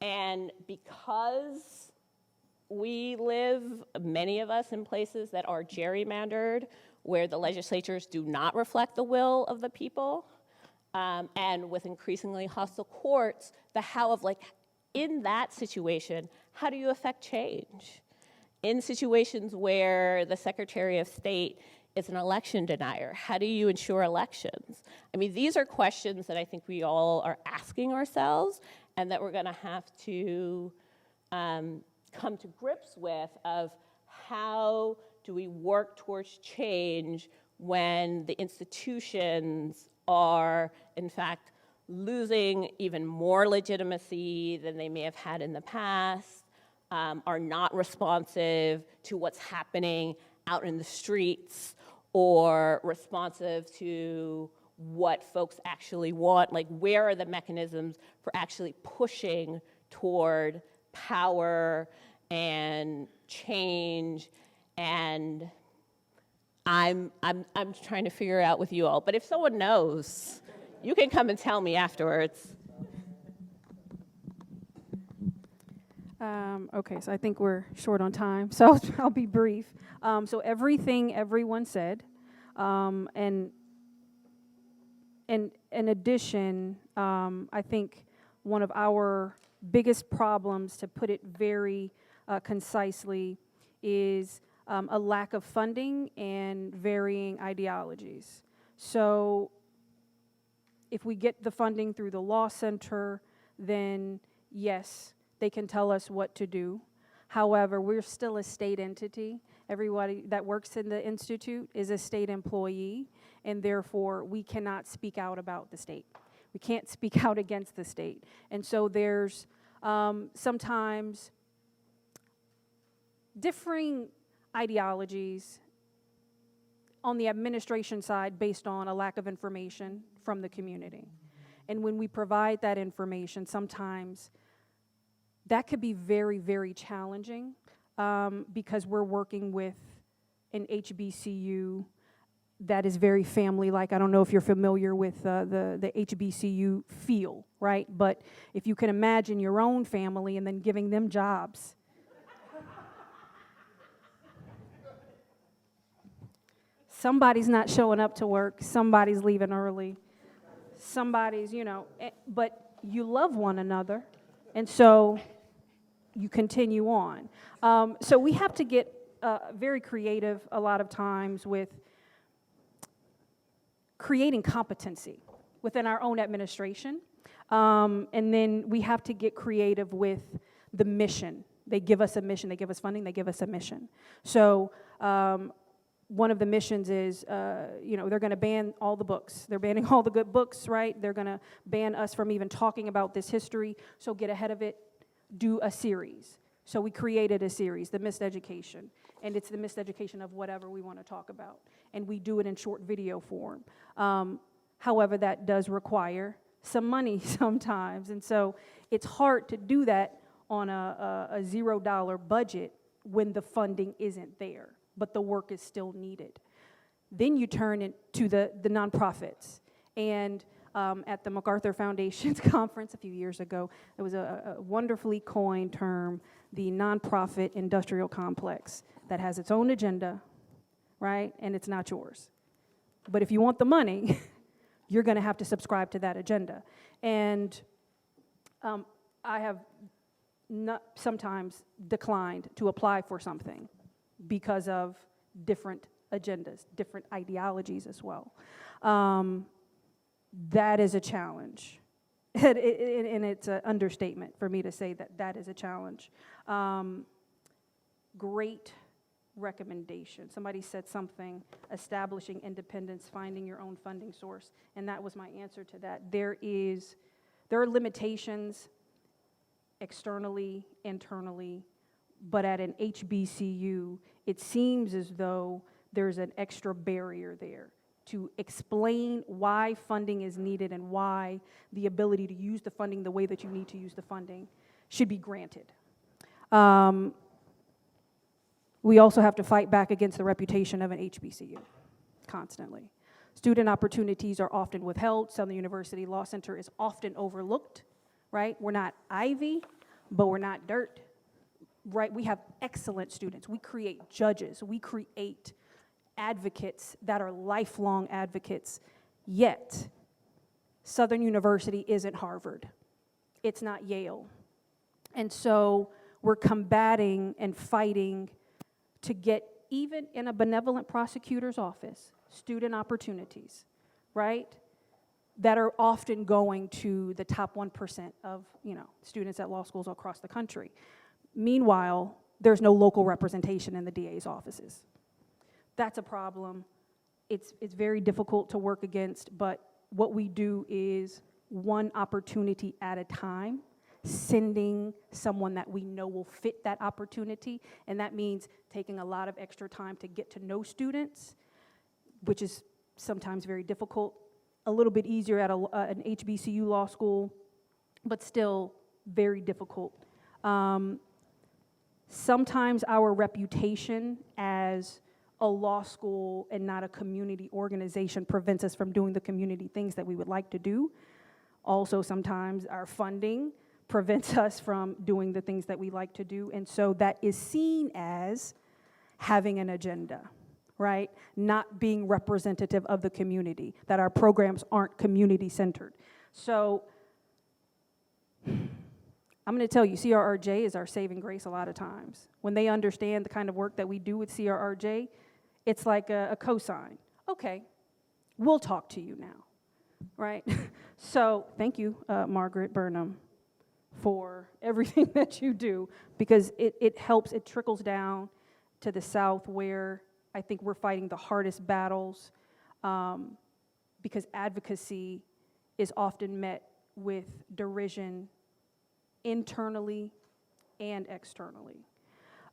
And because we live, many of us, in places that are gerrymandered, where the legislatures do not reflect the will of the people, and with increasingly hostile courts, the how of in that situation, how do you affect change? In situations where the Secretary of State is an election denier, how do you ensure elections? I mean, these are questions that I think we all are asking ourselves and that we're gonna have to come to grips with of how do we work towards change when the institutions are, in fact, losing even more legitimacy than they may have had in the past, are not responsive to what's happening out in the streets or responsive to what folks actually want. Where are the mechanisms for actually pushing toward power and change? And I'm trying to figure out with you all. But if someone knows, you can come and tell me afterwards. Okay, so I think we're short on time, so I'll be brief. So everything everyone said, and in addition, I think one of our biggest problems, to put it very concisely, is a lack of funding and varying ideologies. So If we get the funding through the law center, then yes, they can tell us what to do. However, we're still a state entity. Everybody that works in the institute is a state employee, and therefore we cannot speak out about the state. We can't speak out against the state. And so there's sometimes differing ideologies on the administration side based on a lack of information from the community. And when we provide that information, sometimes that could be very, very challenging because we're working with an HBCU that is very family-like. I don't know if you're familiar with the HBCU feel, right? But if you can imagine your own family and then giving them jobs. Somebody's not showing up to work, somebody's leaving early, somebody's, but you love one another, and so you continue on. So we have to get very creative a lot of times with creating competency within our own administration, and then we have to get creative with the mission. They give us a mission, they give us funding, they give us a mission. So one of the missions is, they're going to ban all the books. They're banning all the good books, right? They're going to ban us from even talking about this history. So get ahead of it, do a series. So we created a series, The Missed Education, and it's the missed education of whatever we want to talk about. And we do it in short video form. However, that does require some money sometimes. And so it's hard to do that on a $0 budget when the funding isn't there, but the work is still needed. Then you turn it to the nonprofits. And at the MacArthur Foundation's conference a few years ago, there was a wonderfully coined term, the nonprofit industrial complex, that has its own agenda, right? And it's not yours. But if you want the money, you're going to have to subscribe to that agenda. And I have not sometimes declined to apply for something because of different agendas, different ideologies as well. That is a challenge. And it's an understatement for me to say that that is a challenge. Great recommendation. Somebody said something, establishing independence, finding your own funding source, and that was my answer to that. There are limitations externally, internally, but at an HBCU, it seems as though there's an extra barrier there to explain why funding is needed and why the ability to use the funding the way that you need to use the funding should be granted. We also have to fight back against the reputation of an HBCU constantly. Student opportunities are often withheld. Southern University Law Center is often overlooked, right? We're not Ivy, but we're not dirt, right? We have excellent students. We create judges. We create advocates that are lifelong advocates. Yet, Southern University isn't Harvard. It's not Yale. And so we're combating and fighting to get, even in a benevolent prosecutor's office, student opportunities, right, that are often going to the top 1% of, students at law schools across the country. Meanwhile, there's no local representation in the DA's offices. That's a problem. It's very difficult to work against, but what we do is one opportunity at a time, sending someone that we know will fit that opportunity, and that means taking a lot of extra time to get to know students, which is sometimes very difficult, a little bit easier at an HBCU law school, but still very difficult. Sometimes our reputation as a law school and not a community organization prevents us from doing the community things that we would like to do. Also, sometimes our funding prevents us from doing the things that we like to do, and so that is seen as having an agenda, right? Not being representative of the community, that our programs aren't community-centered. So I'm going to tell you, CRRJ is our saving grace a lot of times. When they understand the kind of work that we do with CRRJ, it's like a cosign. Okay, we'll talk to you now. right? So thank you, Margaret Burnham, for everything that you do, because it helps, it trickles down to the South, where I think we're fighting the hardest battles, because advocacy is often met with derision internally and externally.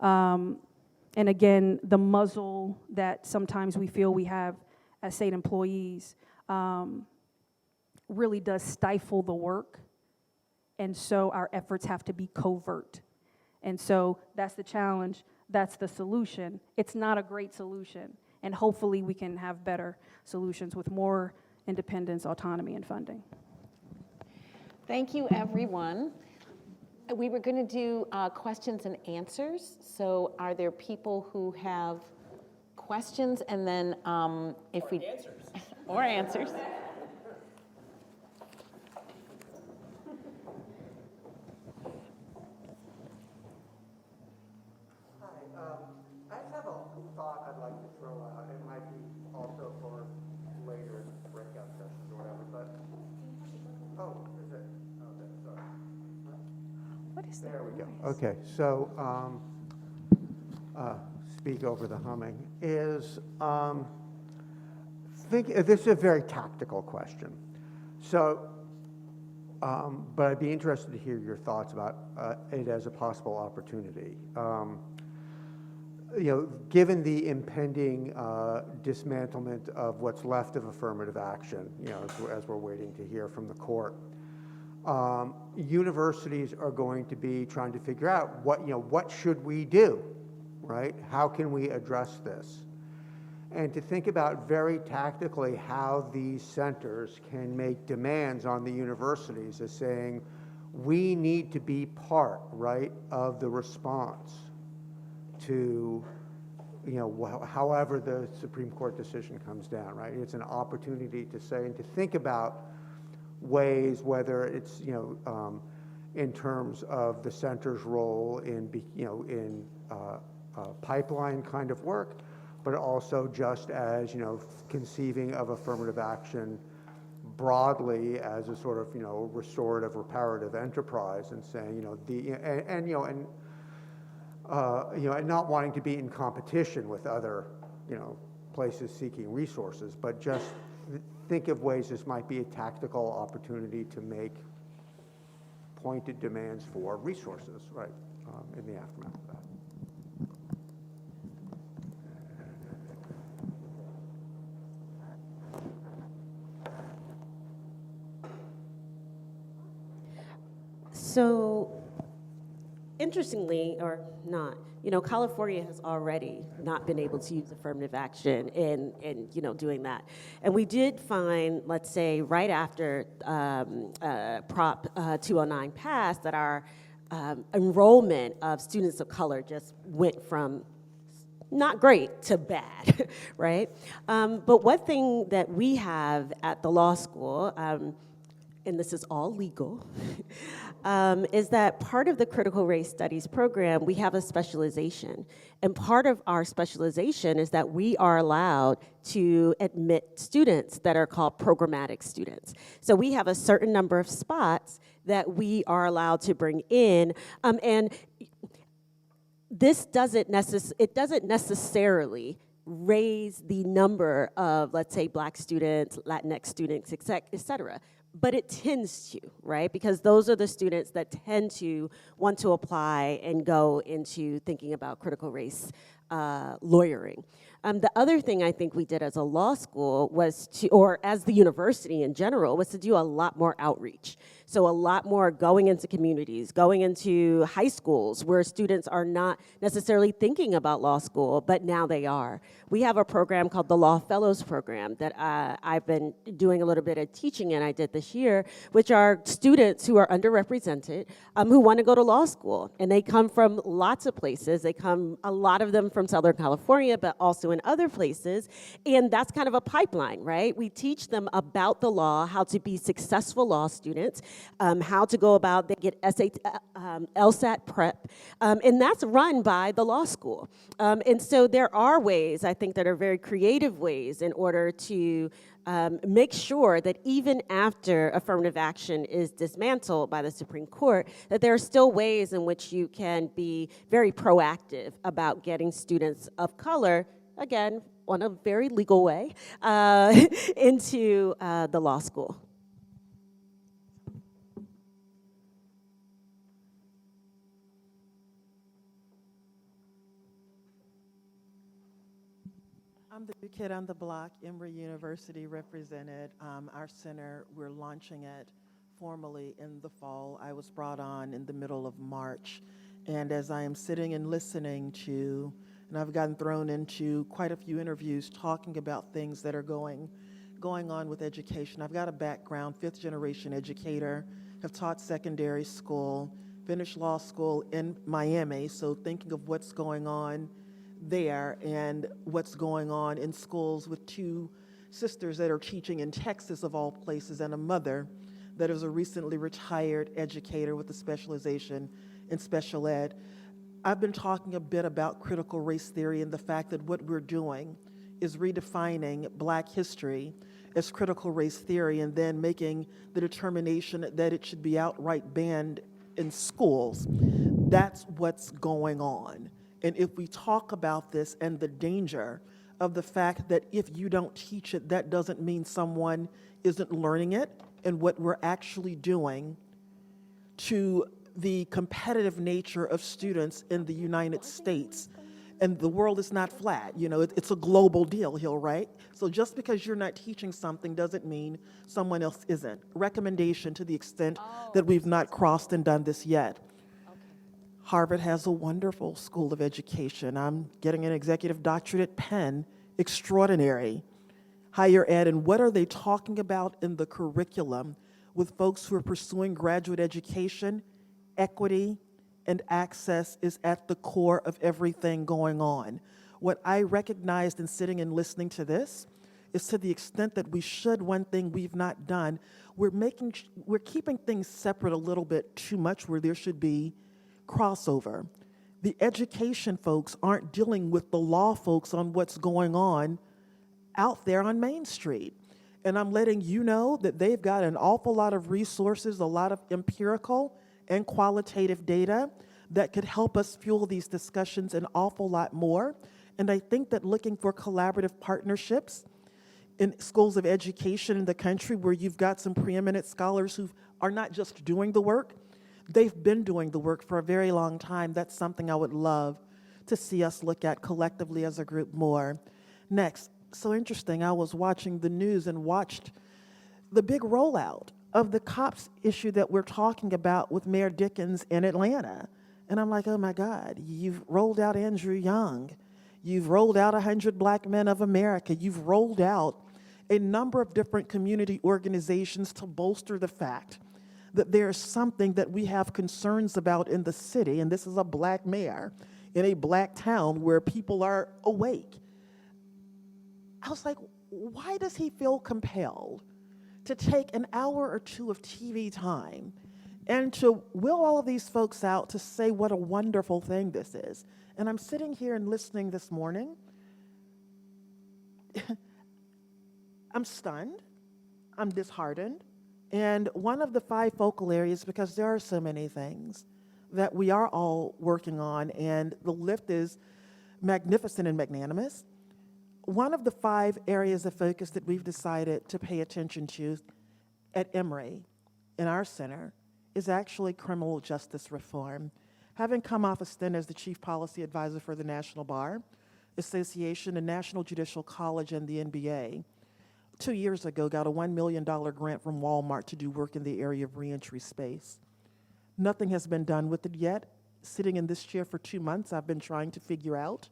And again, the muzzle that sometimes we feel we have as state employees really does stifle the work, and so our efforts have to be covert. And so that's the challenge, that's the solution. It's not a great solution, and hopefully we can have better solutions with more independence, autonomy, and funding. Thank you, everyone. We were going to do questions and answers. So are there people who have questions? And then if we... Answers. Or answers. Hi. I just have a thought I'd like to throw out. It might be also for later breakout sessions or whatever, but... Oh, is it? Okay, sorry. What is that? There we go. Okay, so speak over the humming is, this is a very tactical question. So, but I'd be interested to hear your thoughts about it as a possible opportunity. You know, given the impending dismantlement of what's left of affirmative action, you know, as we're waiting to hear from the court, universities are going to be trying to figure out what should we do, right? How can we address this? And to think about very tactically how these centers can make demands on the universities as saying, we need to be part, right, of the response to, however the Supreme Court decision comes down, right? It's an opportunity to say and to think about ways, whether it's, in terms of the center's role in, pipeline kind of work, but also just as, conceiving of affirmative action broadly as a sort of, restorative, reparative enterprise, and saying, and not wanting to be in competition with other, places seeking resources, but just think of ways this might be a tactical opportunity to make pointed demands for resources, right, in the aftermath of that. So, interestingly, or not, California has already not been able to use affirmative action in doing that. And we did find, let's say, right after Prop 209 passed, that our enrollment of students of color just went from not great to bad, right? But one thing that we have at the law school, and this is all legal, is that part of the critical race studies program, we have a specialization. And part of our specialization is that we are allowed to admit students that are called programmatic students. So we have a certain number of spots that we are allowed to bring in, and this doesn't necessarily raise the number of, let's say, Black students, Latinx students, et cetera. But it tends to, right? Because those are the students that tend to want to apply and go into thinking about critical race lawyering. The other thing I think we did as a law school was to, or as the university in general, was to do a lot more outreach. So a lot more going into communities, going into high schools where students are not necessarily thinking about law school, but now they are. We have a program called the Law Fellows Program that I've been doing a little bit of teaching in, I did this year, which are students who are underrepresented, who want to go to law school. And they come from lots of places. They come, a lot of them from Southern California, but also in other places. And that's kind of a pipeline, right? We teach them about the law, how to be successful law students, how to go about, they get LSAT prep, and that's run by the law school. And so there are ways, I think, that are very creative ways in order to make sure that even after affirmative action is dismantled by the Supreme Court, that there are still ways in which you can be very proactive about getting students of color, again, on a very legal way, into the law school. I'm the new kid on the block. Emory University represented our center. We're launching it formally in the fall. I was brought on in the middle of March. And as I am sitting and listening to, and I've gotten thrown into quite a few interviews talking about things that are going on with education. I've got a background, fifth generation educator, have taught secondary school, finished law school in Miami, so thinking of what's going on there and what's going on in schools with two sisters that are teaching in Texas, of all places, and a mother that is a recently retired educator with a specialization in special ed. I've been talking a bit about critical race theory and the fact that what we're doing is redefining Black history as critical race theory and then making the determination that it should be outright banned in schools. That's what's going on. And if we talk about this and the danger of the fact that if you don't teach it, that doesn't mean someone isn't learning it, and what we're actually doing to the competitive nature of students in the United States. And the world is not flat, you know, it's a global deal here, right? So just because you're not teaching something doesn't mean someone else isn't. Recommendation to the extent that we've not crossed and done this yet. Harvard has a wonderful school of education. I'm getting an executive doctorate at Penn, extraordinary. Higher ed, and what are they talking about in the curriculum with folks who are pursuing graduate education? Equity and access is at the core of everything going on. What I recognized in sitting and listening to this is to the extent that we should, one thing we've not done, we're keeping things separate a little bit too much where there should be crossover. The education folks aren't dealing with the law folks on what's going on out there on Main Street. And I'm letting you know that they've got an awful lot of resources, a lot of empirical and qualitative data that could help us fuel these discussions an awful lot more. And I think that looking for collaborative partnerships in schools of education in the country where you've got some preeminent scholars who are not just doing the work, they've been doing the work for a very long time. That's something I would love to see us look at collectively as a group more. Next, so interesting, I was watching the news and watched the big rollout of the cops issue that we're talking about with Mayor Dickens in Atlanta. And I'm like, oh my God, you've rolled out Andrew Young. You've rolled out 100 Black Men of America. You've rolled out a number of different community organizations to bolster the fact that there's something that we have concerns about in the city, and this is a Black mayor in a Black town where people are awake. I was like, why does he feel compelled to take an hour or two of TV time and to will all of these folks out to say what a wonderful thing this is? And I'm sitting here and listening this morning. I'm stunned. I'm disheartened. And one of the 5 focal areas, because there are so many things that we are all working on, and the lift is magnificent and magnanimous. One of the 5 areas of focus that we've decided to pay attention to at Emory in our center is actually criminal justice reform. Having come off a stint as the chief policy advisor for the National Bar Association, the National Judicial College, and the NBA, 2 years ago got a $1 million grant from Walmart to do work in the area of reentry space. Nothing has been done with it yet. Sitting in this chair for 2 months, I've been trying to figure out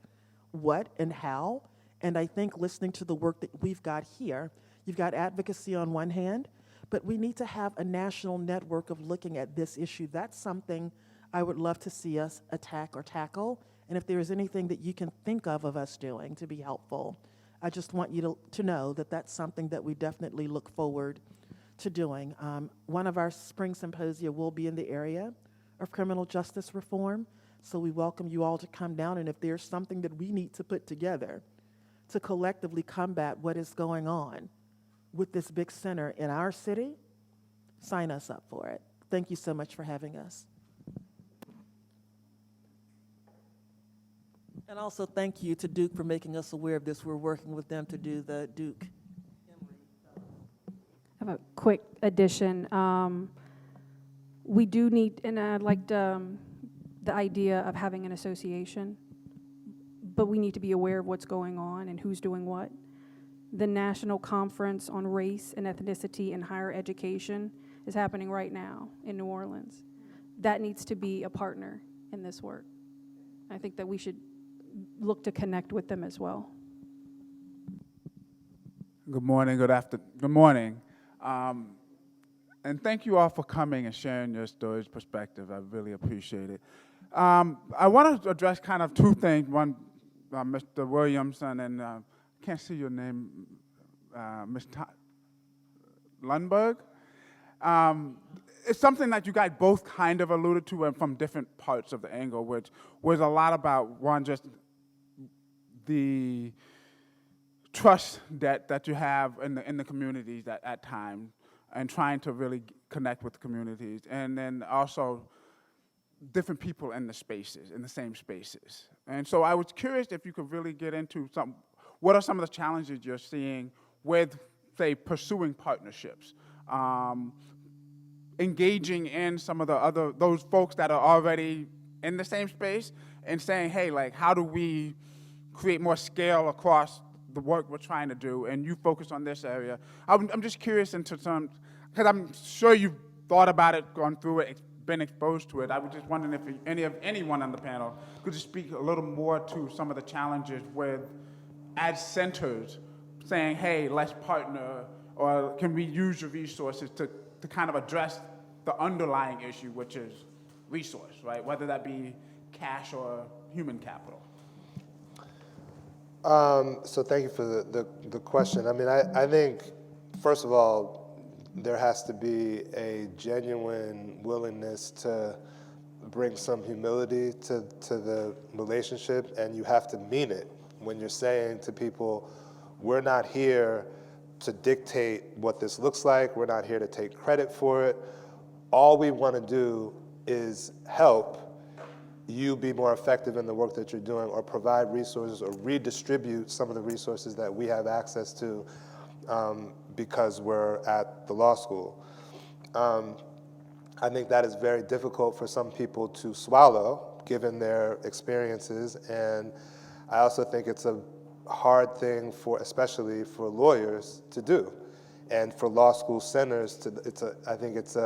what and how. And I think listening to the work that we've got here, you've got advocacy on one hand, but we need to have a national network of looking at this issue. That's something I would love to see us attack or tackle And if there is anything that you can think of us doing to be helpful, I just want you to know that that's something that we definitely look forward to doing. One of our spring symposia will be in the area of criminal justice reform, so we welcome you all to come down, and if there's something that we need to put together to collectively combat what is going on with this big center in our city, sign us up for it. Thank you so much for having us. And also thank you to Duke for making us aware of this. We're working with them to do the Duke. I have a quick addition. We do need, and I liked the idea of having an association, but we need to be aware of what's going on and who's doing what. The National Conference on Race and Ethnicity in Higher Education is happening right now in New Orleans. That needs to be a partner in this work. I think that we should look to connect with them as well. Good morning, good morning. And thank you all for coming and sharing your stories, perspective. I really appreciate it. I want to address kind of two things. One, Mr. Williamson, and I can't see your name, Ms. Lundberg. It's something that you guys both kind of alluded to and from different parts of the angle, which was a lot about, one, just the trust that you have in the communities at times, and trying to really connect with the communities, and then also different people in the spaces, in the same spaces. And so I was curious if you could really get into what are some of the challenges you're seeing with, say, pursuing partnerships, engaging in some of those folks that are already in the same space, and saying, hey, like, how do we create more scale across the work we're trying to do, and you focus on this area. I'm just curious into some, because I'm sure you've thought about it, gone through it, been exposed to it. I was just wondering if anyone on the panel could just speak a little more to some of the challenges with, as centers, saying, hey, let's partner, or can we use your resources to kind of address the underlying issue, which is resource, right? Whether that be cash or human capital. So thank you for the question. I mean, I think, first of all, there has to be a genuine willingness to bring some humility to the relationship, and you have to mean it when you're saying to people, we're not here to dictate what this looks like, we're not here to take credit for it. All we want to do is help you be more effective in the work that you're doing, or provide resources, or redistribute some of the resources that we have access to because we're at the law school. I think that is very difficult for some people to swallow, given their experiences, and I also think it's a hard thing especially for lawyers to do, and for law school centers I think it's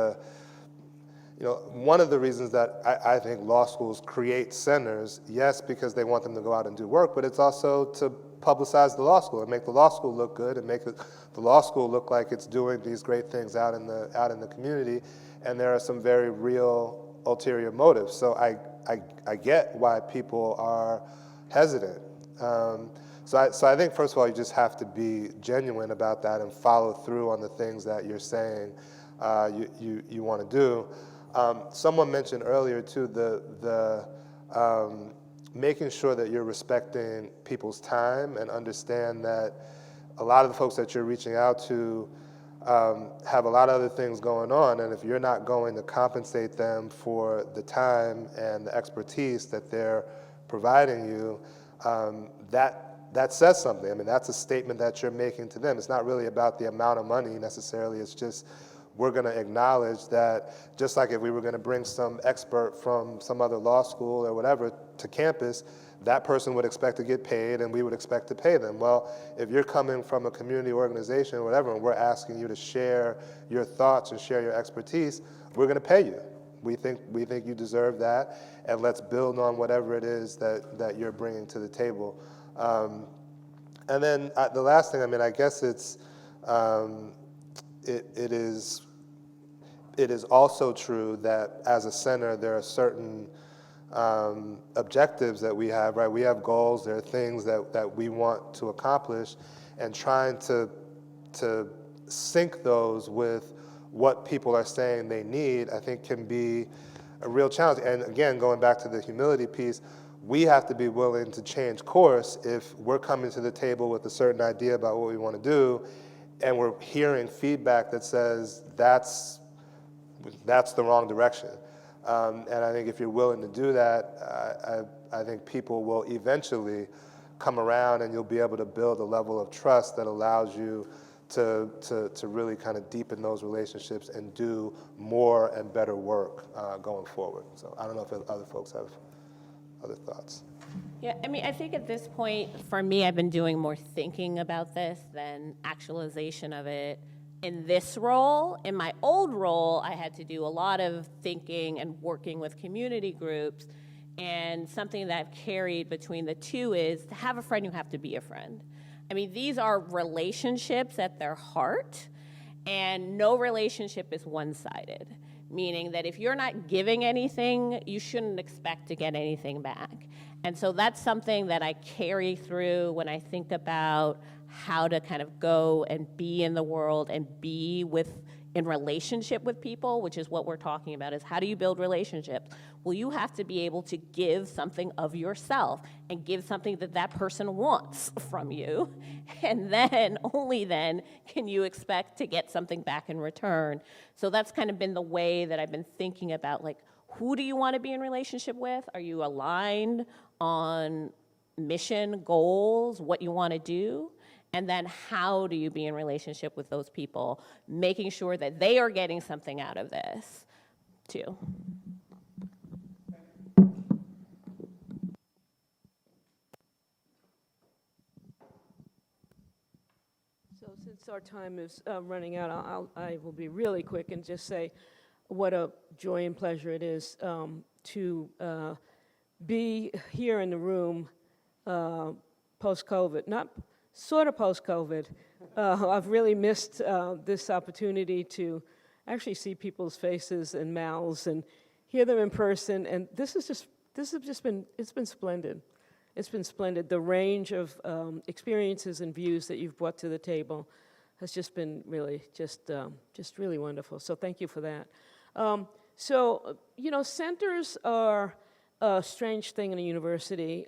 one of the reasons that I think law schools create centers, yes, because they want them to go out and do work, but it's also to publicize the law school and make the law school look good, and make the law school look like it's doing these great things out in the community. And there are some very real ulterior motives. So I get why people are hesitant. So I think, first of all, you just have to be genuine about that and follow through on the things that you're saying you want to do. Someone mentioned earlier too the making sure that you're respecting people's time, and understand that a lot of the folks that you're reaching out to have a lot of other things going on, and if you're not going to compensate them for the time and the expertise that they're providing you, that says something. I mean, that's a statement that you're making to them. It's not really about the amount of money necessarily. It's just, we're going to acknowledge that, just like if we were going to bring some expert from some other law school or whatever to campus, that person would expect to get paid, and we would expect to pay them. Well, if you're coming from a community organization or whatever, and we're asking you to share your thoughts and share your expertise, we're going to pay you. We think you deserve that, and let's build on whatever it is that you're bringing to the table. And then the last thing, I mean, I guess it's it is also true that as a center, there are certain objectives that we have, right? We have goals, there are things that we want to accomplish, and trying to sync those with what people are saying they need, I think can be a real challenge. And again, going back to the humility piece, we have to be willing to change course if we're coming to the table with a certain idea about what we want to do, and we're hearing feedback that says that's the wrong direction. And I think if you're willing to do that, I think people will eventually come around, and you'll be able to build a level of trust that allows you to really kind of deepen those relationships and do more and better work going forward. So I don't know if other folks have other thoughts. Yeah, I mean, I think at this point, for me, I've been doing more thinking about this than actualization of it in this role. In my old role, I had to do a lot of thinking and working with community groups, and something that I've carried between the two is to have a friend, you have to be a friend. I mean, these are relationships at their heart, and no relationship is one-sided, meaning that if you're not giving anything, you shouldn't expect to get anything back. And so that's something that I carry through when I think about how to kind of go and be in the world and be in relationship with people, which is what we're talking about, is how do you build relationships? Well, you have to be able to give something of yourself and give something that that person wants from you. And then, only then, can you expect to get something back in return. So that's kind of been the way that I've been thinking about, like, who do you want to be in relationship with? Are you aligned on mission, goals, what you want to do? And then how do you be in relationship with those people, making sure that they are getting something out of this, too. So since our time is running out, I will be really quick and just say what a joy and pleasure it is to be here in the room post-COVID, not sort of post-COVID. I've really missed this opportunity to actually see people's faces and mouths and hear them in person, and this has just been, it's been splendid. It's been splendid. The range of experiences and views that you've brought to the table has just been really, just really wonderful. So thank you for that. Centers are a strange thing in a university.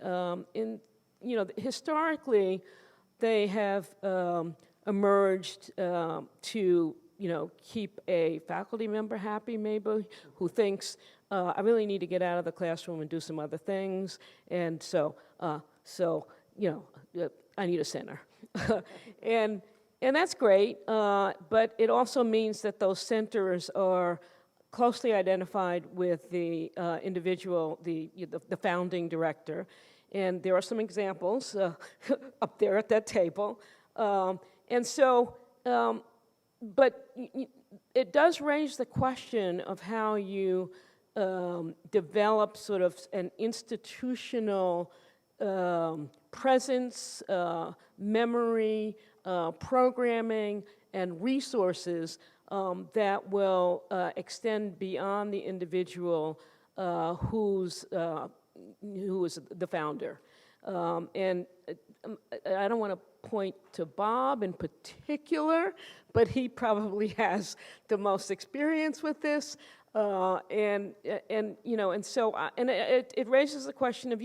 Historically, they have emerged to, keep a faculty member happy, maybe, who thinks, I really need to get out of the classroom and do some other things, and so I need a center. And that's great, but it also means that those centers are closely identified with the individual, the founding director. And there are some examples up there at that table. But it does raise the question of how you develop sort of an institutional presence, memory, programming, and resources that will extend beyond the individual who is the founder. And I don't want to point to Bob in particular, but he probably has the most experience with this. It raises the question of,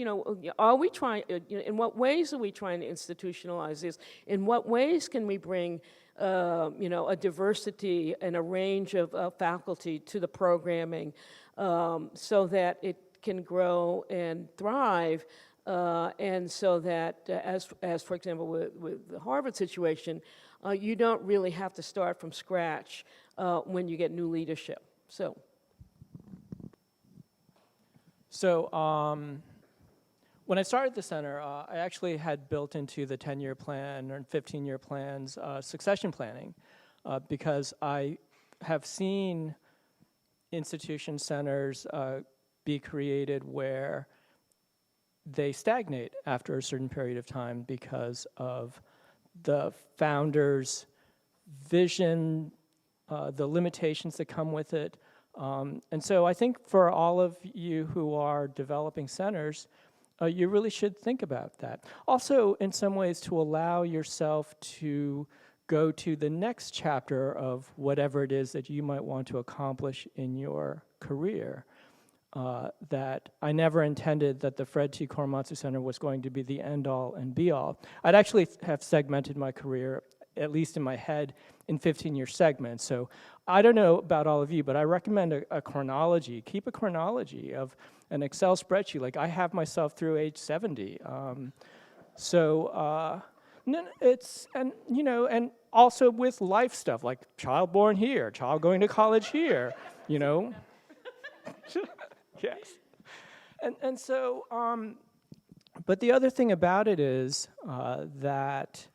are we trying, in what ways are we trying to institutionalize this? In what ways can we bring, a diversity and a range of faculty to the programming so that it can grow and thrive, and so that, as for example, with the Harvard situation, you don't really have to start from scratch when you get new leadership. So when I started the center, I actually had built into the 10-year plan or 15-year plans succession planning because I have seen institution centers be created where they stagnate after a certain period of time because of the founder's vision, the limitations that come with it, And so I think for all of you who are developing centers, you really should think about that. Also, in some ways, to allow yourself to go to the next chapter of whatever it is that you might want to accomplish in your career. That I never intended that the Fred T. Korematsu Center was going to be the end-all and be-all. I'd actually have segmented my career, at least in my head, in 15-year segments. So I don't know about all of you, but I recommend a chronology. Keep a chronology of an Excel spreadsheet. Like I have myself through age 70. And also with life stuff, like child born here, child going to college here, you know. Yes. And so, but the other thing about it is that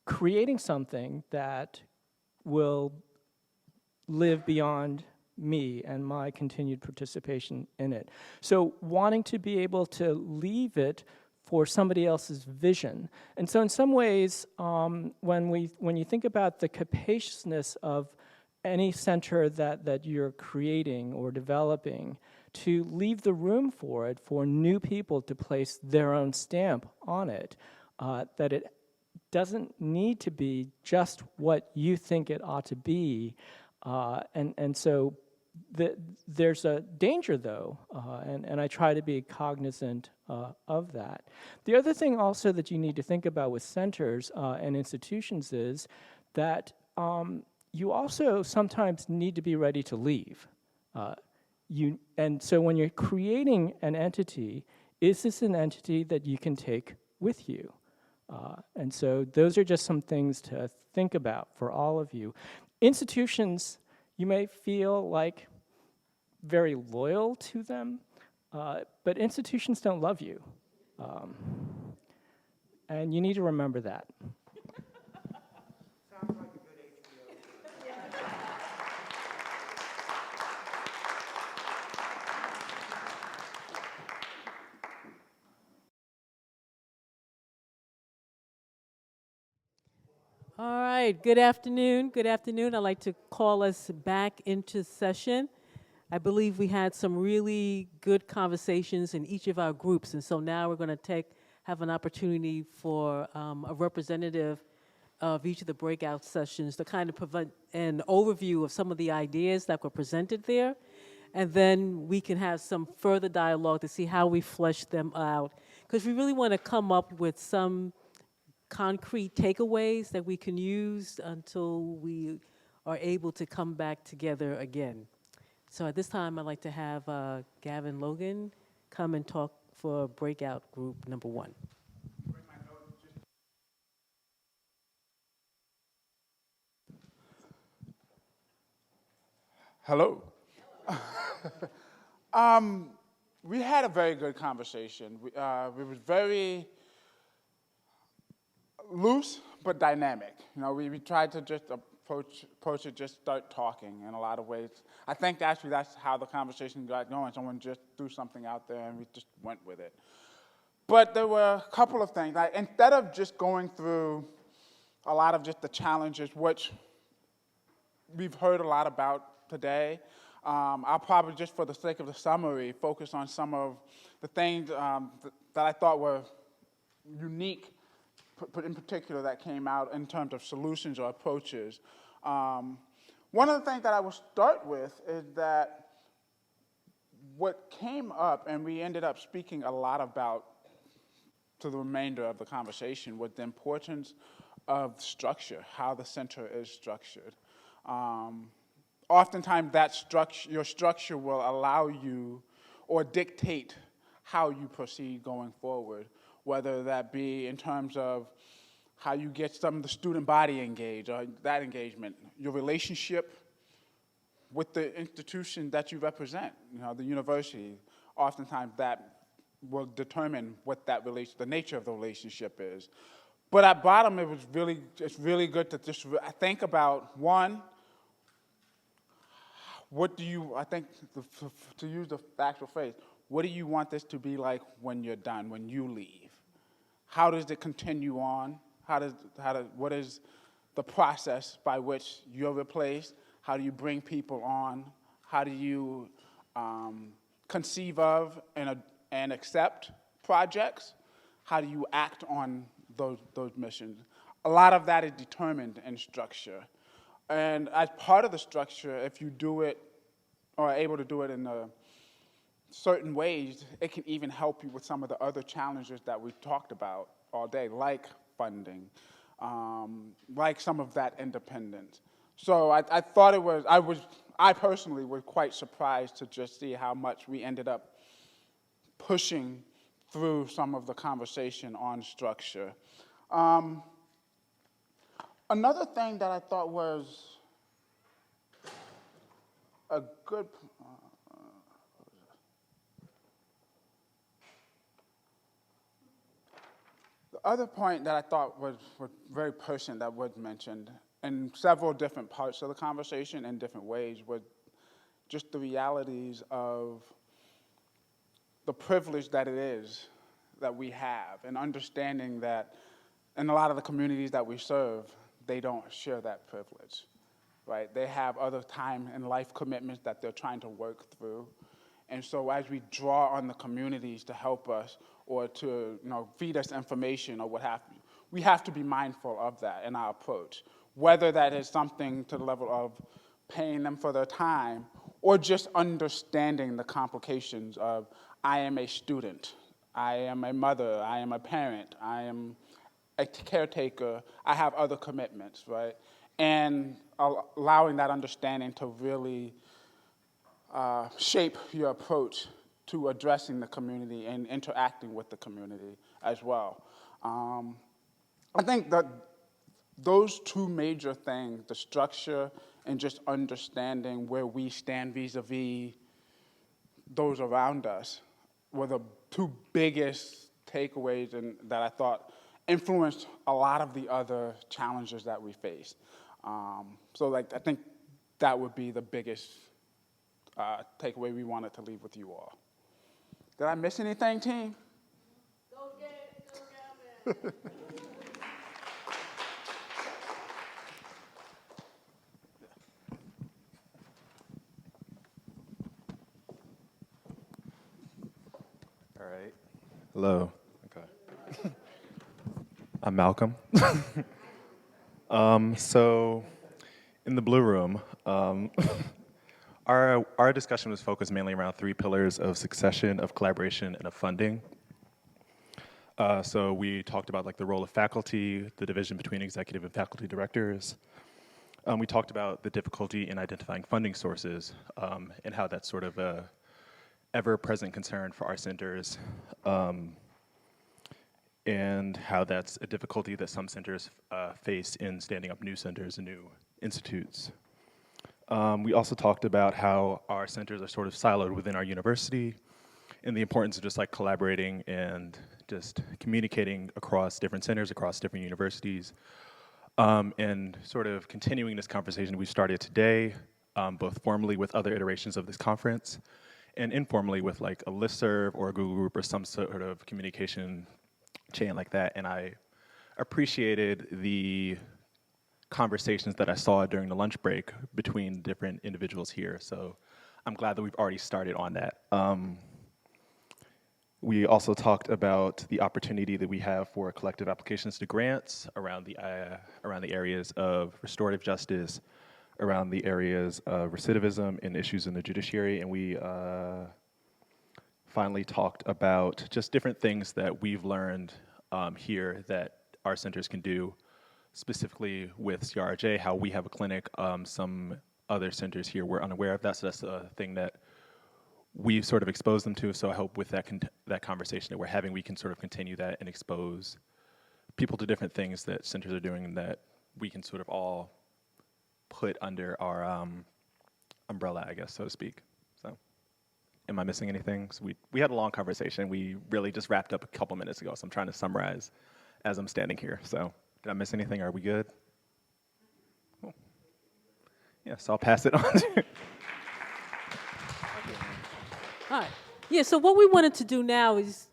creating something that will live beyond me and my continued participation in it. So wanting to be able to leave it for somebody else's vision. And so in some ways, when you think about the capaciousness of any center that you're creating or developing, to leave the room for it, for new people to place their own stamp on it, that it doesn't need to be just what you think it ought to be. And so there's a danger, though, and I try to be cognizant of that. The other thing also that you need to think about with centers and institutions is that you also sometimes need to be ready to leave. And so when you're creating an entity, is this an entity that you can take with you? And so those are just some things to think about for all of you. Institutions, you may feel like very loyal to them, but institutions don't love you. And you need to remember that. Sounds like a good HBO. All right, good afternoon. Good afternoon. I'd like to call us back into session. I believe we had some really good conversations in each of our groups, and so now we're going to have an opportunity for a representative of each of the breakout sessions to kind of provide an overview of some of the ideas that were presented there, and then we can have some further dialogue to see how we flesh them out, because we really want to come up with some concrete takeaways that we can use until we are able to come back together again. So at this time, I'd like to have Gavin Logan come and talk for breakout group number 1. Hello. We had a very good conversation. We was very loose but dynamic. You know, we tried to just approach it, just start talking in a lot of ways. I think actually that's how the conversation got going. Someone just threw something out there and we just went with it. But there were a couple of things. Instead of just going through a lot of just the challenges, which we've heard a lot about today, I'll probably, just for the sake of the summary, focus on some of the things that I thought were unique, in particular, that came out in terms of solutions or approaches. One of the things that I will start with is that what came up, and we ended up speaking a lot about to the remainder of the conversation, was the importance of structure, how the center is structured. Oftentimes, your structure will allow you or dictate how you proceed going forward, whether that be in terms of how you get some of the student body engaged, or that engagement, your relationship with the institution that you represent, the university. Oftentimes, that will determine what the nature of the relationship is. But at bottom, it's really good to just think about, one, what do you, I think, to use the actual phrase, what do you want this to be like when you're done, when you leave? How does it continue on? What is the process by which you're replaced? How do you bring people on? How do you conceive of and accept projects? How do you act on those missions? A lot of that is determined in structure. And as part of the structure, if you do it or are able to do it in certain ways, it can even help you with some of the other challenges that we've talked about all day, like funding, like some of that independence. So I thought it was, I personally was quite surprised to just see how much we ended up pushing through some of the conversation on structure. Another thing that I thought was a good, the other point that I thought was very pertinent that was mentioned in several different parts of the conversation in different ways was just the realities of the privilege that it is that we have, and understanding that in a lot of the communities that we serve, they don't share that privilege, right? They have other time and life commitments that they're trying to work through. And so as we draw on the communities to help us or to feed us information or what have you, we have to be mindful of that in our approach, whether that is something to the level of paying them for their time or just understanding the complications of I am a student, I am a mother, I am a parent, I am a caretaker, I have other commitments, right? And allowing that understanding to really shape your approach to addressing the community and interacting with the community as well. I think that those two major things, the structure and just understanding where we stand vis-a-vis those around us, were the two biggest takeaways and that I thought influenced a lot of the other challenges that we face. So I think that would be the biggest takeaway we wanted to leave with you all. Did I miss anything, team? Go get it, go get it. All right. Hello. Okay. I'm Malcolm. So, in the blue room, our discussion was focused mainly around 3 pillars of succession, of collaboration, and of funding. So we talked about the role of faculty, the division between executive and faculty directors. We talked about the difficulty in identifying funding sources and how that's sort of a ever-present concern for our centers, and how that's a difficulty that some centers face in standing up new centers and new institutes. We also talked about how our centers are sort of siloed within our university, and the importance of just collaborating and just communicating across different centers, across different universities, and sort of continuing this conversation we started today, both formally with other iterations of this conference, and informally with a listserv or a Google group or some sort of communication chain like that. And I appreciated the conversations that I saw during the lunch break between different individuals here. So I'm glad that we've already started on that. We also talked about the opportunity that we have for collective applications to grants around the areas of restorative justice, around the areas of recidivism and issues in the judiciary, and we finally talked about just different things that we've learned here that our centers can do, specifically with CRJ, how we have a clinic. Some other centers here were unaware of that, so that's a thing that we've sort of exposed them to. So I hope with that conversation that we're having, we can sort of continue that and expose people to different things that centers are doing and that we can sort of all put under our umbrella, I guess, so to speak. So, am I missing anything? So we had a long conversation. We really just wrapped up a couple minutes ago, so I'm trying to summarize as I'm standing here. So, did I miss anything? Are we good? Cool. Yeah, so I'll pass it on to All right. Yeah, so what we wanted to do now is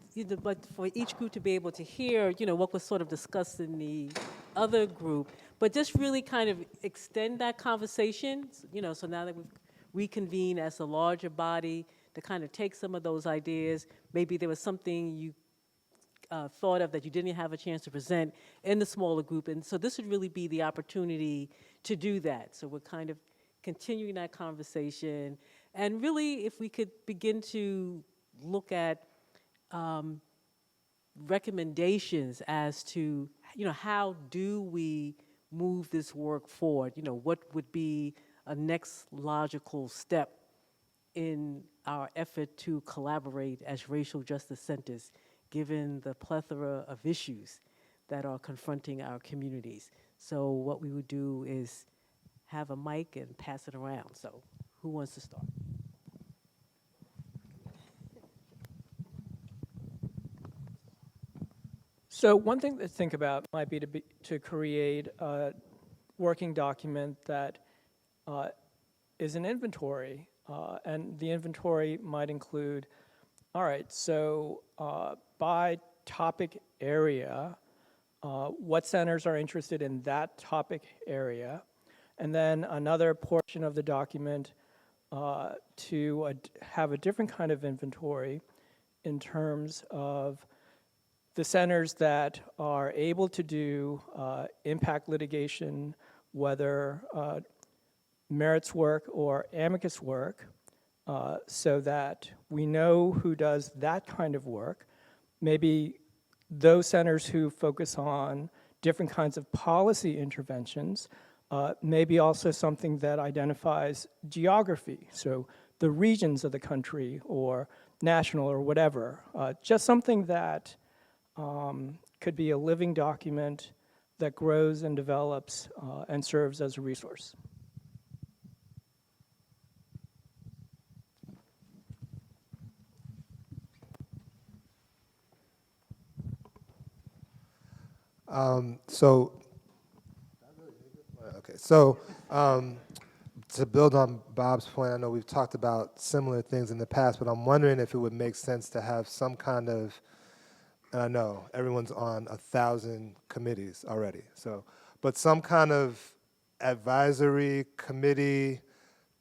for each group to be able to hear, what was sort of discussed in the other group, but just really kind of extend that conversation, so now that we've reconvened as a larger body to kind of take some of those ideas, maybe there was something you thought of that you didn't have a chance to present in the smaller group, and so this would really be the opportunity to do that. So we're kind of continuing that conversation, and really if we could begin to look at recommendations as to, how do we move this work forward? What would be a next logical step in our effort to collaborate as racial justice centers, given the plethora of issues that are confronting our communities. So what we would do is have a mic and pass it around. So who wants to start? So one thing to think about might be to create a working document that is an inventory, and the inventory might include, all right, so by topic area, what centers are interested in that topic area, and then another portion of the document to have a different kind of inventory in terms of the centers that are able to do impact litigation, whether merits work or amicus work, so that we know who does that kind of work. Maybe those centers who focus on different kinds of policy interventions, maybe also something that identifies geography, so the regions of the country or national or whatever, just something that could be a living document that grows and develops and serves as a resource. To build on Bob's point, I know we've talked about similar things in the past, but I'm wondering if it would make sense to have some kind of, and I know everyone's on 1,000 committees already, but some kind of advisory committee,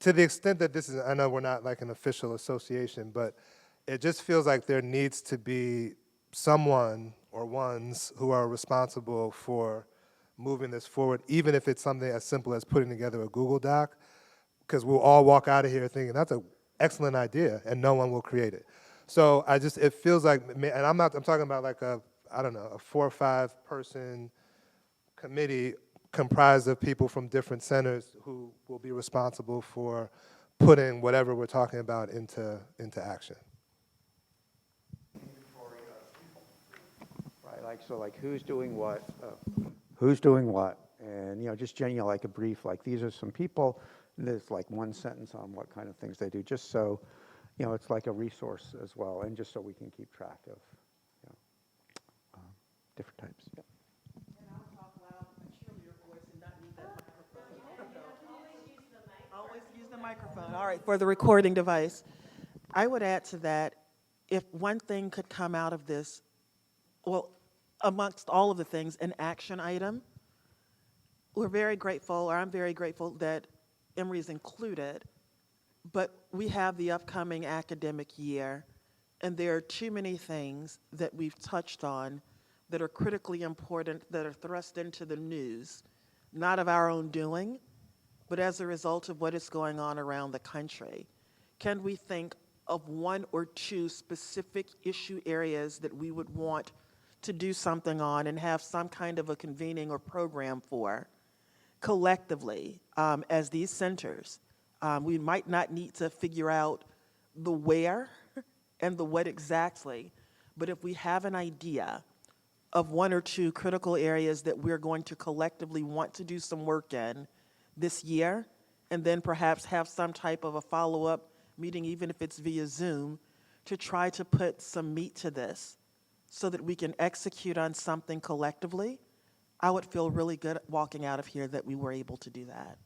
to the extent that this is, I know we're not like an official association, but it just feels like there needs to be someone or ones who are responsible for moving this forward, even if it's something as simple as putting together a Google Doc, because we'll all walk out of here thinking that's an excellent idea, and no one will create it. So it feels like, and I'm talking about like a 4 or 5 person committee comprised of people from different centers who will be responsible for putting whatever we're talking about into action. Right, like who's doing what, and just like a brief, like these are some people, and there's like one sentence on what kind of things they do, just so, it's like a resource as well, and just so we can keep track of, different types. Yeah. And I'll talk loud, cheerleader voice, and not need that microphone. Always use the microphone. All right, for the recording device. I would add to that, if one thing could come out of this, well, amongst all of the things, an action item. We're very grateful, or I'm very grateful that Emory's included, but we have the upcoming academic year, and there are too many things that we've touched on that are critically important, that are thrust into the news, not of our own doing, but as a result of what is going on around the country. Can we think of 1 or 2 specific issue areas that we would want to do something on and have some kind of a convening or program for collectively as these centers? We might not need to figure out the where and the what exactly, but if we have an idea of 1 or 2 critical areas that we're going to collectively want to do some work in this year, and then perhaps have some type of a follow-up meeting, even if it's via Zoom, to try to put some meat to this so that we can execute on something collectively, I would feel really good walking out of here that we were able to do that.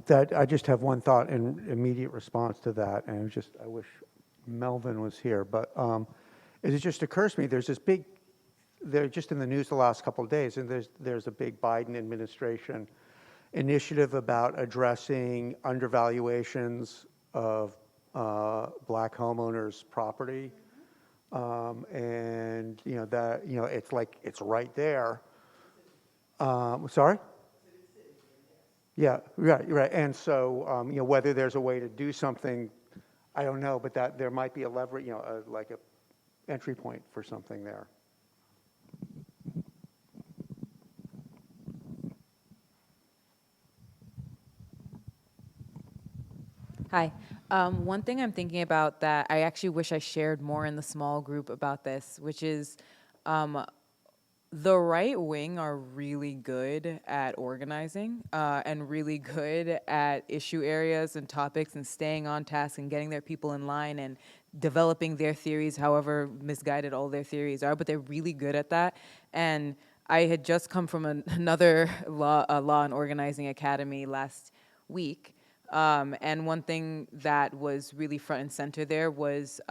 That I just have one thought in immediate response to that, and I wish Melvin was here, but it just occurs to me, there's this big, they're just in the news the last couple of days, and there's a big Biden administration initiative about addressing undervaluations of black homeowners' property. And that it's like it's right there. Sorry? Yeah, right. And so whether there's a way to do something, I don't know, but that there might be a lever, like a entry point for something there. Hi. One thing I'm thinking about that I actually wish I shared more in the small group about this, which is the right wing are really good at organizing and really good at issue areas and topics and staying on task and getting their people in line and developing their theories, however misguided all their theories are, but they're really good at that. And I had just come from another law and organizing academy last week. And one thing that was really front and center there was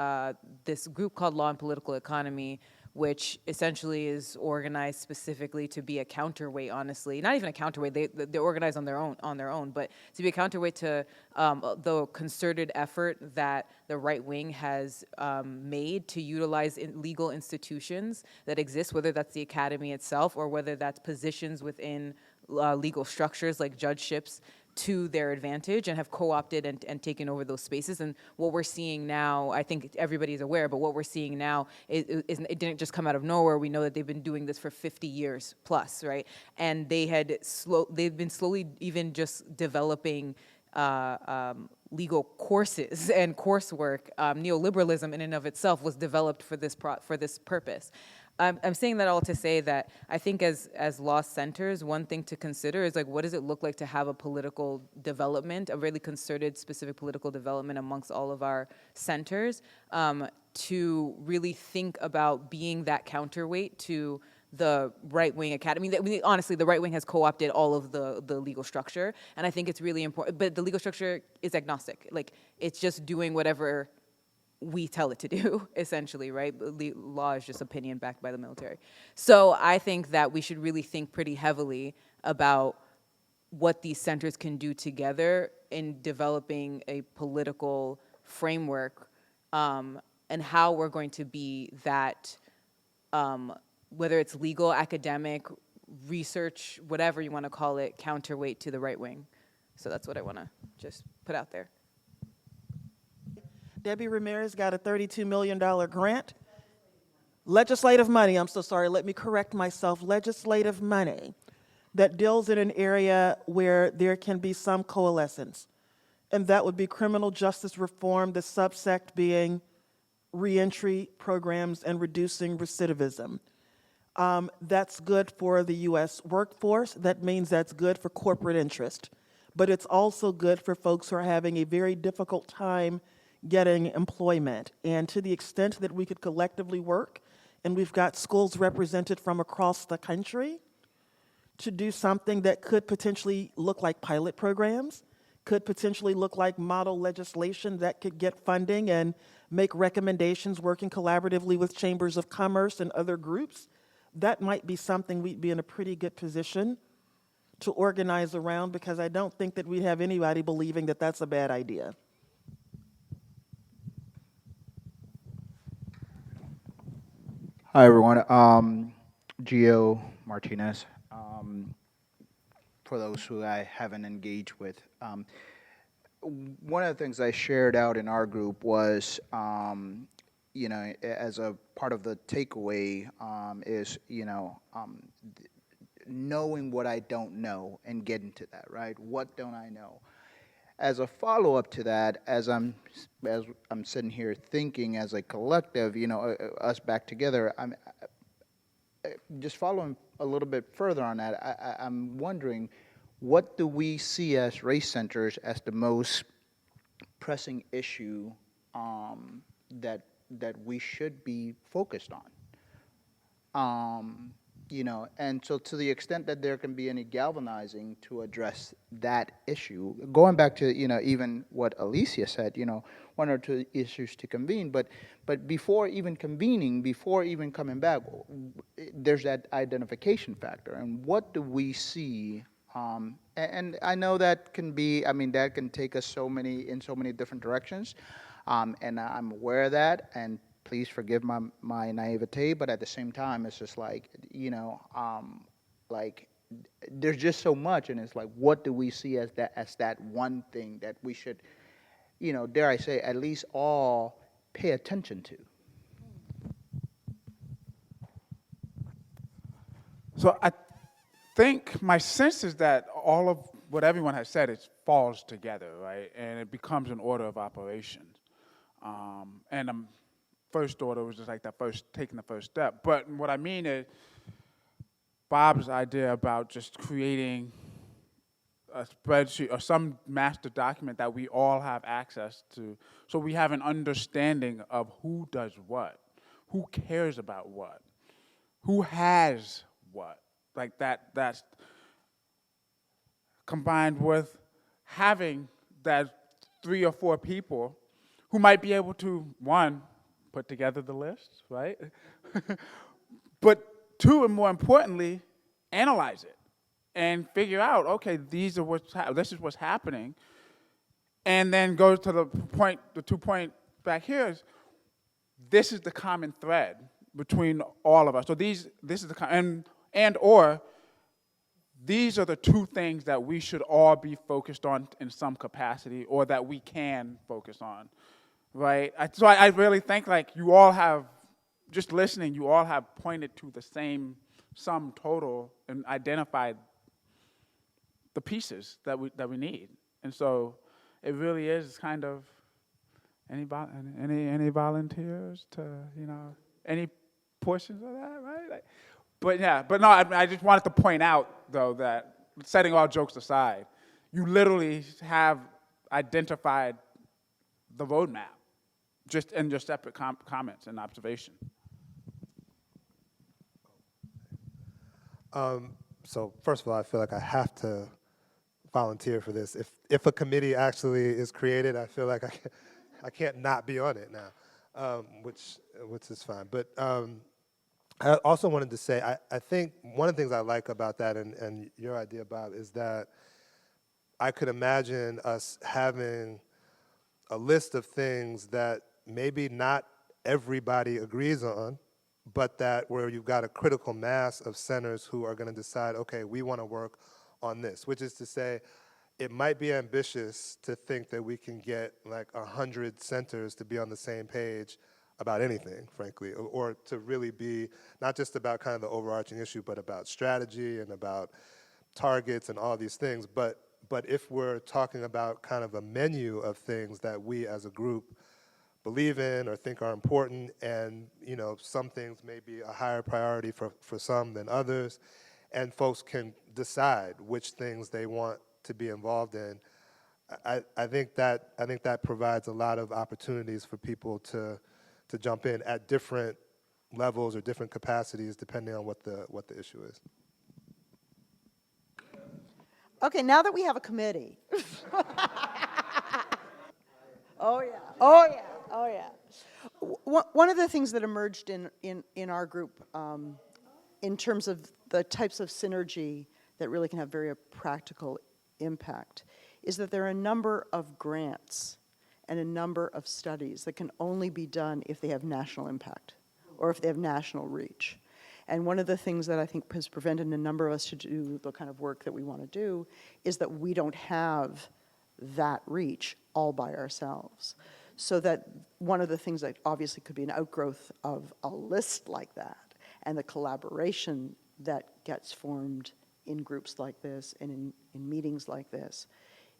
this group called Law and Political Economy, which essentially is organized specifically to be a counterweight, honestly. Not even a counterweight, they're organized on their own, but to be a counterweight to the concerted effort that the right wing has made to utilize legal institutions that exist, whether that's the academy itself or whether that's positions within legal structures like judgeships, to their advantage and have co-opted and taken over those spaces. And what we're seeing now, I think everybody's aware, but what we're seeing now is it didn't just come out of nowhere. We know that they've been doing this for 50 years plus, right? And they've been slowly even just developing legal courses and coursework. Neoliberalism in and of itself was developed for this purpose. I'm saying that all to say that I think as law centers, one thing to consider is like, what does it look like to have a political development, a really concerted, specific political development amongst all of our centers, to really think about being that counterweight to the right-wing academy. Honestly, the right wing has co-opted all of the legal structure, and I think it's really important. But the legal structure is agnostic. Like, it's just doing whatever we tell it to do, essentially, right? Law is just opinion backed by the military. So I think that we should really think pretty heavily about what these centers can do together in developing a political framework, and how we're going to be that, whether it's legal, academic, research, whatever you want to call it, counterweight to the right wing. So that's what I want to just put out there. Debbie Ramirez got a $32 million grant. Legislative money, I'm so sorry, let me correct myself. Legislative money that deals in an area where there can be some coalescence. And that would be criminal justice reform, the subsect being reentry programs and reducing recidivism. That's good for the U.S. workforce. That means that's good for corporate interest. But it's also good for folks who are having a very difficult time getting employment. And to the extent that we could collectively work, and we've got schools represented from across the country, to do something that could potentially look like pilot programs, could potentially look like model legislation that could get funding and make recommendations working collaboratively with chambers of commerce and other groups, that might be something we'd be in a pretty good position to organize around, because I don't think that we'd have anybody believing that that's a bad idea. Hi, everyone. Gio Martinez. For those who I haven't engaged with, one of the things I shared out in our group was, as a part of the takeaway is, knowing what I don't know and getting to that, right? What don't I know? As a follow-up to that, as I'm sitting here thinking as a collective, us back together, I'm just following a little bit further on that. I'm wondering, what do we see as race centers as the most pressing issue that we should be focused on? And so to the extent that there can be any galvanizing to address that issue, going back to, even what Alicia said, one or two issues to convene. But before even convening, before even coming back, there's that identification factor. And what do we see? And I know that can be, I mean, that can take us in so many different directions. And I'm aware of that. And please forgive my naivete, but at the same time, it's just like, like, there's just so much, and it's like, what do we see as that one thing that we should, dare I say, at least all pay attention to? So I think my sense is that all of what everyone has said, it falls together, right? And it becomes an order of operations. And first order was just like taking the first step. But what I mean is Bob's idea about just creating a spreadsheet or some master document that we all have access to, so we have an understanding of who does what, who cares about what, who has what. Like that's combined with having that 3 or 4 people who might be able to, one, put together the list, right? But 2, and more importantly, analyze it and figure out, okay, this is what's happening. And then go to the 2 point back here is, this is the common thread between all of us. So this is the, or these are the 2 things that we should all be focused on in some capacity, or that we can focus on, right? So I really think, like, you all have, just listening, you all have pointed to the same sum total and identified the pieces that we need. And so it really is kind of, any volunteers to, any portions of that, right? But no, I just wanted to point out, though, that setting all jokes aside, you literally have identified the roadmap just in your separate comments and observation. So first of all, I feel like I have to volunteer for this. If a committee actually is created, I feel like I can't not be on it now, which is fine. But I also wanted to say, I think one of the things I like about that, and your idea, Bob, is that I could imagine us having a list of things that maybe not everybody agrees on, but that where you've got a critical mass of centers who are going to decide, okay, we want to work on this, which is to say, it might be ambitious to think that we can get like 100 centers to be on the same page about anything, frankly, or to really be not just about kind of the overarching issue, but about strategy and about targets and all these things. But if we're talking about kind of a menu of things that we as a group believe in or think are important, and some things may be a higher priority for some than others, and folks can decide which things they want to be involved in, I think that provides a lot of opportunities for people to jump in at different levels or different capacities depending on what the issue is. Okay, now that we have a committee. Oh yeah, oh yeah, oh yeah. One of the things that emerged in our group in terms of the types of synergy that really can have very practical impact is that there are a number of grants and a number of studies that can only be done if they have national impact or if they have national reach. And one of the things that I think has prevented a number of us to do the kind of work that we want to do is that we don't have that reach all by ourselves. So that one of the things that obviously could be an outgrowth of a list like that and the collaboration that gets formed in groups like this and in meetings like this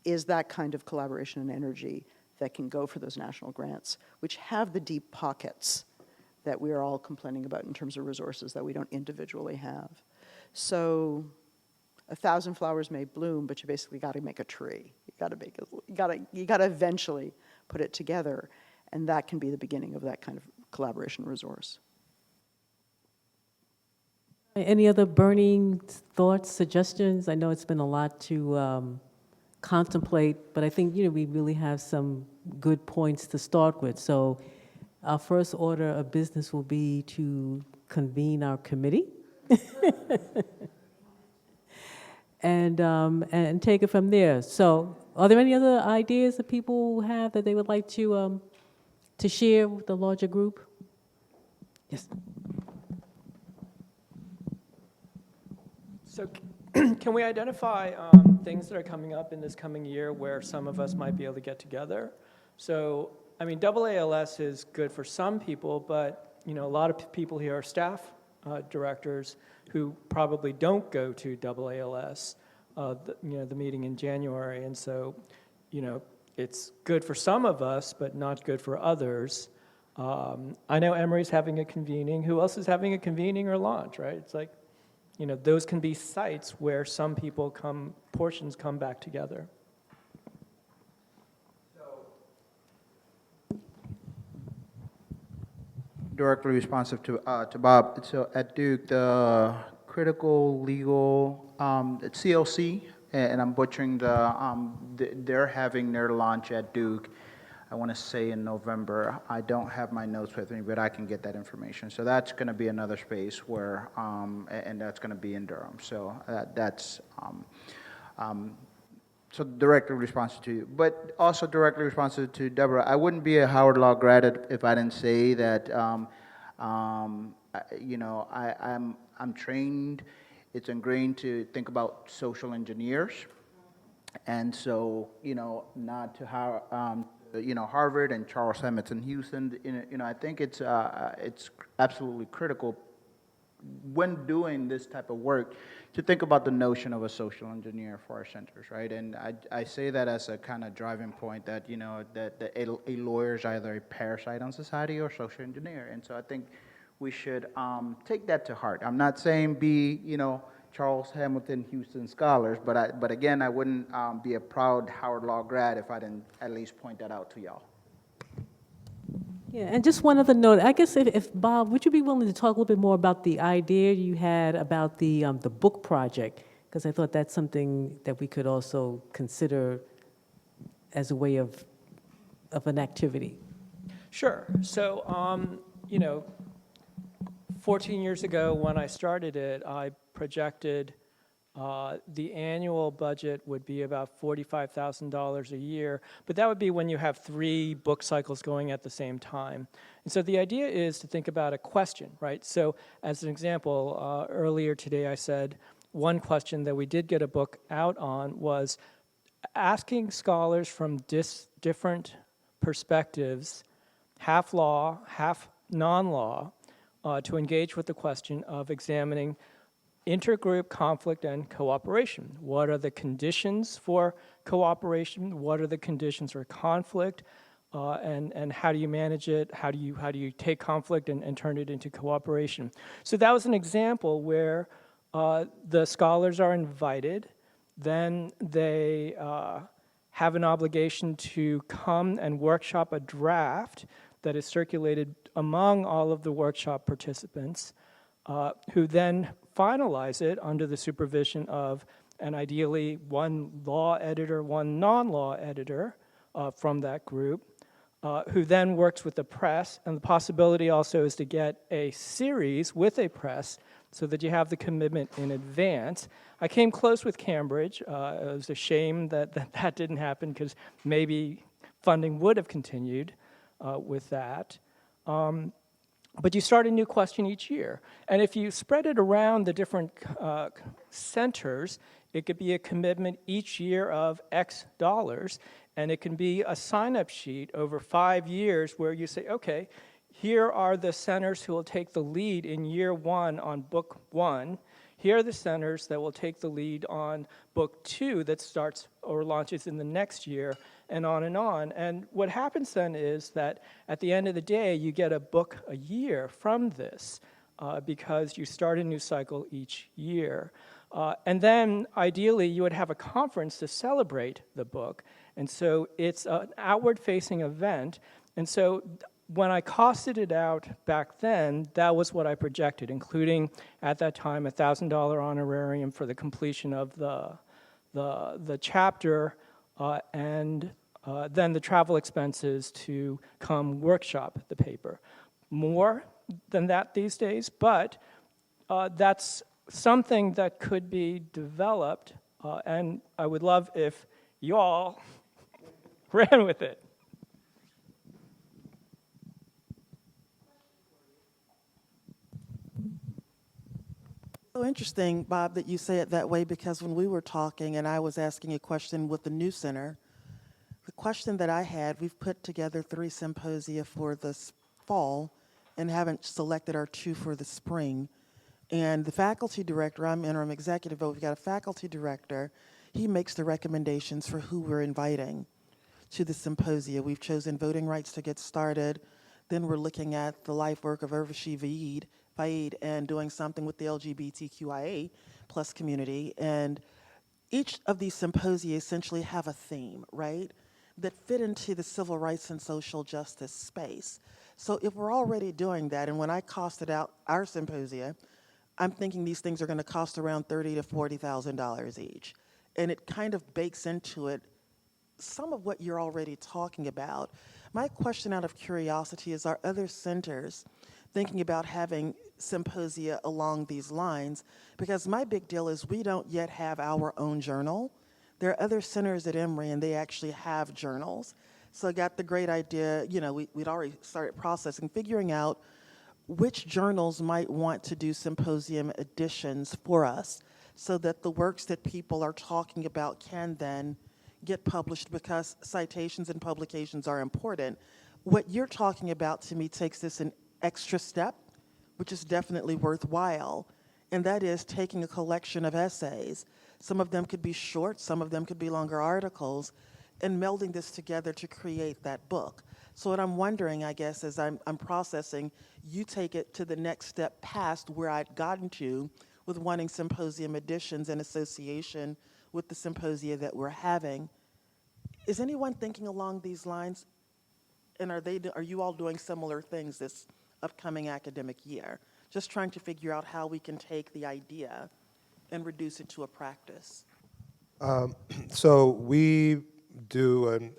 is that kind of collaboration and energy that can go for those national grants, which have the deep pockets that we are all complaining about in terms of resources that we don't individually have. So 1,000 flowers may bloom, but you basically got to make a tree. You got to eventually put it together, and that can be the beginning of that kind of collaboration resource. Any other burning thoughts, suggestions? I know it's been a lot to contemplate, but I think, we really have some good points to start with. So our first order of business will be to convene our committee and take it from there. So are there any other ideas that people have that they would like to share with the larger group? Yes. So can we identify things that are coming up in this coming year where some of us might be able to get together? So, I mean, AALS is good for some people, but, a lot of people here are staff directors who probably don't go to AALS, the meeting in January. And so, it's good for some of us, but not good for others. I know Emory's having a convening. Who else is having a convening or launch, right? It's like, those can be sites where some portions come back together. Directly responsive to Bob. So at Duke, the critical legal CLC, and I'm butchering they're having their launch at Duke. I want to say in November. I don't have my notes with me, but I can get that information. So that's going to be another space where, and that's going to be in Durham. So that's so directly responsive to you, but also directly responsive to Deborah. I wouldn't be a Howard Law grad if I didn't say that. I'm trained. It's ingrained to think about social engineers, and so not to Harvard and Charles Hamilton Houston. I think it's absolutely critical when doing this type of work to think about the notion of a social engineer for our centers, right? And I say that as a kind of driving point that that a lawyer is either a parasite on society or social engineer, and so I think we should take that to heart. I'm not saying be Charles Hamilton Houston scholars, but again, I wouldn't be a proud Howard Law grad if I didn't at least point that out to y'all. Yeah, and just one other note. I guess if Bob, would you be willing to talk a little bit more about the idea you had about the book project? Because I thought that's something that we could also consider as a way of an activity. Sure. So, 14 years ago when I started it, I projected the annual budget would be about $45,000 a year, but that would be when you have 3 book cycles going at the same time. And so the idea is to think about a question, right? So as an example, earlier today I said one question that we did get a book out on was asking scholars from different perspectives, half law, half non-law, to engage with the question of examining intergroup conflict and cooperation. What are the conditions for cooperation? What are the conditions for conflict? And how do you manage it? How do you take conflict and turn it into cooperation? So that was an example where the scholars are invited, then they have an obligation to come and workshop a draft that is circulated among all of the workshop participants, who then finalize it under the supervision of, and ideally, one law editor, one non-law editor from that group, who then works with the press. And the possibility also is to get a series with a press so that you have the commitment in advance. I came close with Cambridge. It was a shame that didn't happen because maybe funding would have continued with that. But you start a new question each year. And if you spread it around the different centers, it could be a commitment each year of X dollars, and it can be a sign-up sheet over 5 years where you say, okay, here are the centers who will take the lead in year 1 on book 1. Here are the centers that will take the lead on book 2 that starts or launches in the next year, and on and on. And what happens then is that at the end of the day, you get a book a year from this because you start a new cycle each year. And then ideally, you would have a conference to celebrate the book. And so it's an outward-facing event. And so when I costed it out back then, that was what I projected, including at that time $1,000 honorarium for the completion of the chapter, and then the travel expenses to come workshop the paper. More than that these days, but that's something that could be developed, and I would love if y'all ran with it. So interesting, Bob, that you say it that way, because when we were talking and I was asking a question with the new center, the question that I had, we've put together 3 symposia for this fall and haven't selected our 2 for the spring. And the faculty director, I'm interim executive, but we've got a faculty director. He makes the recommendations for who we're inviting to the symposia. We've chosen voting rights to get started. Then we're looking at the life work of Urvashi Vaid and doing something with the LGBTQIA plus community. And each of these symposia essentially have a theme, right, that fit into the civil rights and social justice space. So if we're already doing that, and when I costed out our symposia, I'm thinking these things are going to cost around $30,000 to $40,000 each. And it kind of bakes into it some of what you're already talking about. My question out of curiosity is, are other centers thinking about having symposia along these lines? Because my big deal is we don't yet have our own journal. There are other centers at Emory and they actually have journals. So I got the great idea, you know, we'd already started processing, figuring out which journals might want to do symposium editions for us so that the works that people are talking about can then get published, because citations and publications are important. What you're talking about to me takes this an extra step, which is definitely worthwhile, and that is taking a collection of essays. Some of them could be short, some of them could be longer articles, and melding this together to create that book. So what I'm wondering, I guess, as I'm processing, you take it to the next step past where I'd gotten to with wanting symposium editions in association with the symposia that we're having. Is anyone thinking along these lines? And are you all doing similar things this upcoming academic year? Just trying to figure out how we can take the idea and reduce it to a practice. So we do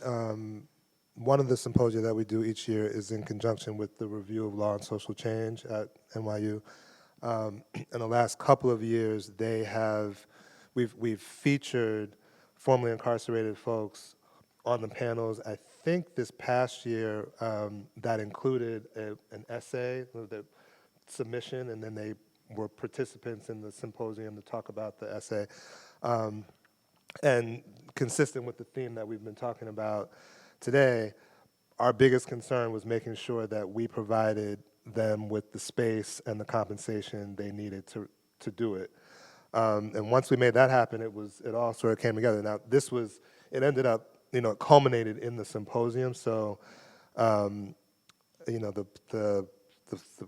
one of the symposia that we do each year is in conjunction with the Review of Law and Social Change at NYU. In the last couple of years, we've featured formerly incarcerated folks on the panels. I think this past year that included an essay, the submission, and then they were participants in the symposium to talk about the essay. And consistent with the theme that we've been talking about today, our biggest concern was making sure that we provided them with the space and the compensation they needed to do it. And once we made that happen, it all sort of came together. Now, it ended up, it culminated in the symposium. So, the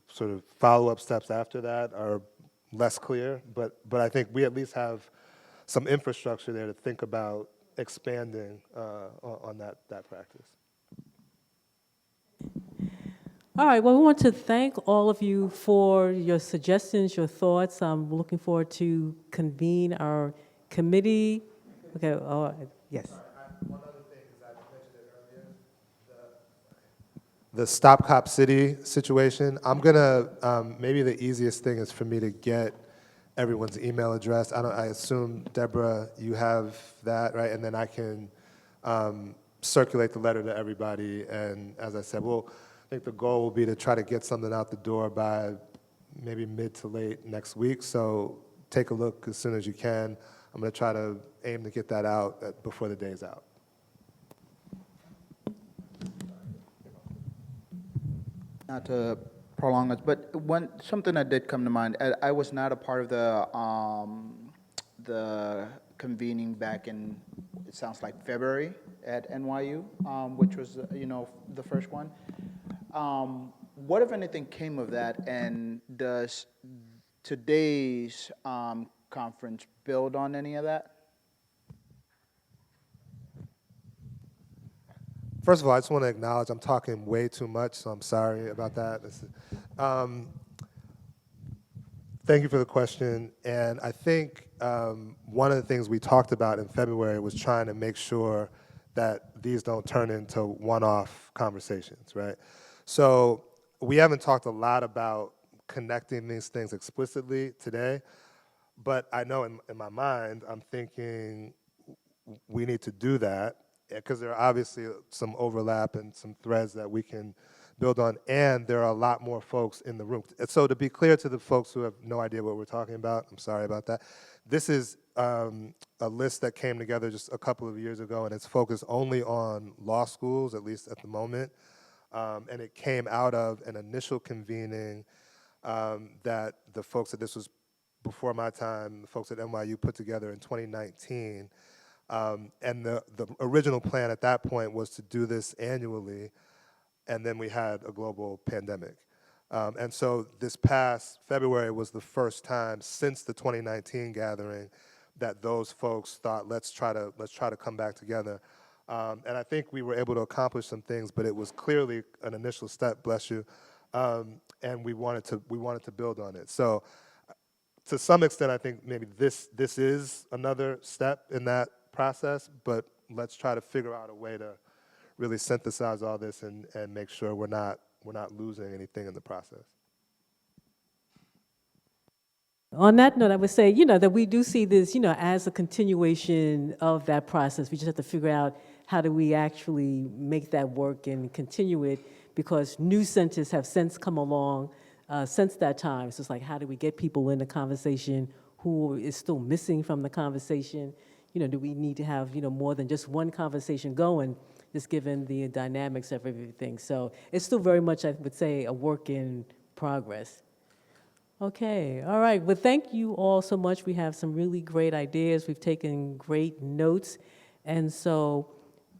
sort of follow-up steps after that are less clear. But I think we at least have some infrastructure there to think about expanding on that practice. All right, well, we want to thank all of you for your suggestions, your thoughts. I'm looking forward to convene our committee. Okay, yes. One other thing is I mentioned it earlier, the Stop Cop City situation. I'm gonna, maybe the easiest thing is for me to get everyone's email address. I assume, Deborah, you have that, right? And then I can circulate the letter to everybody. And as I said, I think the goal will be to try to get something out the door by maybe mid to late next week. So take a look as soon as you can. I'm going to try to aim to get that out before the day's out. Not to prolong this, but something that did come to mind. I was not a part of the convening back in, it sounds like February at NYU, which was the first one. What, if anything, came of that, and does today's conference build on any of that? First of all, I just want to acknowledge I'm talking way too much, so I'm sorry about that. Thank you for the question. And I think one of the things we talked about in February was trying to make sure that these don't turn into one-off conversations, right? So we haven't talked a lot about connecting these things explicitly today, but I know in my mind, I'm thinking we need to do that because there are obviously some overlap and some threads that we can build on, and there are a lot more folks in the room. So to be clear to the folks who have no idea what we're talking about, I'm sorry about that. This is a list that came together just a couple of years ago, and it's focused only on law schools, at least at the moment. And it came out of an initial convening that the folks this was before my time, the folks at NYU put together in 2019. And the original plan at that point was to do this annually, and then we had a global pandemic. And so this past February was the first time since the 2019 gathering that those folks thought, let's try to come back together. And I think we were able to accomplish some things, but it was clearly an initial step, bless you, and we wanted to build on it. So to some extent, I think maybe this is another step in that process, but let's try to figure out a way to really synthesize all this and make sure we're not losing anything in the process. On that note, I would say, that we do see this, as a continuation of that process. We just have to figure out how do we actually make that work and continue it, because new centers have since come along since that time. So it's like, how do we get people in the conversation who is still missing from the conversation? Do we need to have, more than just one conversation going, just given the dynamics of everything? So it's still very much, I would say, a work in progress. Okay, all right. Well, thank you all so much. We have some really great ideas. We've taken great notes. And so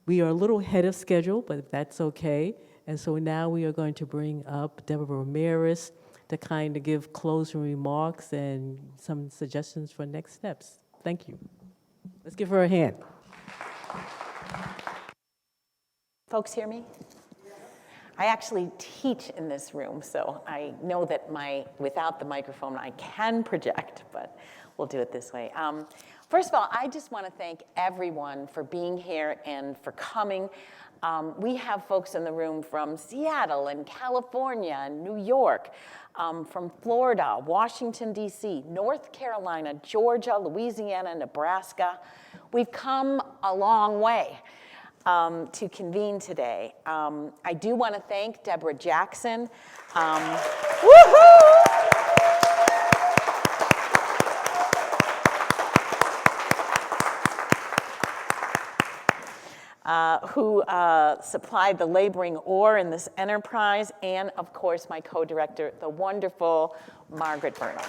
we are a little ahead of schedule, but that's okay. And so now we are going to bring up Deborah Ramirez to kind of give closing remarks and some suggestions for next steps. Thank you. Let's give her a hand. Folks hear me? I actually teach in this room, so I know that without the microphone I can project, but we'll do it this way. First of all, I just want to thank everyone for being here and for coming. We have folks in the room from Seattle and California and New York, from Florida, Washington, D.C., North Carolina, Georgia, Louisiana, Nebraska. We've come a long way to convene today. I do want to thank Deborah Jackson. Who supplied the laboring oar in this enterprise, and of course my co-director, the wonderful Margaret Burnham.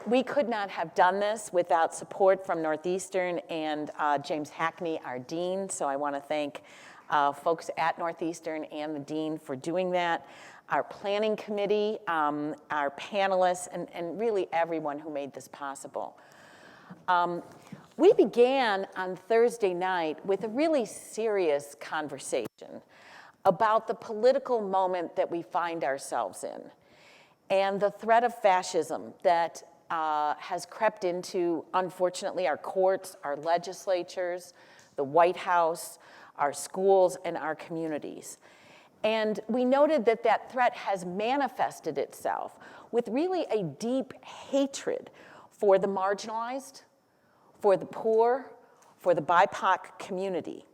We could not have done this without support from Northeastern and James Hackney, our dean, so I want to thank folks at Northeastern and the dean for doing that, our planning committee, our panelists, and really everyone who made this possible. We began on Thursday night with a really serious conversation about the political moment that we find ourselves in and the threat of fascism that has crept into, unfortunately, our courts, our legislatures, the White House, our schools, and our communities. And we noted that that threat has manifested itself with really a deep hatred for the marginalized, for the poor, for the BIPOC community.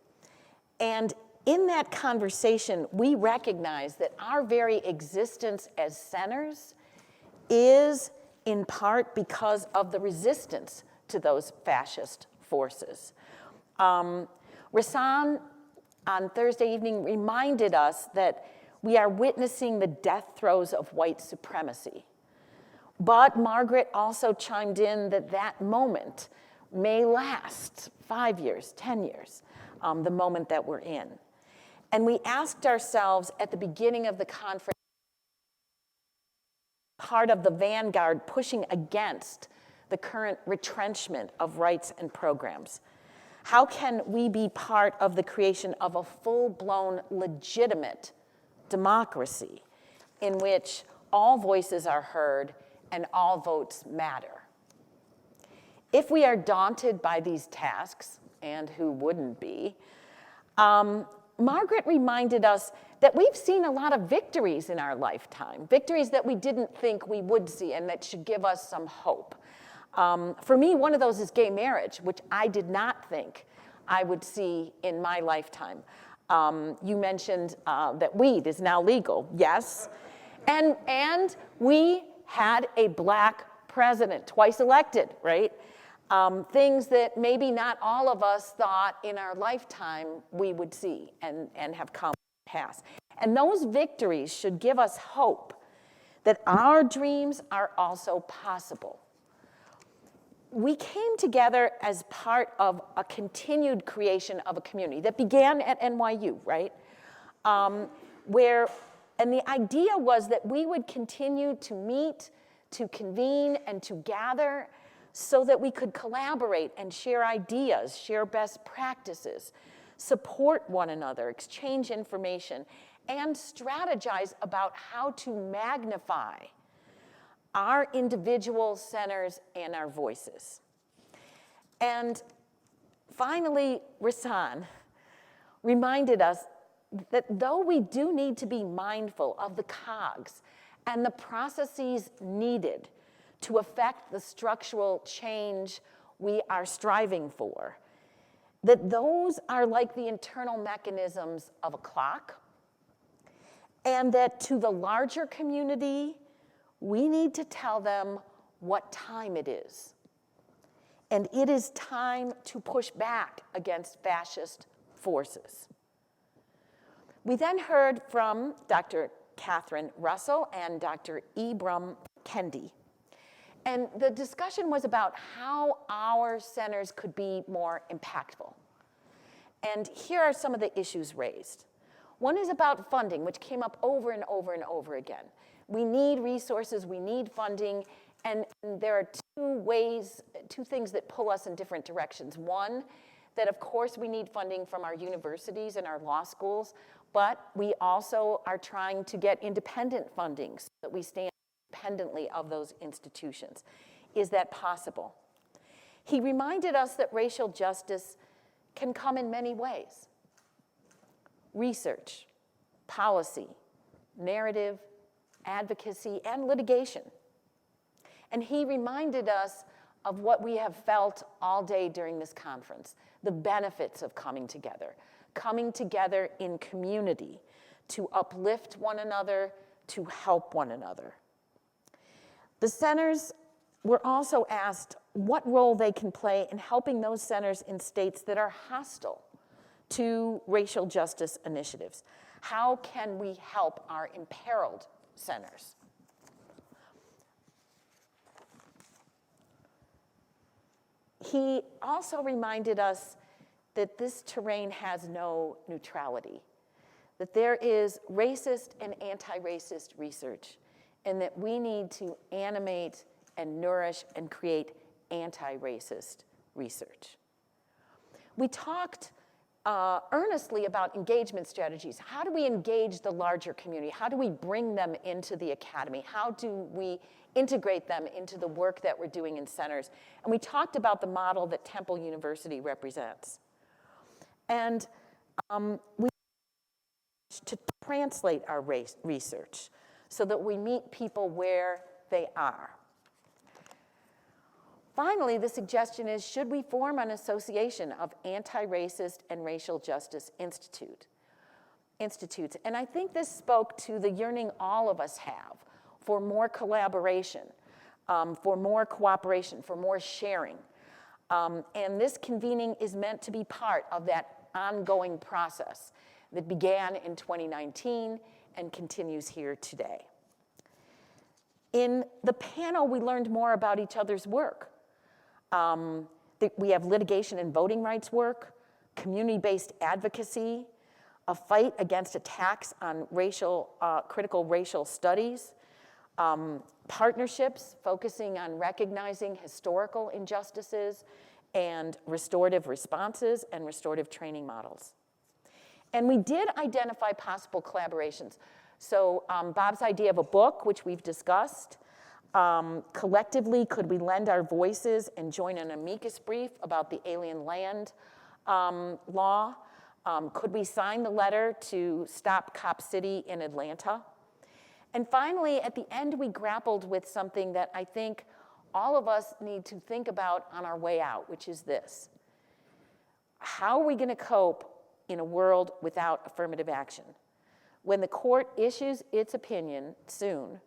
And in that conversation, we recognize that our very existence as centers is in part because of the resistance to those fascist forces. Rasan on Thursday evening reminded us that we are witnessing the death throes of white supremacy. But Margaret also chimed in that that moment may last 5 years, 10 years, the moment that we're in. And we asked ourselves at the beginning of the conference, part of the vanguard pushing against the current retrenchment of rights and programs. How can we be part of the creation of a full-blown, legitimate democracy in which all voices are heard and all votes matter? if we are daunted by these tasks, and who wouldn't be, Margaret reminded us that we've seen a lot of victories in our lifetime, victories that we didn't think we would see and that should give us some hope. For me, one of those is gay marriage, which I did not think I would see in my lifetime. You mentioned that weed is now legal. Yes. And we had a black president, twice elected, right? Things that maybe not all of us thought in our lifetime we would see and have come to pass. And those victories should give us hope that our dreams are also possible. We came together as part of a continued creation of a community that began at NYU, right? And the idea was that we would continue to meet, to convene, and to gather so that we could collaborate and share ideas, share best practices, support one another, exchange information, and strategize about how to magnify our individual centers and our voices. And finally, Rasan reminded us that though we do need to be mindful of the cogs and the processes needed to affect the structural change we are striving for, that those are like the internal mechanisms of a clock, and that to the larger community, we need to tell them what time it is. And it is time to push back against fascist forces. We then heard from Dr. Catherine Russell and Dr. Ibram Kendi. And the discussion was about how our centers could be more impactful. And here are some of the issues raised. One is about funding, which came up over and over and over again. We need resources, we need funding, and there are two things that pull us in different directions. One, that of course we need funding from our universities and our law schools, but we also are trying to get independent funding so that we stand independently of those institutions. Is that possible? He reminded us that racial justice can come in many ways. Research, policy, narrative, advocacy, and litigation. And he reminded us of what we have felt all day during this conference, the benefits of coming together in community to uplift one another, to help one another. The centers were also asked what role they can play in helping those centers in states that are hostile to racial justice initiatives. How can we help our imperiled centers? He also reminded us that this terrain has no neutrality, that there is racist and anti-racist research, and that we need to animate and nourish and create anti-racist research. We talked earnestly about engagement strategies. How do we engage the larger community? How do we bring them into the academy? How do we integrate them into the work that we're doing in centers? And we talked about the model that Temple University represents. And we to translate our research so that we meet people where they are. Finally, the suggestion is, should we form an association of anti-racist and racial justice institutes? And I think this spoke to the yearning all of us have for more collaboration, for more cooperation, for more sharing. And this convening is meant to be part of that ongoing process that began in 2019 and continues here today. In the panel, we learned more about each other's work. We have litigation and voting rights work, community-based advocacy, a fight against attacks on critical racial studies, partnerships focusing on recognizing historical injustices and restorative responses and restorative training models. And we did identify possible collaborations. So Bob's idea of a book, which we've discussed, Collectively, could we lend our voices and join an amicus brief about the alien land law? Could we sign the letter to stop Cop City in Atlanta? And finally, at the end, we grappled with something that I think all of us need to think about on our way out, which is this. How are we going to cope in a world without affirmative action? When the court issues its opinion soon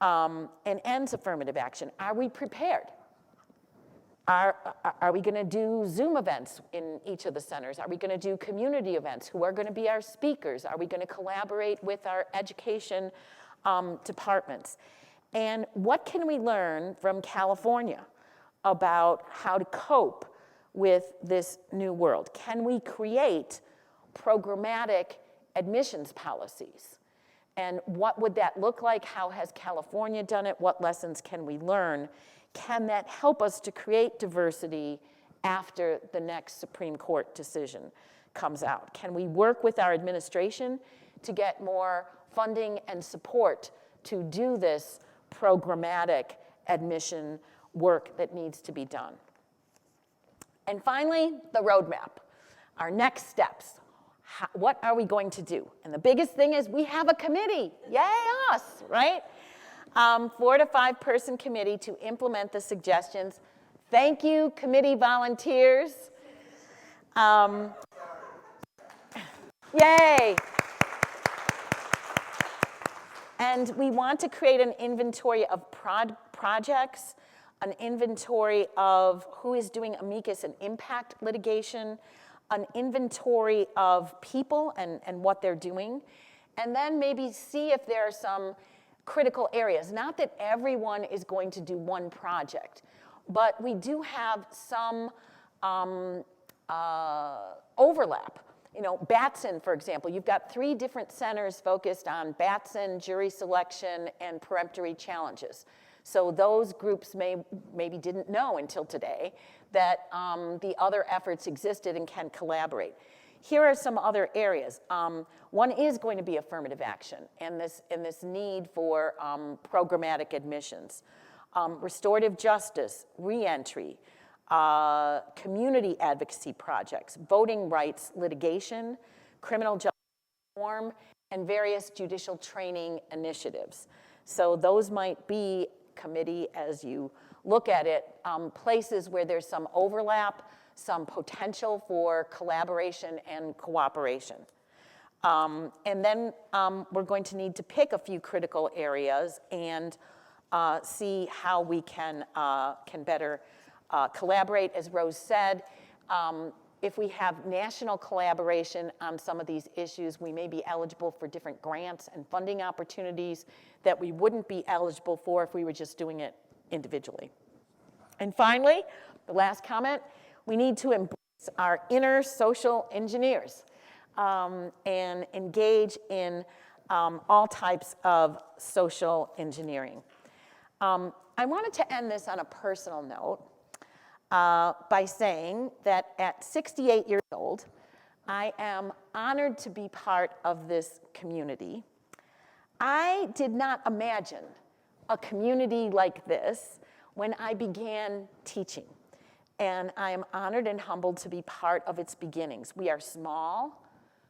and ends affirmative action, are we prepared? Are we going to do Zoom events in each of the centers? Are we going to do community events? Who are going to be our speakers? Are we going to collaborate with our education departments? And what can we learn from California about how to cope with this new world? Can we create programmatic admissions policies? And what would that look like? How has California done it? What lessons can we learn? Can that help us to create diversity after the next Supreme Court decision comes out? Can we work with our administration to get more funding and support to do this programmatic admission work that needs to be done? And finally, the roadmap, our next steps. What are we going to do? And the biggest thing is we have a committee. Yay, us, right? 4 to 5 person committee to implement the suggestions. Thank you, committee volunteers. Yay. And we want to create an inventory of projects, an inventory of who is doing amicus and impact litigation, an inventory of people and what they're doing, and then maybe see if there are some critical areas. Not that everyone is going to do one project, but we do have some overlap. You know, Batson, for example, you've got 3 different centers focused on Batson, jury selection, and peremptory challenges. So those groups maybe didn't know until today that the other efforts existed and can collaborate. Here are some other areas. One is going to be affirmative action and this need for programmatic admissions. Restorative justice, reentry, community advocacy projects, voting rights litigation, criminal justice reform, and various judicial training initiatives. So those might be, committee, as you look at it, places where there's some overlap, some potential for collaboration and cooperation. And then we're going to need to pick a few critical areas and see how we can better collaborate. As Rose said, if we have national collaboration on some of these issues, we may be eligible for different grants and funding opportunities that we wouldn't be eligible for if we were just doing it individually. And finally, the last comment, we need to embrace our inner social engineers and engage in all types of social engineering. I wanted to end this on a personal note by saying that at 68 years old, I am honored to be part of this community. I did not imagine a community like this when I began teaching, and I am honored and humbled to be part of its beginnings. We are small,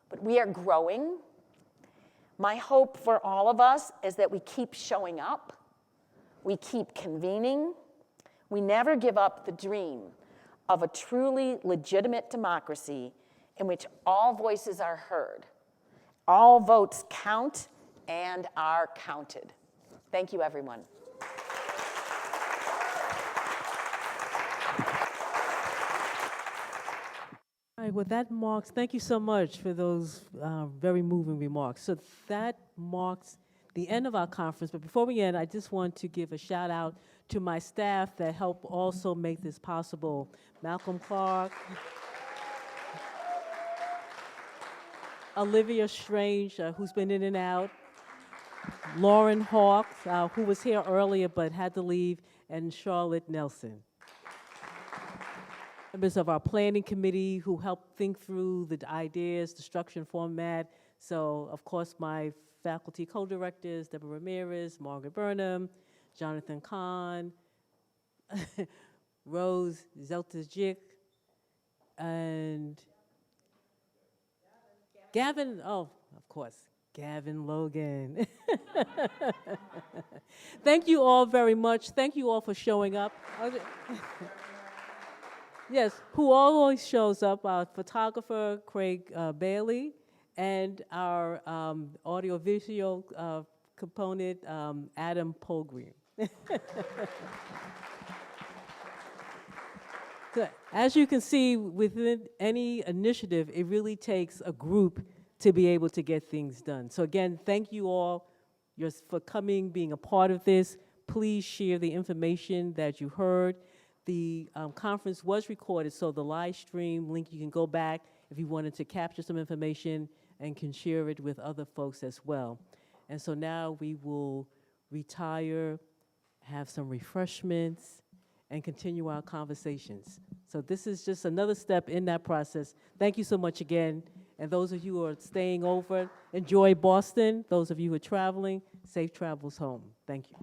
but we are growing. My hope for all of us is that we keep showing up, we keep convening, we never give up the dream of a truly legitimate democracy in which all voices are heard, all votes count and are counted. Thank you, everyone. All right, well, that marks, thank you so much for those very moving remarks. So that marks the end of our conference, but before we end, I just want to give a shout out to my staff that helped also make this possible. Malcolm Clark, Olivia Strange, who's been in and out, Lauren Hawks, who was here earlier but had to leave, and Charlotte Nelson. Members of our planning committee who helped think through the ideas, the structure and format. So, of course, my faculty co-directors, Deborah Ramirez, Margaret Burnham, Jonathan Kahn, Rose Zeltazjik, and Gavin, oh, of course, Gavin Logan. Thank you all very much. Thank you all for showing up. Yes, who always shows up, our photographer, Craig Bailey, and our audiovisual component, Adam Polgrim. So, as you can see, within any initiative, it really takes a group to be able to get things done. So again, thank you all for coming, being a part of this. Please share the information that you heard. The conference was recorded, so the live stream link, you can go back if you wanted to capture some information and can share it with other folks as well. And so now we will retire, have some refreshments, and continue our conversations. So this is just another step in that process. Thank you so much again. And those of you who are staying over, enjoy Boston. Those of you who are traveling, safe travels home. Thank you.